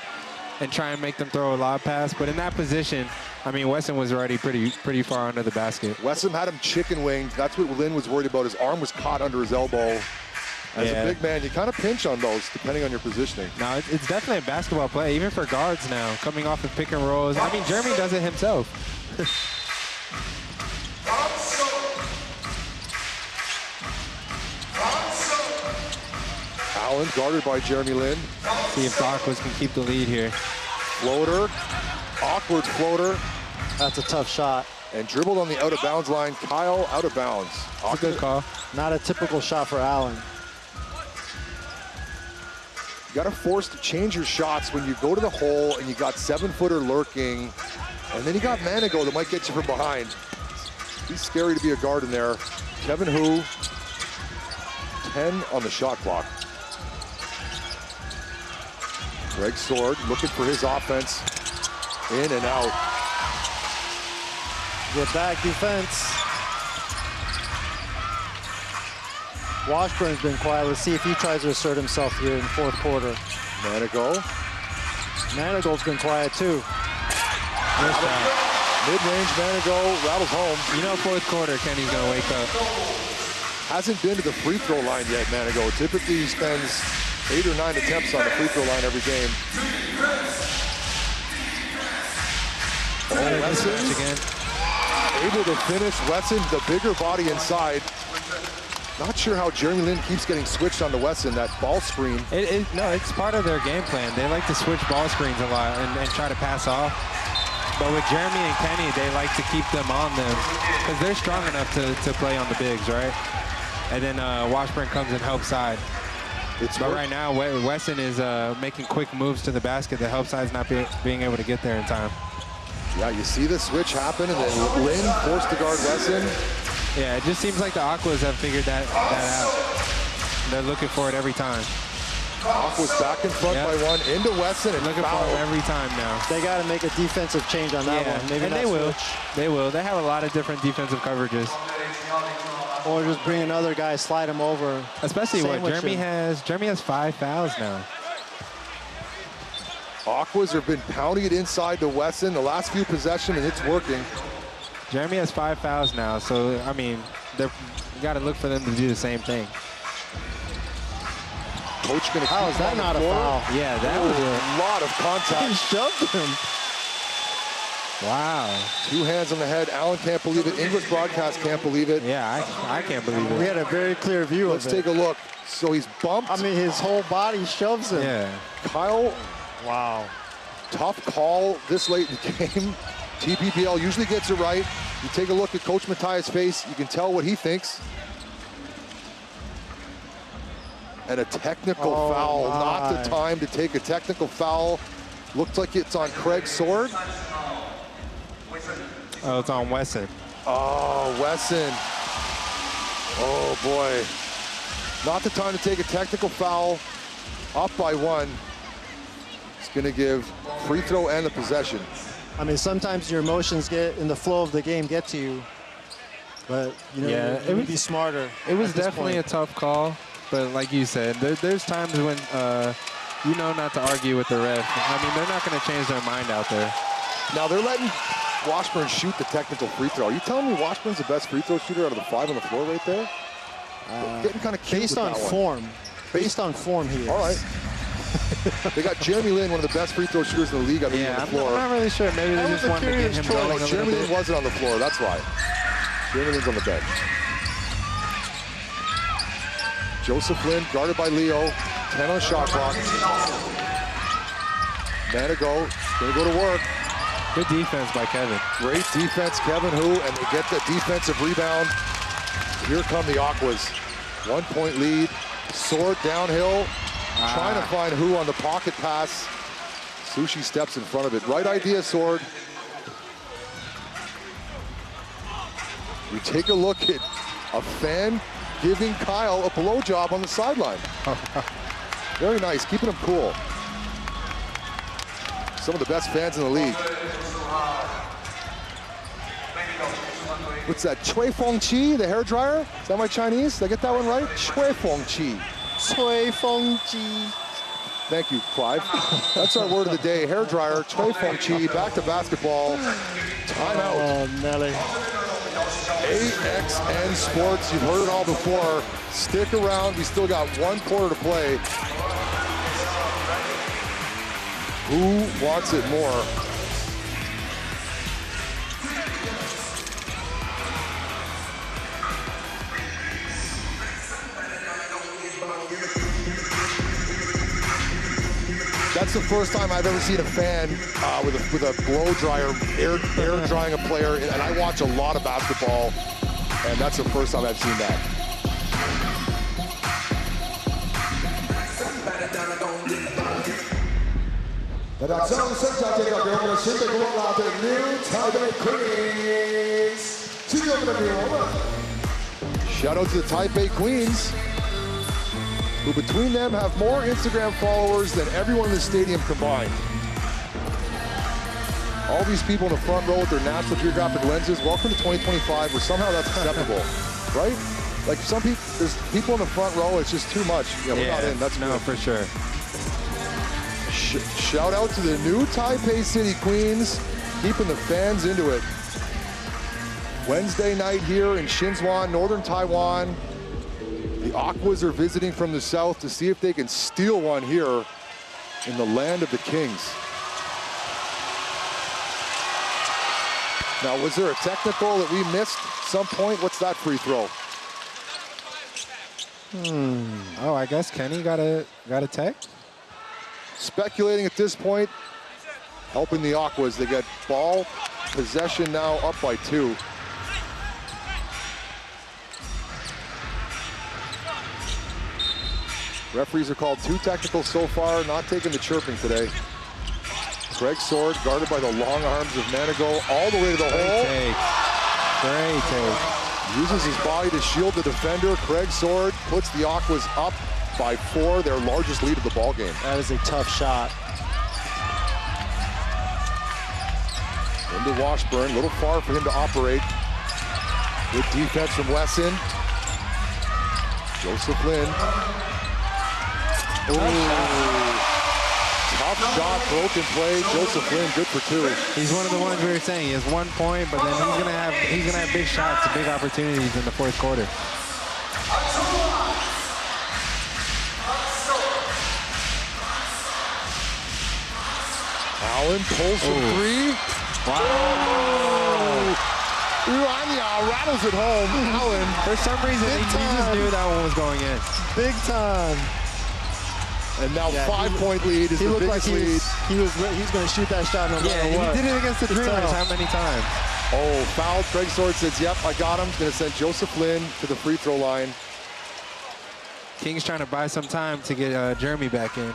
and try and make them throw a lob pass. But in that position, I mean, Wesson was already pretty far under the basket. Wesson had him chicken winged. That's what Lin was worried about. His arm was caught under his elbow. As a big man, you kind of pinch on those depending on your positioning. No, it's definitely a basketball play, even for guards now, coming off of pick and rolls. I mean, Jeremy does it himself. Allen guarded by Jeremy Lin. See if the Aquas can keep the lead here. Floater, awkward floater. That's a tough shot. And dribbled on the out of bounds line. Kyle out of bounds. That's a good call. Not a typical shot for Allen. You got to force to change your shots when you go to the hole and you got 7-footer lurking, and then you got Manigo that might get you from behind. He's scary to be a guard in there. Kevin Hu, 10 on the shot clock. Greg Sword looking for his offense. In and out. Good back defense. Washburn's been quiet. Let's see if he tries to assert himself here in the fourth quarter. Manigo. Manigo's been quiet too. Mid-range Manigo rattles home. You know, fourth quarter, Kenny's gonna wake up. Hasn't been to the free throw line yet, Manigo. Typically he spends 8 or 9 attempts on the free throw line every game. Oh, Wesson again. Able to finish. Wesson, the bigger body inside. Not sure how Jeremy Lin keeps getting switched onto Wesson, that ball screen. No, it's part of their game plan. They like to switch ball screens a lot and try to pass off. But with Jeremy and Kenny, they like to keep them on them because they're strong enough to play on the bigs, right? And then Washburn comes and helps side. But right now, Wesson is making quick moves to the basket. The help side's not being able to get there in time. Yeah, you see the switch happen, and then Lin forced to guard Wesson. Yeah, it just seems like the Aquas have figured that out. They're looking for it every time. Aquas back in front by one, into Wesson, and looking for it every time now. They got to make a defensive change on that one. Maybe and not they will. switch. They will. They have a lot of different defensive coverages. Or just bring another guy, slide him over. Especially what Jeremy has. Jeremy has 5 fouls now. Aquas have been pounding it inside to Wesson the last few possessions, and it's working. Jeremy has 5 fouls now, so, I mean, you got to look for them to do the same thing. Coach going to How is that not a foul? Yeah, that was a lot of contact. He shoved him. Wow. 2 hands on the head. Allen can't believe it. English broadcast can't believe it. Yeah, I can't believe it. We had a very clear view Let's of it. take a look. So he's bumped. I mean, his whole body shoves him. Yeah. Kyle, wow. Tough call this late in the game. TPBL usually gets it right. You take a look at Coach Matthias' face, you can tell what he thinks. And a technical foul. Not the time to take a technical foul. Looks like it's on Craig Sword. Oh, it's on Wesson. Oh, Wesson. Oh, boy. Not the time to take a technical foul. up by 1. It's going to give free throw and the possession. I mean, sometimes your emotions get in the flow of the game get to you, but you know, yeah, it would be smarter. It was definitely a tough call, but like you said, there's times when you know not to argue with the ref. I mean, they're not going to change their mind out there. Now they're letting Washburn shoot the technical free throw. Are you telling me Washburn's the best free throw shooter out of the 5 on the floor right there? Getting kind of cute based on form. Based on form, he is. All right. They got Jeremy Lin, one of the best free throw shooters in the league, I believe, on the floor. I'm not really sure. Maybe they just wanted to get him going a little Jeremy bit. Lin wasn't on the floor, that's why. Jeremy Lin's on the bench. Joseph Lin, guarded by Leo. 10 on the shot clock. Manigo, gonna go to work. Good defense by Kevin. Great defense, Kevin Hu, and they get the defensive rebound. Here come the Aquas. 1 point lead. Sword downhill. Trying to find Hu on the pocket pass. Sushi steps in front of it. Right idea, Sword. We take a look at a fan giving Kyle a blowjob on the sideline. Very nice, keeping him cool. Some of the best fans in the league. What's that, Chui Feng Chi, the hair dryer? Is that my Chinese? Did I get that one right? Chui Feng Chi. Chui Feng Chi. Thank you, Clive. That's our word of the day, hair dryer, Chui Feng Chi. Back to basketball. Timeout. Oh, Nelly. AXN Sports, you've heard it all before. Stick around, we still got 1 quarter to play. Who wants it more? That's the first time I've ever seen a fan with a blow dryer air drying a player, and I watch a lot of basketball, and that's the first time I've seen that. Shout out to the Taipei Queens, who between them have more Instagram followers than everyone in the stadium combined. All these people in the front row with their National Geographic lenses, welcome to 2025, where somehow that's acceptable, right? Like some people, there's people in the front row, it's just too much. Yeah, we're not in, that's no, good. for sure. Shout out to the new Taipei City Queens, keeping the fans into it. Wednesday night here in Xinzhuan, northern Taiwan. The Aquas are visiting from the south to see if they can steal one here in the land of the Kings. Now, was there a technical that we missed at some point? What's that free throw? Oh, I guess Kenny got a tech. Speculating at this point, helping the Aquas. They get ball possession now, up by 2. Referees are called 2 technicals so far, not taking the chirping today. Craig Sword, guarded by the long arms of Manigo, all the way to the hole. Great take. Uses his body to shield the defender. Craig Sword puts the Aquas up by 4, their largest lead of the ball game. That is a tough shot. Into Washburn, a little far for him to operate. Good defense from Wesson. Joseph Lin. Tough shot, broken play. Joseph Lin, good for 2. He's one of the ones we were saying. He has 1 point, but then he's gonna have big shots, big opportunities in the 4th quarter. Allen pulls from 3. Wow. Urania rattles it home. Allen. For some reason, he just knew that one was going in. Big time. And now 5-point lead is the biggest lead. He's going to shoot that shot no matter what. He did it against the Dreamers how many times? Oh, foul. Craig Sword says, yep, I got him. Going to send Joseph Lin to the free throw line. Kings trying to buy some time to get Jeremy back in.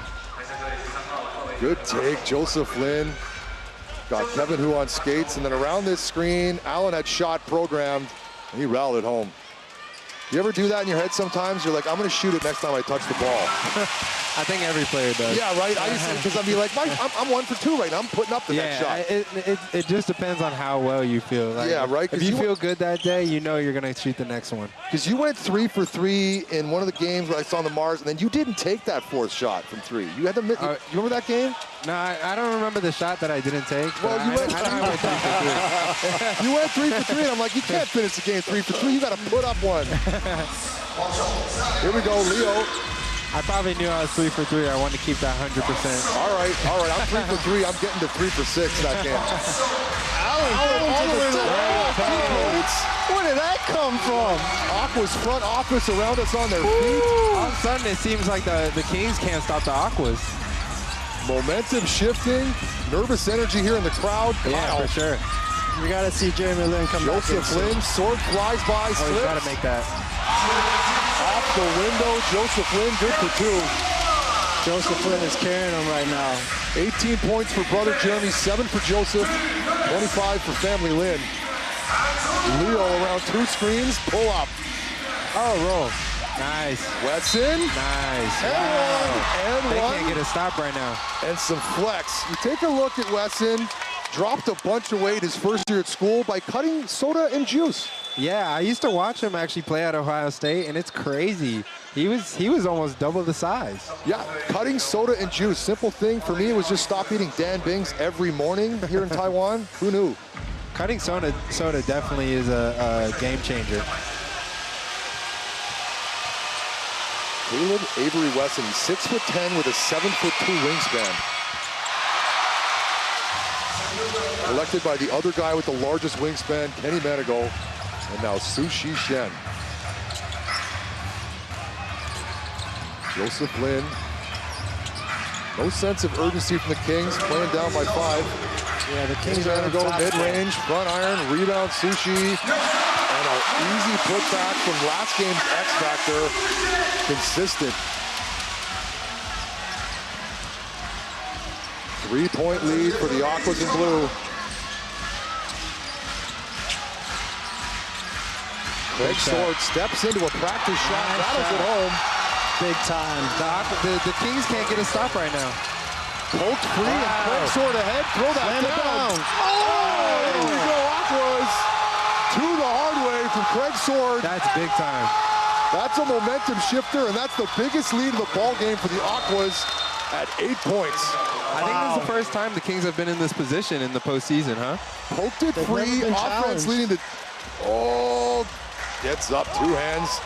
Good take, Joseph Lin. Got Kevin Hu on skates, and then around this screen, Allen had shot programmed, and he rallied home. You ever do that in your head sometimes? You're like, I'm going to shoot it next time I touch the ball. I think every player does. Yeah, right. I used to, because I'd be like, I'm 1 for 2 right now. I'm putting up the next shot. It just depends on how well you feel. Like, yeah, right. If you feel good that day, you know you're gonna shoot the next one. Because you went 3 for 3 in one of the games where I saw on the Mars, and then you didn't take that 4th shot from 3. You had to miss. You remember that game? No, I don't remember the shot that I didn't take. Well, you went 3 for 3, and I'm like, you can't finish the game 3 for 3. You got to put up one. Here we go, Leo. I probably knew I was 3 for 3. I wanted to keep that 100%. All right. I'm 3 for 3. I'm getting to 3 for 6 that game. Allen all the way to the Where did that come from? Aqua's front office around us on their feet. All of a sudden, it seems like the Kings can't stop the Aquas. Momentum shifting, nervous energy here in the crowd. Yeah, for sure. We got to see Jeremy Lin come back. Joseph Lin, sword flies by, slips. He's got to make that. Off the window, Joseph Lin, good for 2. Joseph Lin is carrying him right now. 18 points for brother Jeremy, 7 for Joseph, 25 for family Lin. Leo around 2 screens, pull up. Oh, roll. Nice. Wetson. Nice. And wow. one. They can't get a stop right now. And some flex. You take a look at Wesson. Dropped a bunch of weight his first year at school by cutting soda and juice. Yeah, I used to watch him actually play at Ohio State, and it's crazy. He was almost double the size. Yeah, cutting soda and juice. Simple thing for me was just stop eating Dan Bing's every morning here in Taiwan. Who knew? Cutting soda definitely is a game changer. Caleb Avery Wesson, 6'10" with a 7'2" wingspan. Elected by the other guy with the largest wingspan, Kenny Manigault, and now Sushi Shen. Joseph Lin. No sense of urgency from the Kings, playing down by 5. Yeah, the Kings are going to go mid-range, front iron, rebound, Sushi, and an easy putback from last game's X-Factor. Consistent. 3-point lead for the Aquas in blue. Craig Sword steps into a practice shot, battles it home. Big time. The Kings can't get a stop right now. Poked free and Craig Sword ahead, throw that down. Oh, there we go, Aquas. To the hard way from Craig Sword. That's big time. That's a momentum shifter, and that's the biggest lead of the ball game for the Aquas at 8 points. I think this is the first time the Kings have been in this position in the postseason, huh? Poked it free, offense leading the... Oh, gets up, 2 hands.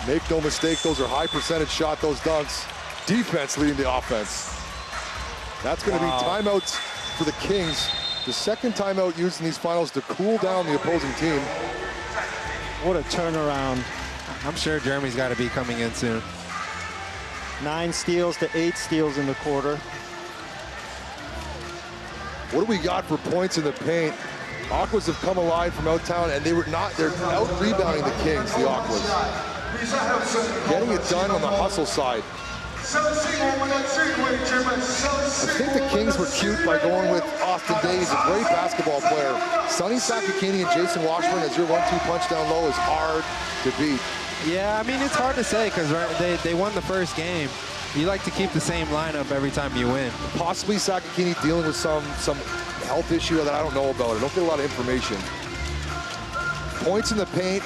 Make no mistake, those are high percentage shot, those dunks. Defense leading the offense. That's going to be timeouts for the Kings. The second timeout used in these finals to cool down the opposing team. What a turnaround. I'm sure Jeremy's got to be coming in soon. 9 steals to 8 steals in the quarter. What do we got for points in the paint? Aquas have come alive from out town, and they're out rebounding the Kings, the Aquas. Getting it done on the hustle side. I think the Kings were cute by going with Austin Day. He's a great basketball player. Sonny Sakakini and Jason Washburn as your 1-2 punch down low is hard to beat. Yeah, I mean, it's hard to say because they won the first game. You like to keep the same lineup every time you win. Possibly Sakakini dealing with some health issue that I don't know about. I don't get a lot of information. Points in the paint,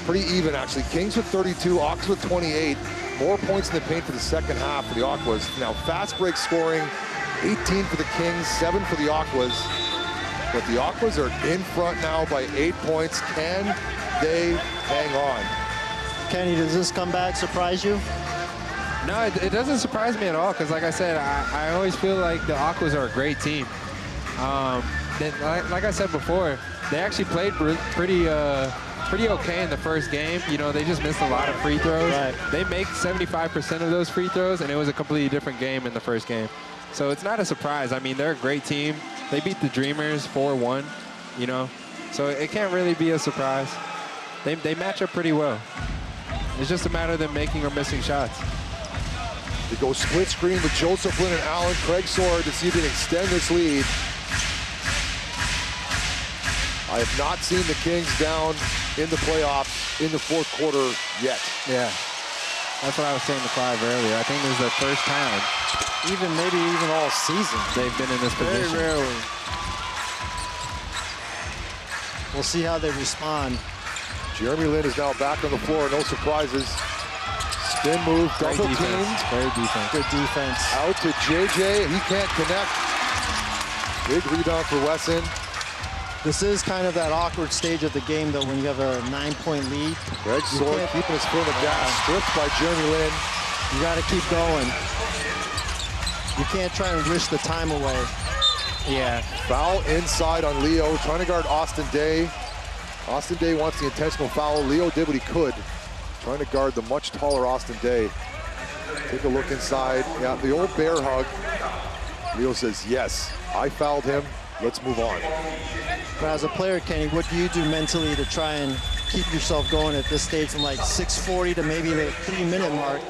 pretty even actually. Kings with 32, Aquas with 28. More points in the paint for the second half for the Aquas. Now fast break scoring, 18 for the Kings, 7 for the Aquas. But the Aquas are in front now by 8 points. Can they hang on? Kenny, does this comeback surprise you? No, it doesn't surprise me at all because, like I said, I always feel like the Aquas are a great team. Like I said before, they actually played pretty okay in the first game. You know, they just missed a lot of free throws. Right. They make 75% of those free throws, and it was a completely different game in the first game. So it's not a surprise. I mean, they're a great team. They beat the Dreamers 4-1, you know. So it can't really be a surprise. They match up pretty well. It's just a matter of them making or missing shots. They go split screen with Joseph Lin and Allen. Craig Sword to see if they can extend this lead. I have not seen the Kings down in the playoffs in the fourth quarter yet. Yeah. That's what I was saying to Clive earlier. I think this is the first time, maybe even all season, they've been in this position. Very rarely. We'll see how they respond. Jeremy Lin is now back on the floor. No surprises. Spin move, double teamed. Very defense. Good defense. Out to JJ. He can't connect. Big rebound for Wesson. This is kind of that awkward stage of the game, though, when you have a 9-point lead. Greg Sword keeping his foot on the gas. Stripped by Jeremy Lin. You got to keep going. You can't try and wish the time away. Yeah. Foul inside on Leo, trying to guard Austin Day. Austin Day wants the intentional foul. Leo did what he could, trying to guard the much taller Austin Day. Take a look inside. Yeah, the old bear hug. Leo says, yes, I fouled him. Let's move on. But as a player, Kenny, what do you do mentally to try and keep yourself going at this stage from like 6:40 to maybe the 3-minute mark,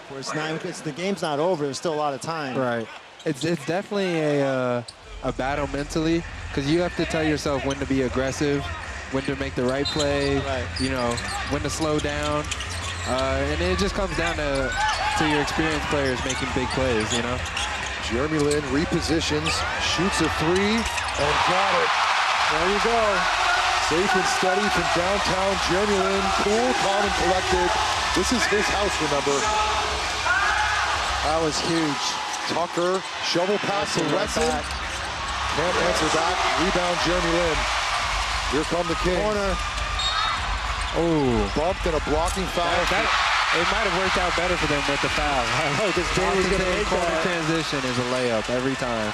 where it's the game's not over, there's still a lot of time. Right. It's definitely a battle mentally, because you have to tell yourself when to be aggressive, when to make the right play, you know, when to slow down. And it just comes down to your experienced players making big plays, you know? Jeremy Lin repositions, shoots a 3, and got it. There you go. Safe and steady from downtown. Jeremy Lin, cool, calm, and collected. This is his house, remember. That was huge. Tucker, shovel pass to Wesson. Can't answer back. Rebound, Jeremy Lin. Here come the Kings. Corner. Oh, bumped and a blocking foul. It might have worked out better for them with the foul. I know, because Jamie's going to make that. Transition is a layup every time.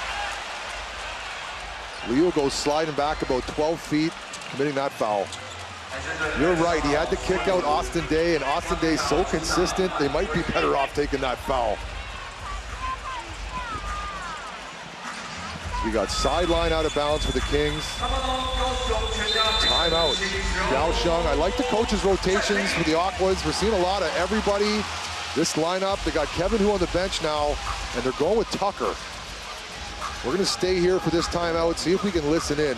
Leo goes sliding back about 12 feet, committing that foul. You're right, he had to kick out Austin Day, and Austin Day's so consistent, they might be better off taking that foul. We got sideline out of bounds for the Kings. Timeout. Kaohsiung. I like the coach's rotations for the Aquas. We're seeing a lot of everybody. This lineup, they got Kevin Hu on the bench now, and they're going with Tucker. We're going to stay here for this timeout, see if we can listen in.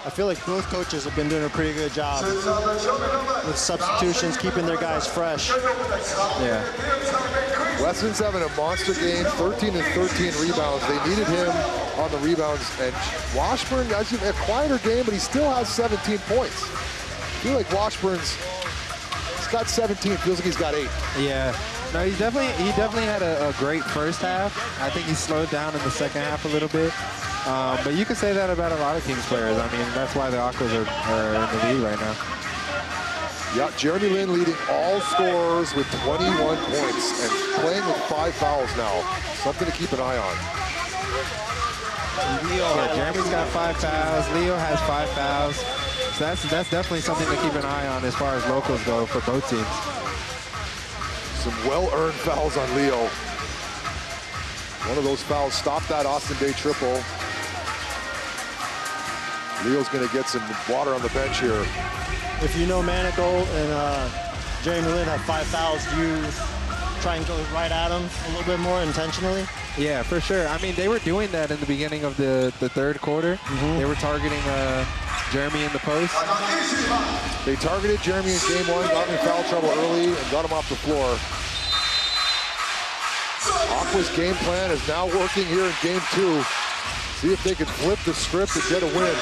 I feel like both coaches have been doing a pretty good job with substitutions, keeping their guys fresh. Yeah. Wesson's having a monster game, 13 and 13 rebounds. They needed him on the rebounds. And Washburn, actually a quieter game, but he still has 17 points. I feel like Washburn's got 17, feels like he's got 8. Yeah. No, he definitely had a great first half. I think he slowed down in the second half a little bit. But you can say that about a lot of Kings players. I mean, that's why the Aquas are in the league right now. Yeah, Jeremy Lin leading all scorers with 21 points and playing with 5 fouls now. Something to keep an eye on. Yeah, Jeremy's got 5 fouls. Leo has 5 fouls. So that's definitely something to keep an eye on as far as locals go for both teams. Some well-earned fouls on Leo. One of those fouls stopped that Austin Day triple. Leo's going to get some water on the bench here. If you know Manico and Jeremy Lin have 5 fouls, do you try and go right at them a little bit more intentionally? Yeah, for sure. I mean, they were doing that in the beginning of the third quarter. They were targeting Jeremy in the post. They targeted Jeremy in game 1, got him in foul trouble early, and got him off the floor. Aqua's game plan is now working here in game 2. See if they can flip the script and get a win.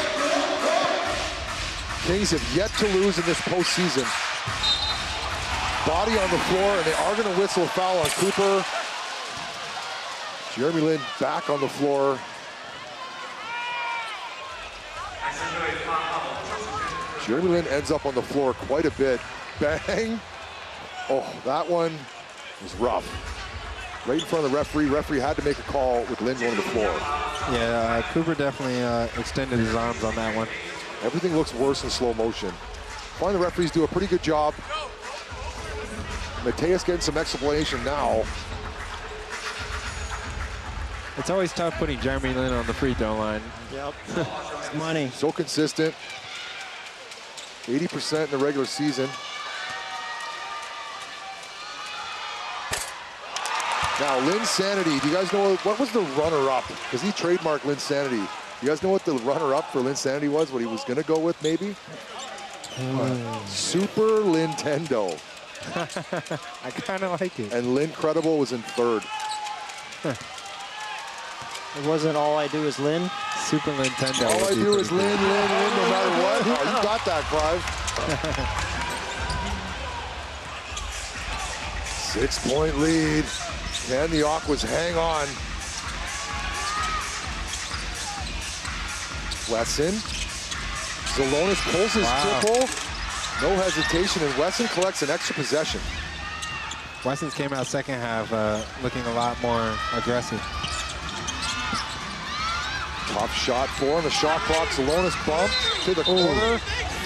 Kings have yet to lose in this postseason. Body on the floor, and they are going to whistle a foul on Cooper. Jeremy Lin back on the floor. Jeremy Lin ends up on the floor quite a bit. Bang. Oh, that one was rough. Right in front of the referee. Referee had to make a call with Lin on the floor. Yeah, Cooper definitely extended his arms on that one. Everything looks worse in slow motion. Find the referees do a pretty good job. Mateus getting some explanation now. It's always tough putting Jeremy Lin on the free throw line. Yep. It's money. So consistent. 80% in the regular season. Now, Linsanity, do you guys know what was the runner-up? Because he trademarked Linsanity. You guys know what the runner-up for Linsanity was? What he was going to go with, maybe? Super Nintendo. I kind of like it. And Lynn Credible was in third. It wasn't All I Do Is Lynn. Super Nintendo. All I do is Lynn, no matter what. Oh, you got that, Clive. 6-point lead. Can the Aquas hang on? Wesson. Zalonis pulls his triple. No hesitation, and Wesson collects an extra possession. Wesson's came out second half looking a lot more aggressive. Tough shot for him. The shot clock. Zalonis bumped to the corner.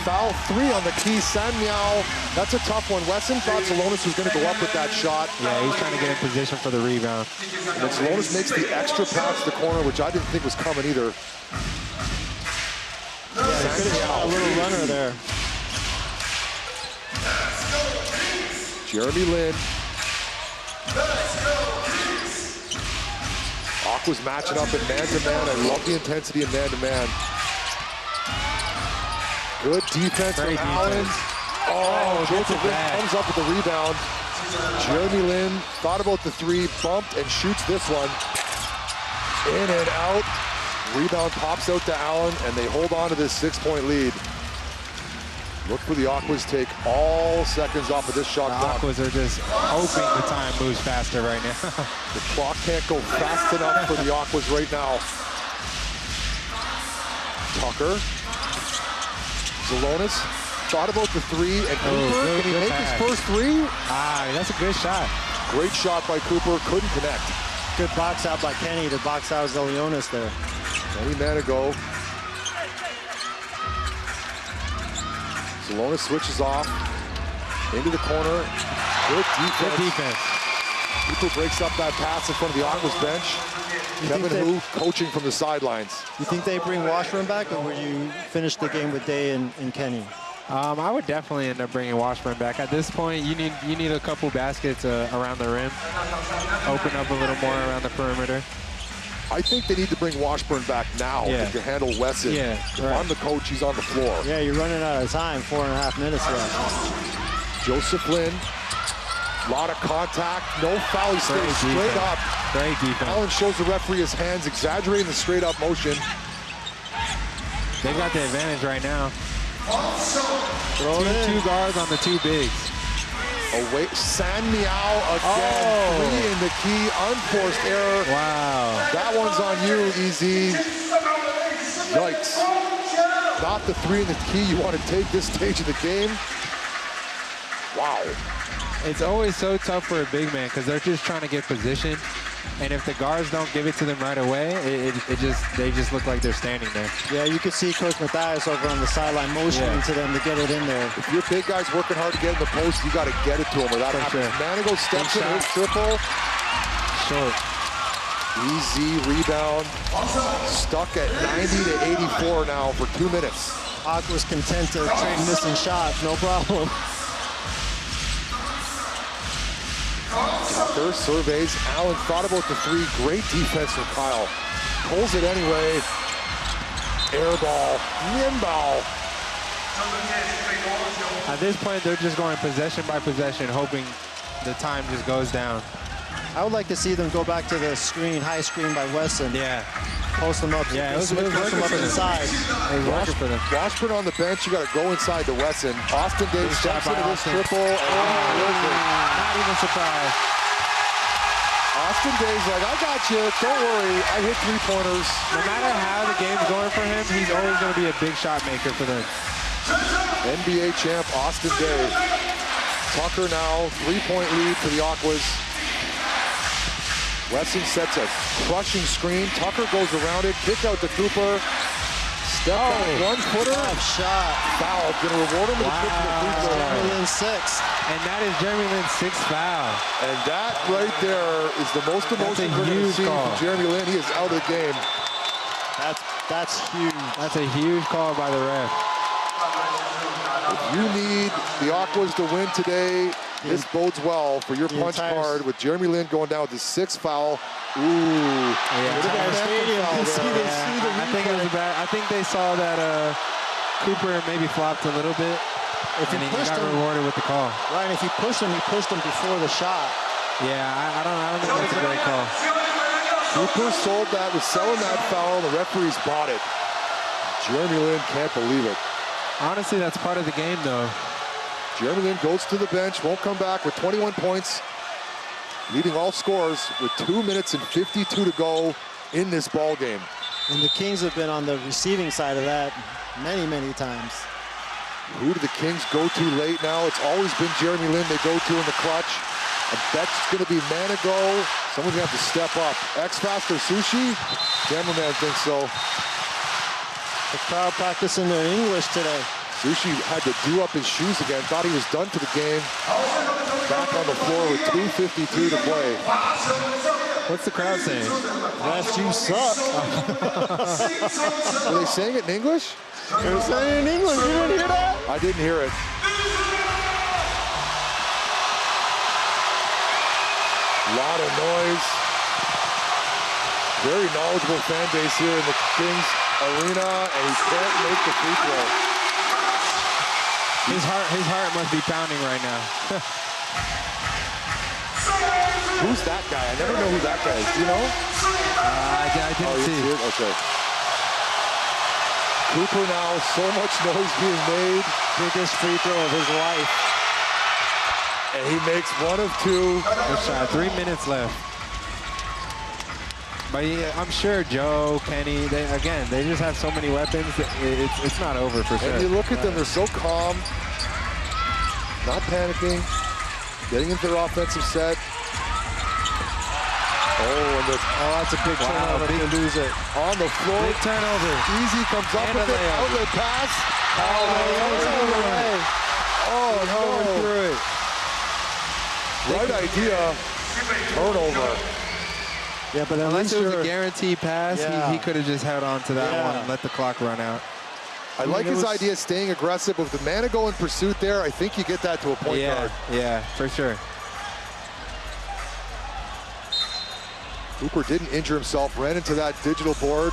Foul 3 on the key. San Miao. That's a tough one. Wesson thought Zalonis was going to go up with that shot. Yeah, he's trying to get in position for the rebound. And then Zalonis makes the extra pass to the corner, which I didn't think was coming either. Yeah, a little runner there. Jeremy Lin. Aqua's matching up in man-to-man. I love the intensity in man-to-man. Good defense from Allen. Oh, Joseph Lin comes up with the rebound. Jeremy Lin thought about the three, bumped, and shoots this one. In and out. Rebound pops out to Allen, and they hold on to this 6-point lead. Look for the Aquas take all seconds off of this shot clock. Aquas are just hoping the time moves faster right now. The clock can't go fast enough for the Aquas right now. Tucker. Zalonis thought about the three, and Cooper, can he make his first three? Ah, that's a good shot. Great shot by Cooper, couldn't connect. Good box out by Kenny to box out Zalionis there. Any man ago. Zalonis switches off into the corner. Good defense. Good defense. Cooper breaks up that pass in front of the Aquas bench. Kevin Hu coaching from the sidelines. You think they bring Washburn back, or would you finish the game with Day and Kenny? I would definitely end up bringing Washburn back. At this point, you need a couple baskets around the rim. Open up a little more around the perimeter. I think they need to bring Washburn back now to handle Wesson. Yeah, if I'm the coach, he's on the floor. Yeah, you're running out of time. 4.5 minutes left. Joseph Lin, a lot of contact, no foul. He stays straight up. Great defense. Allen shows the referee his hands, exaggerating the straight up motion. They've got the advantage right now. Two guards on the two bigs. Away, San Miao again. 3 in the key, unforced error. Wow. That one's on you, EZ. Yikes. Not the 3 in the key you want to take this stage of the game. Wow. It's always so tough for a big man because they're just trying to get position. And if the guards don't give it to them right away, they just look like they're standing there. Yeah, you can see Coach Mathias over on the sideline motioning to them to get it in there. If your big guy's working hard to get in the post, you got to get it to him. Without happening. Manigo steps in his triple. Short. Easy rebound. Stuck at 90 to 84 now for 2 minutes. Aqua's content to trade missing shots, no problem. Tucker surveys. Allen thought about the 3. Great defense from Kyle. Pulls it anyway. Air ball. Nimbal. At this point, they're just going possession by possession, hoping the time just goes down. I would like to see them go back to the screen, high screen by Wesson. Yeah. Post them up. Yeah, it was post them up inside. It was working for them. Washburn on the bench. You got to go inside to Wesson. Austin Davis steps into this triple. Not even surprised. Austin Davis like, I got you. Don't worry. I hit 3-pointers. No matter how the game's going for him, he's always going to be a big shot maker for them. NBA champ Austin Davis. Tucker now 3-point lead for the Aquas. Wesson sets a crushing screen. Tucker goes around it. Kick out to Cooper. Step back, 1-footer. Shot. Foul. Gonna reward him with a kick to the free throw. Jeremy Lin 6. And that is Jeremy Lin's 6th foul. And that right there is the most emotion we're going to see from Jeremy Lin. He is out of the game. That's huge. That's a huge call by the ref. If you need the Aquas to win today, this bodes well for your punch card with Jeremy Lin going down with his 6th foul. Ooh. Yeah. I think it was bad. I think they saw that Cooper maybe flopped a little bit. If he got rewarded with the call. Right, and if he pushed him before the shot. Yeah, I don't think that's a great call. Cooper sold that, was selling that foul, the referees bought it. Jeremy Lin can't believe it. Honestly, that's part of the game, though. Jeremy Lin goes to the bench, won't come back with 21 points, leading all scorers with 2 minutes and 52 to go in this ball game. And the Kings have been on the receiving side of that many, many times. Who do the Kings go to late now? It's always been Jeremy Lin they go to in the clutch. I bet it's going to be Manigo. Someone's going to have to step up. X-Fast or Sushi? Cameraman thinks so. The crowd practicing their English today. Sushi had to do up his shoes again. Thought he was done for the game. Back on the floor with 2:52 to play. What's the crowd saying? Refs, you suck. Are they saying it in English? They're saying it in English. You didn't hear that? I didn't hear it. A lot of noise. Very knowledgeable fan base here in the Kings arena, and he can't make the free throw. His heart must be pounding right now. Who's that guy? I never know who that guy is. Do you know? I didn't see it. Okay. Cooper now, so much noise being made. Biggest free throw of his life. And he makes one of two. Good shot. 3 minutes left. But yeah, I'm sure Joe, Kenny, they just have so many weapons. It's not over for sure. And you look at them, they're so calm, not panicking, getting into their offensive set. That's a big turnover. They lose it. On the floor. Big turnover. Easy comes up with it. Outlet pass. Going through it. Right idea. Turnover. Yeah, but unless it was a guaranteed pass, he could have just held on to that one and let the clock run out. I like his idea of staying aggressive. With the Manigo in pursuit there, I think you get that to a point guard. Yeah, for sure. Cooper didn't injure himself, ran into that digital board.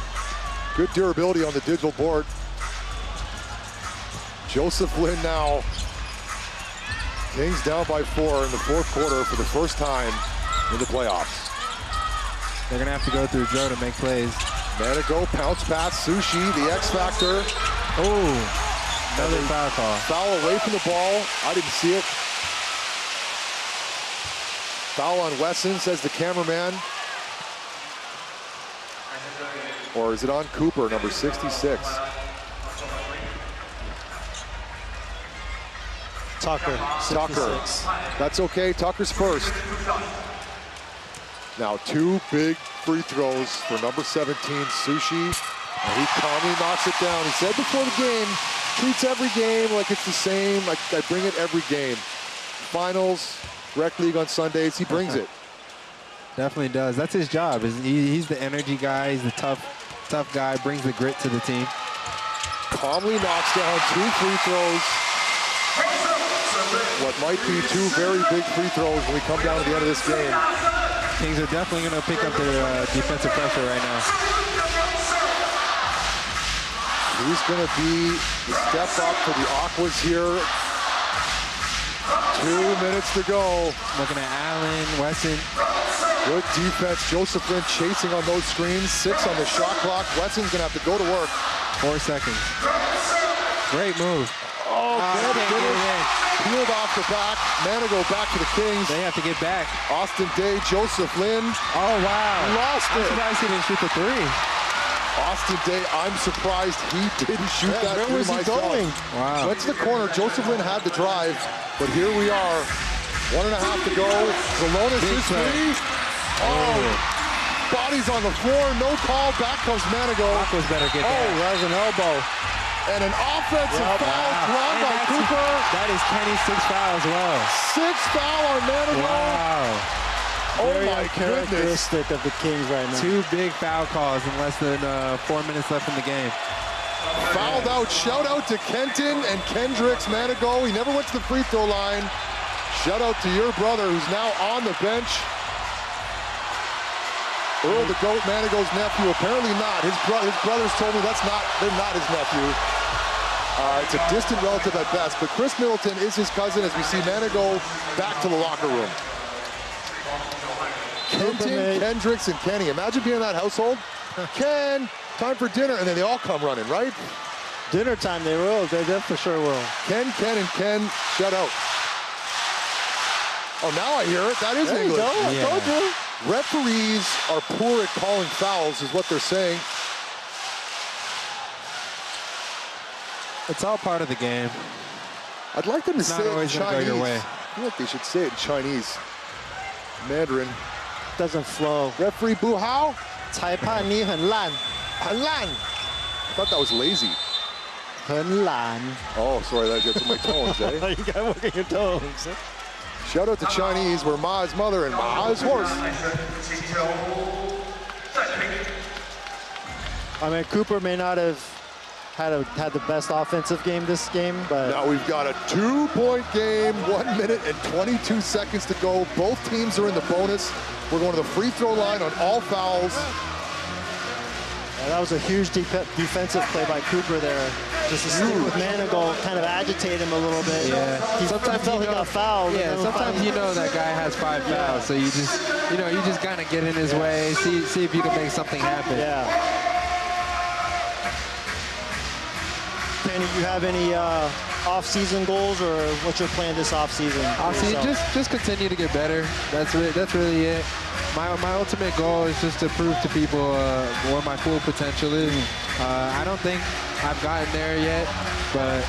Good durability on the digital board. Joseph Lin now. Kings down by 4 in the fourth quarter for the first time in the playoffs. They're going to have to go through Joe to make plays. Manigo, pounce pass, Sushi, the X Factor. Oh, another foul call. Foul away from the ball. I didn't see it. Foul on Wesson, says the cameraman. Or is it on Cooper, number 66? Tucker. That's okay. Tucker's first. Now 2 big free throws for number 17, Sushi. And he calmly knocks it down. He said before the game, treats every game like it's the same. I bring it every game. Finals, rec league on Sundays, he brings it. Definitely does. That's his job. He's the energy guy. He's the tough guy. Brings the grit to the team. Calmly knocks down 2 free throws. What might be 2 very big free throws when we come down to the end of this game. Kings are definitely going to pick up their defensive pressure right now. Who's going to be the step up for the Aquas here? 2 minutes to go. Looking at Allen, Wesson. Good defense. Joseph Lin chasing on those screens. 6 on the shot clock. Wesson's going to have to go to work. 4 seconds. Great move. Good finish. Peeled off the back. Manigo back to the Kings. They have to get back. Austin Day, Joseph Lin. Oh, wow. Lost it. I'm surprised he didn't shoot the 3. Austin Day, I'm surprised he didn't shoot that where three was he myself. going? Wow. Went to the corner. Joseph Lin had the drive, but here we are. 1.5 to go. Zalonis is free. Bodies on the floor. No call. Back comes Manigo. Aquas better get that. That was an elbow. And an offensive foul drawn by Cooper. That is Kenny's 6th foul as well. 6th foul on Manigo. Wow. Very my goodness. uncharacteristic of the Kings right now. 2 big foul calls in less than 4 minutes left in the game. Fouled out. Shout out to Kenton and Kendricks. Manigo, he never went to the free throw line. Shout out to your brother who's now on the bench. Earl the GOAT, Manigo's nephew. Apparently not. His brothers told me they're not his nephew. It's a distant relative at best, but Chris Middleton is his cousin as we see Mana go back to the locker room. Kenton, Kendricks, and Kenny. Imagine being in that household. Ken, time for dinner, and then they all come running, right? Dinner time, they will. They for sure will. Ken, and Ken, shut out. Oh, now I hear it. That is English. There you go. I told you. Referees are poor at calling fouls, is what they're saying. It's all part of the game. I'd like them to say it in Chinese. Go your way. I feel like they should say it in Chinese. Mandarin. Doesn't flow. Referee Bu Hao. 裁判你很烂。很烂. I thought that was lazy. 很懒. Oh, sorry, that gets in my tones, eh? You gotta work at your tones. Shout out to Chinese, where Ma is mother and Ma is horse. I mean, Cooper may not have had the best offensive game this game, but now we've got a 2-point game, 1 minute and 22 seconds to go. Both teams are in the bonus. We're going to the free throw line on all fouls. Yeah, that was a huge defensive play by Cooper there. Just to stick with Manigault, kind of agitate him a little bit. Yeah. He sometimes felt he got fouled. Yeah, sometimes you know that guy has 5 fouls, so you just kind of get in his way, see if you can make something happen. Yeah. Kenny, you have any off-season goals, or what's your plan this off-season? Off-season, just continue to get better. That's really it. My ultimate goal is just to prove to people where my full potential is. I don't think I've gotten there yet, but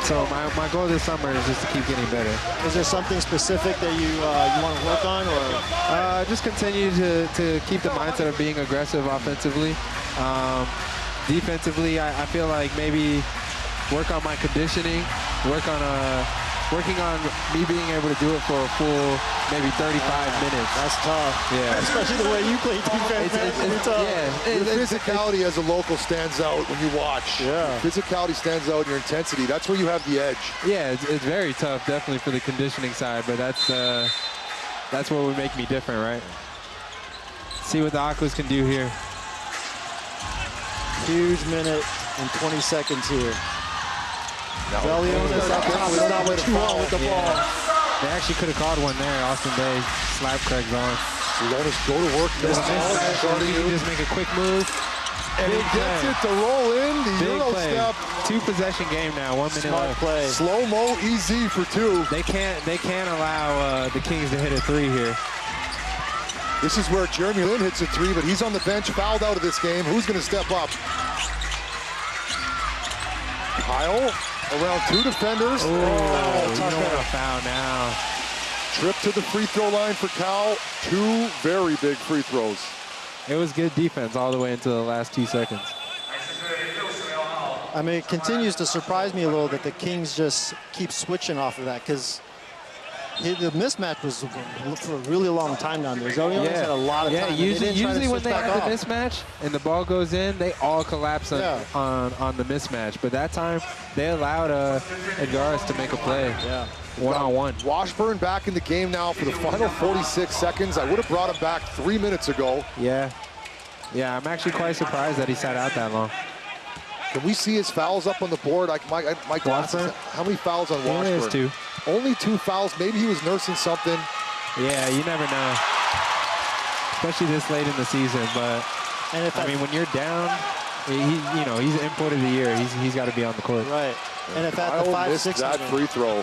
so my goal this summer is just to keep getting better. Is there something specific that you want to work on, or just continue to keep the mindset of being aggressive offensively. Defensively, I feel like maybe work on my conditioning, working on me being able to do it for a full maybe 35 minutes. That's tough. Yeah. Especially the way you play defense. It's tough. Yeah. Your physicality as a local stands out when you watch. Yeah. Your physicality stands out, your intensity. That's where you have the edge. Yeah, it's very tough, definitely for the conditioning side, but that's what would make me different, right? See what the Aquas can do here. Huge minute and 20 seconds here. Velionis up top, is not with the ball. They actually could have called one there. Austin Day slapped Craig's on. Let us go to work. Just make a quick move. And he gets it to roll in the Euro step. 2-possession game now, 1 minute Smart left. play. Slow-mo, easy for 2. They can't allow the Kings to hit a 3 here. This is where Jeremy Lin hits a 3, but he's on the bench, fouled out of this game. Who's going to step up? Kyle around 2 defenders. Oh, you don't want to foul now. Trip to the free throw line for Cal. 2 very big free throws. It was good defense all the way into the last 2 seconds. I mean, it continues to surprise me a little that the Kings just keep switching off of that, because the mismatch was for a really long time down there. Zelionis had a lot of time. Usually when they have the mismatch and the ball goes in, they all collapse on the mismatch. But that time, they allowed Edgaris to make a play. Yeah. One-on-one. Washburn back in the game now for the final 46 seconds. I would have brought him back 3 minutes ago. Yeah. Yeah, I'm actually quite surprised that he sat out that long. Can we see his fouls up on the board? My glasses. How many fouls on Washburn? He has 2. Only 2 fouls. Maybe he was nursing something. Yeah, you never know. Especially this late in the season. But I mean, when you're down, he's input of the year. He's got to be on the court. Right. And if at the 5-6 that free throw.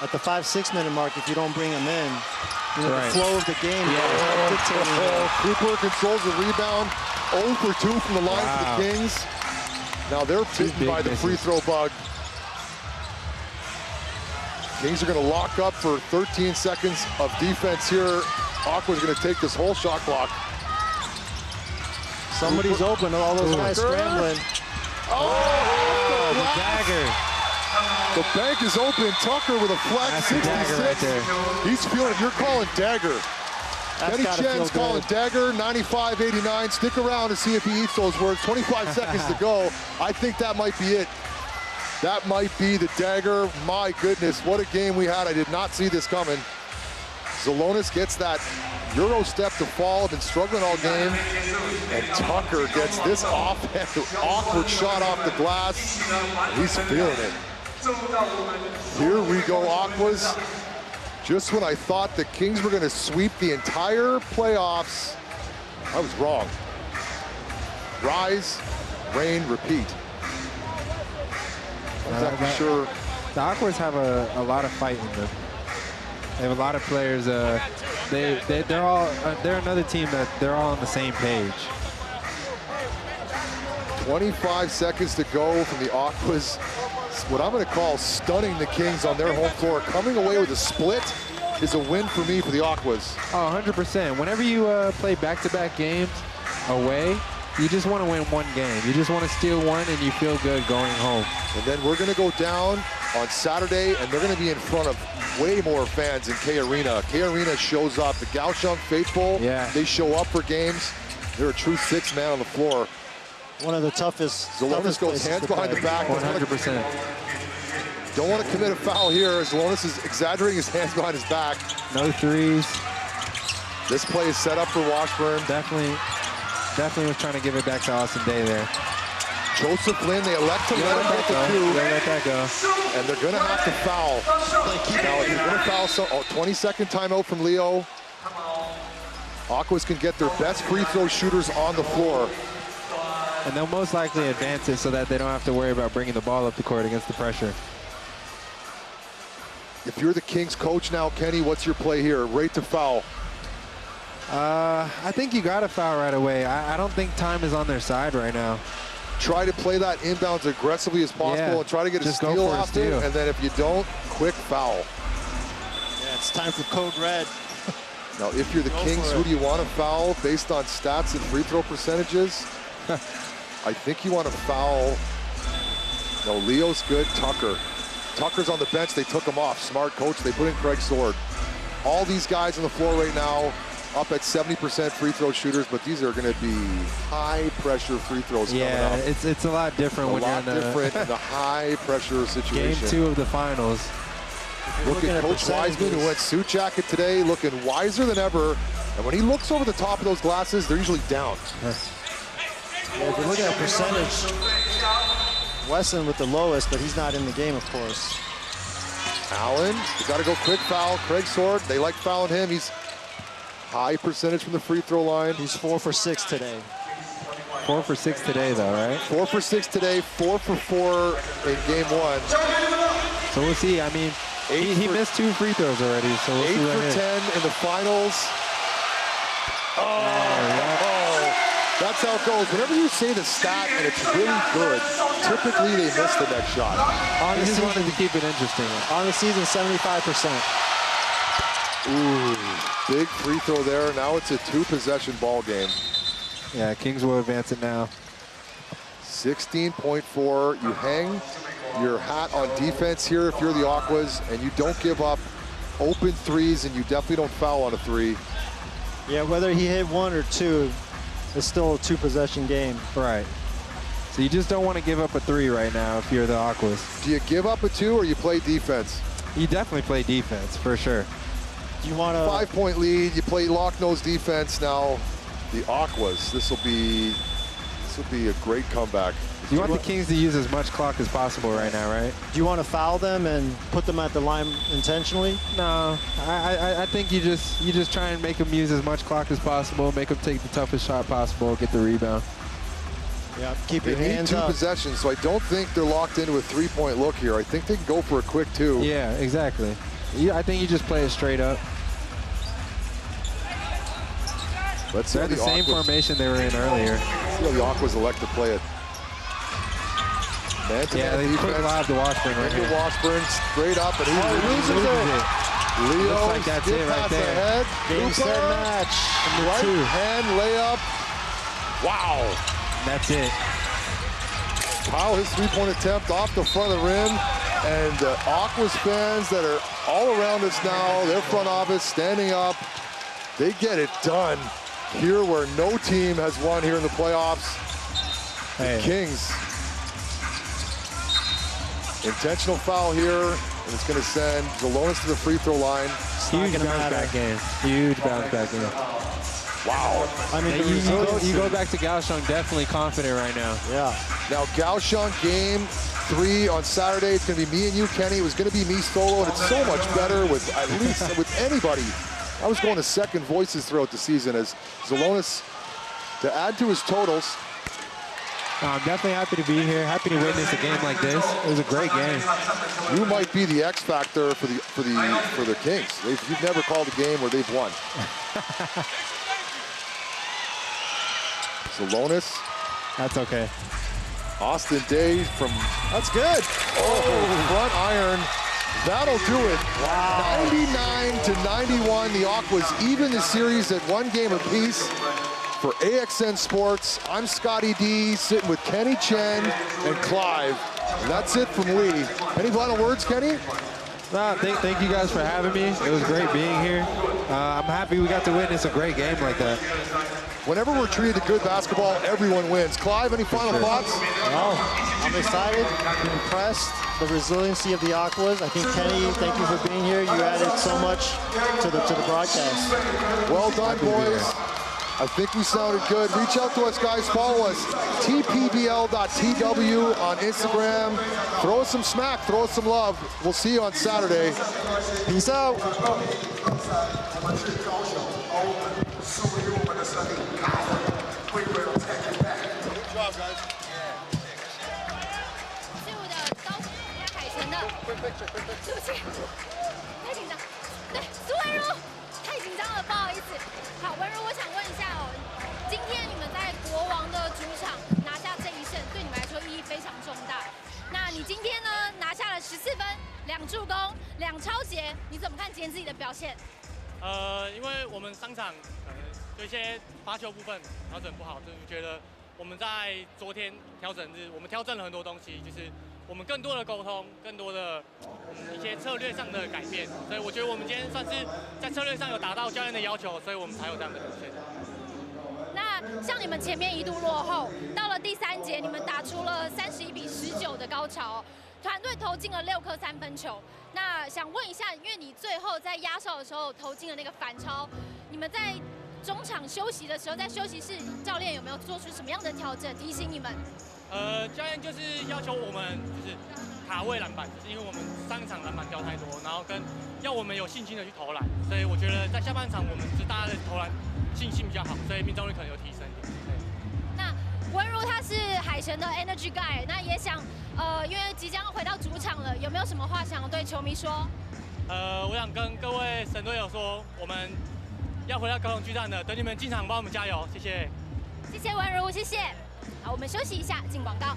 At the 5-6 minute mark, if you don't bring him in, the flow of the game. Cooper controls the rebound. 0 for 2 from the line for the Kings. Now they're beaten by the free throw bug. Kings are going to lock up for 13 seconds of defense here. Aqua's going to take this whole shot clock. Somebody's open, all those guys scrambling. Oh, the dagger. The bank is open. Tucker with a flat 66. Right, he's feeling it. You're calling dagger. Kenny Chen's calling dagger, 95-89. Stick around to see if he eats those words. 25 seconds to go. I think that might be it. That might be the dagger. My goodness, what a game we had. I did not see this coming. Zelionis gets that Euro step to fall, been struggling all game. And Tucker gets this offhand, awkward shot off the glass. He's feeling it. Here we go, Aquas. Just when I thought the Kings were gonna sweep the entire playoffs, I was wrong. Rise, rain, repeat. I'm sure. The Aquas have a lot of fight in them. They have a lot of players. They're another team that they're all on the same page. 25 seconds to go from the Aquas. What I'm going to call stunning the Kings on their home floor. Coming away with a split is a win for me for the Aquas. Oh, 100%. Whenever you play back-to-back games away, you just want to win one game. You just want to steal one, and you feel good going home. And then we're going to go down on Saturday, and they're going to be in front of way more fans in K Arena. K Arena shows up. The Kaohsiung faithful, they show up for games. They're a true six-man on the floor. One of the toughest. Zalonis goes hands behind the back. 100%. Don't want to commit a foul here. Zalonis is exaggerating his hands behind his back. No threes. This play is set up for Washburn. Definitely was trying to give it back to Austin Day there. Joseph Lynn, they elect to let him get the two. Let that go. And they're going to have to foul. Now, if you're going to foul, 20-second timeout from Leo. Aquas can get their best free throw shooters on the floor. And they'll most likely advance it so that they don't have to worry about bringing the ball up the court against the pressure. If you're the Kings coach now, Kenny, what's your play here? Rate to foul. I think you got to foul right away. I don't think time is on their side right now. Try to play that inbounds aggressively as possible and try to get a steal off it. And then if you don't, quick foul. Yeah, it's time for Code Red. Now, if you're the Kings, who do you want to foul based on stats and free throw percentages? I think you want to foul. No, Leo's good. Tucker's on the bench. They took him off. Smart coach. They put in Craig Sword. All these guys on the floor right now up at 70% free throw shooters, but these are going to be high-pressure free throws coming up. Yeah, it's a lot different when you're in the high-pressure situation. Game 2 of the finals. Look at Coach Wiseman, who went suit jacket today, looking wiser than ever. And when he looks over the top of those glasses, they're usually down. Yeah, if you look at percentage, Wesson with the lowest, but he's not in the game, of course. Allen, you got to go quick foul. Craig Sword, they like fouling him. He's high percentage from the free throw line. He's 4 for 6 today. 4 for 6 today, though, right? 4 for 6 today, 4 for 4 in game 1. So we'll see. I mean, he missed 2 free throws already. So we'll 8 see for 10 in the finals. That's how it goes. Whenever you say the stat and it's really good, typically they miss the next shot. On the season, wanted to keep it interesting. On the season, 75%. Ooh, big free throw there. Now it's a 2-possession ball game. Yeah, Kings will advance it now. 16.4. You hang your hat on defense here if you're the Aquas, and you don't give up open threes, and you definitely don't foul on a 3. Yeah, whether he hit 1 or 2, it's still a 2-possession game. Right. So you just don't want to give up a 3 right now if you're the Aquas. Do you give up a 2 or you play defense? You definitely play defense, for sure. You want a 5-point lead, you play lock-nose defense. Now the Aquas, this will be a great comeback. You want the Kings to use as much clock as possible right now, right? Do you want to foul them and put them at the line intentionally? No, I think you just try and make them use as much clock as possible, make them take the toughest shot possible, get the rebound. Yeah, keep your They need hands 2 up. possessions, so I don't think they're locked into a 3-point look here. I think they can go for a quick 2. Yeah, exactly. I think you just play it straight up. Let's see They're the same formation they were in earlier. Let's see how the Aquas elect to play it. Yeah, they quick lob to Washburn right here. Washburn straight up, and he loses it. Leo, looks like that's it right there. Game, set, match. Right hand layup. Wow. That's it. Kyle, his 3-point attempt off the front of the rim. And the Aquas fans that are all around us now, their front office standing up, they get it done here where no team has won here in the playoffs. The Kings. Intentional foul here, and it's going to send Zalonis to the free throw line. Huge bounce back game. Huge bounce back game. Wow. I mean, you go back to Kaohsiung definitely confident right now. Yeah. Now, Kaohsiung game 3 on Saturday. It's going to be me and you, Kenny. It was going to be me solo, and it's so much better with at least with anybody. I was going to second voices throughout the season as Zelonis to add to his totals. I'm definitely happy to be here. Happy to witness a game like this. It was a great game. You might be the X factor for the Kings. You've never called a game where they've won. Zelonis. That's okay. Austin Day from, that's good. Oh, front iron. That'll do it. Wow. 99-91. The Aquas even the series at 1 game apiece. For AXN Sports, I'm Scotty D, sitting with Kenny Chen and Clive. And that's it from Lee. Any final words, Kenny? No, thank you guys for having me. It was great being here. I'm happy we got to witness a great game like that. Whenever we're treated to good basketball, everyone wins. Clive, any final thoughts? No, I'm excited, I'm impressed. The resiliency of the Aquas. I think, Kenny, thank you for being here. You added so much to the broadcast. Well done, boys. I think we sounded good. Reach out to us, guys. Follow us, tpbl.tw on Instagram. Throw us some smack, throw us some love. We'll see you on Saturday. Peace out. Good job, guys. Quick picture, quick picture. 对不起，太紧张。对，苏文如，太紧张了，不好意思。好，文如，我想问一下哦，今天你们在国王的主场拿下这一胜，对你们来说意义非常重大。那你今天呢拿下了14分、2助攻、2抄截，你怎么看今天自己的表现？因为我们上场有一些发球部分调整不好，就是觉得我们在昨天调整日，我们调整了很多东西，就是我们更多的沟通，更多的一些策略上的改变，所以我觉得我们今天算是在策略上有达到教练的要求，所以我们才有这样的表现。那像你们前面一度落后，到了第3节，你们打出了31-19的高潮，团队投进了6颗3分球。那想问一下，因为你最后在压哨的时候投进了那个反超，你们在中场休息的时候，在休息室，教练有没有做出什么样的调整，提醒你们？教练就是要求我们就是卡位篮板，就是因为我们上一场篮板掉太多，然后跟要我们有信心的去投篮，所以我觉得在下半场我们是大家的投篮信心比较好，所以命中率可能有提升一点。那文如他是海神的 Energy Guy， 那也想因为即将回到主场了，有没有什么话想要对球迷说？我想跟各位神队友说，我们要回到高雄巨蛋了，等你们进场帮我们加油，谢谢。谢谢文如，谢谢。好，我们休息一下，进广告。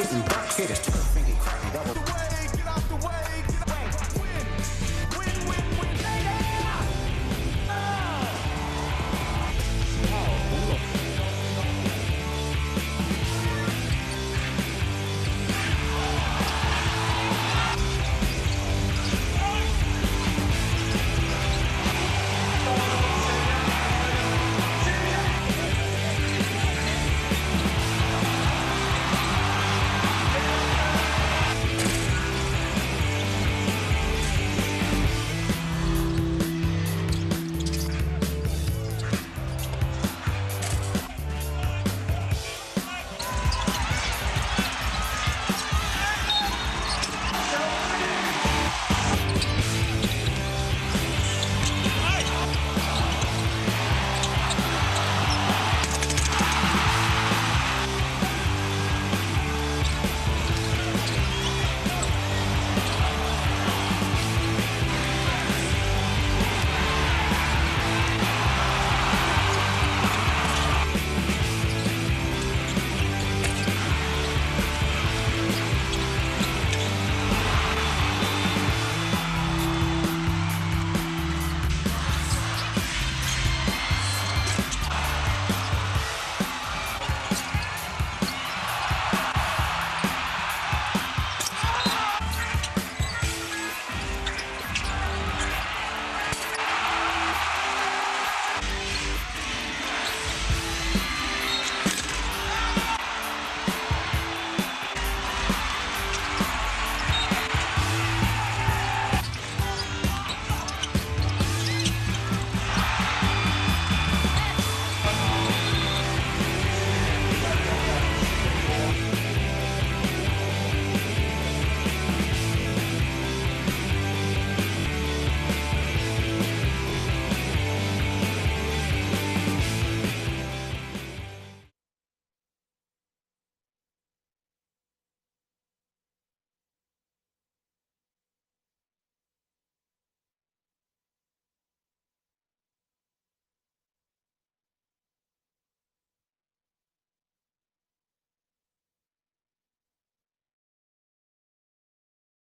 sitting duck hitters.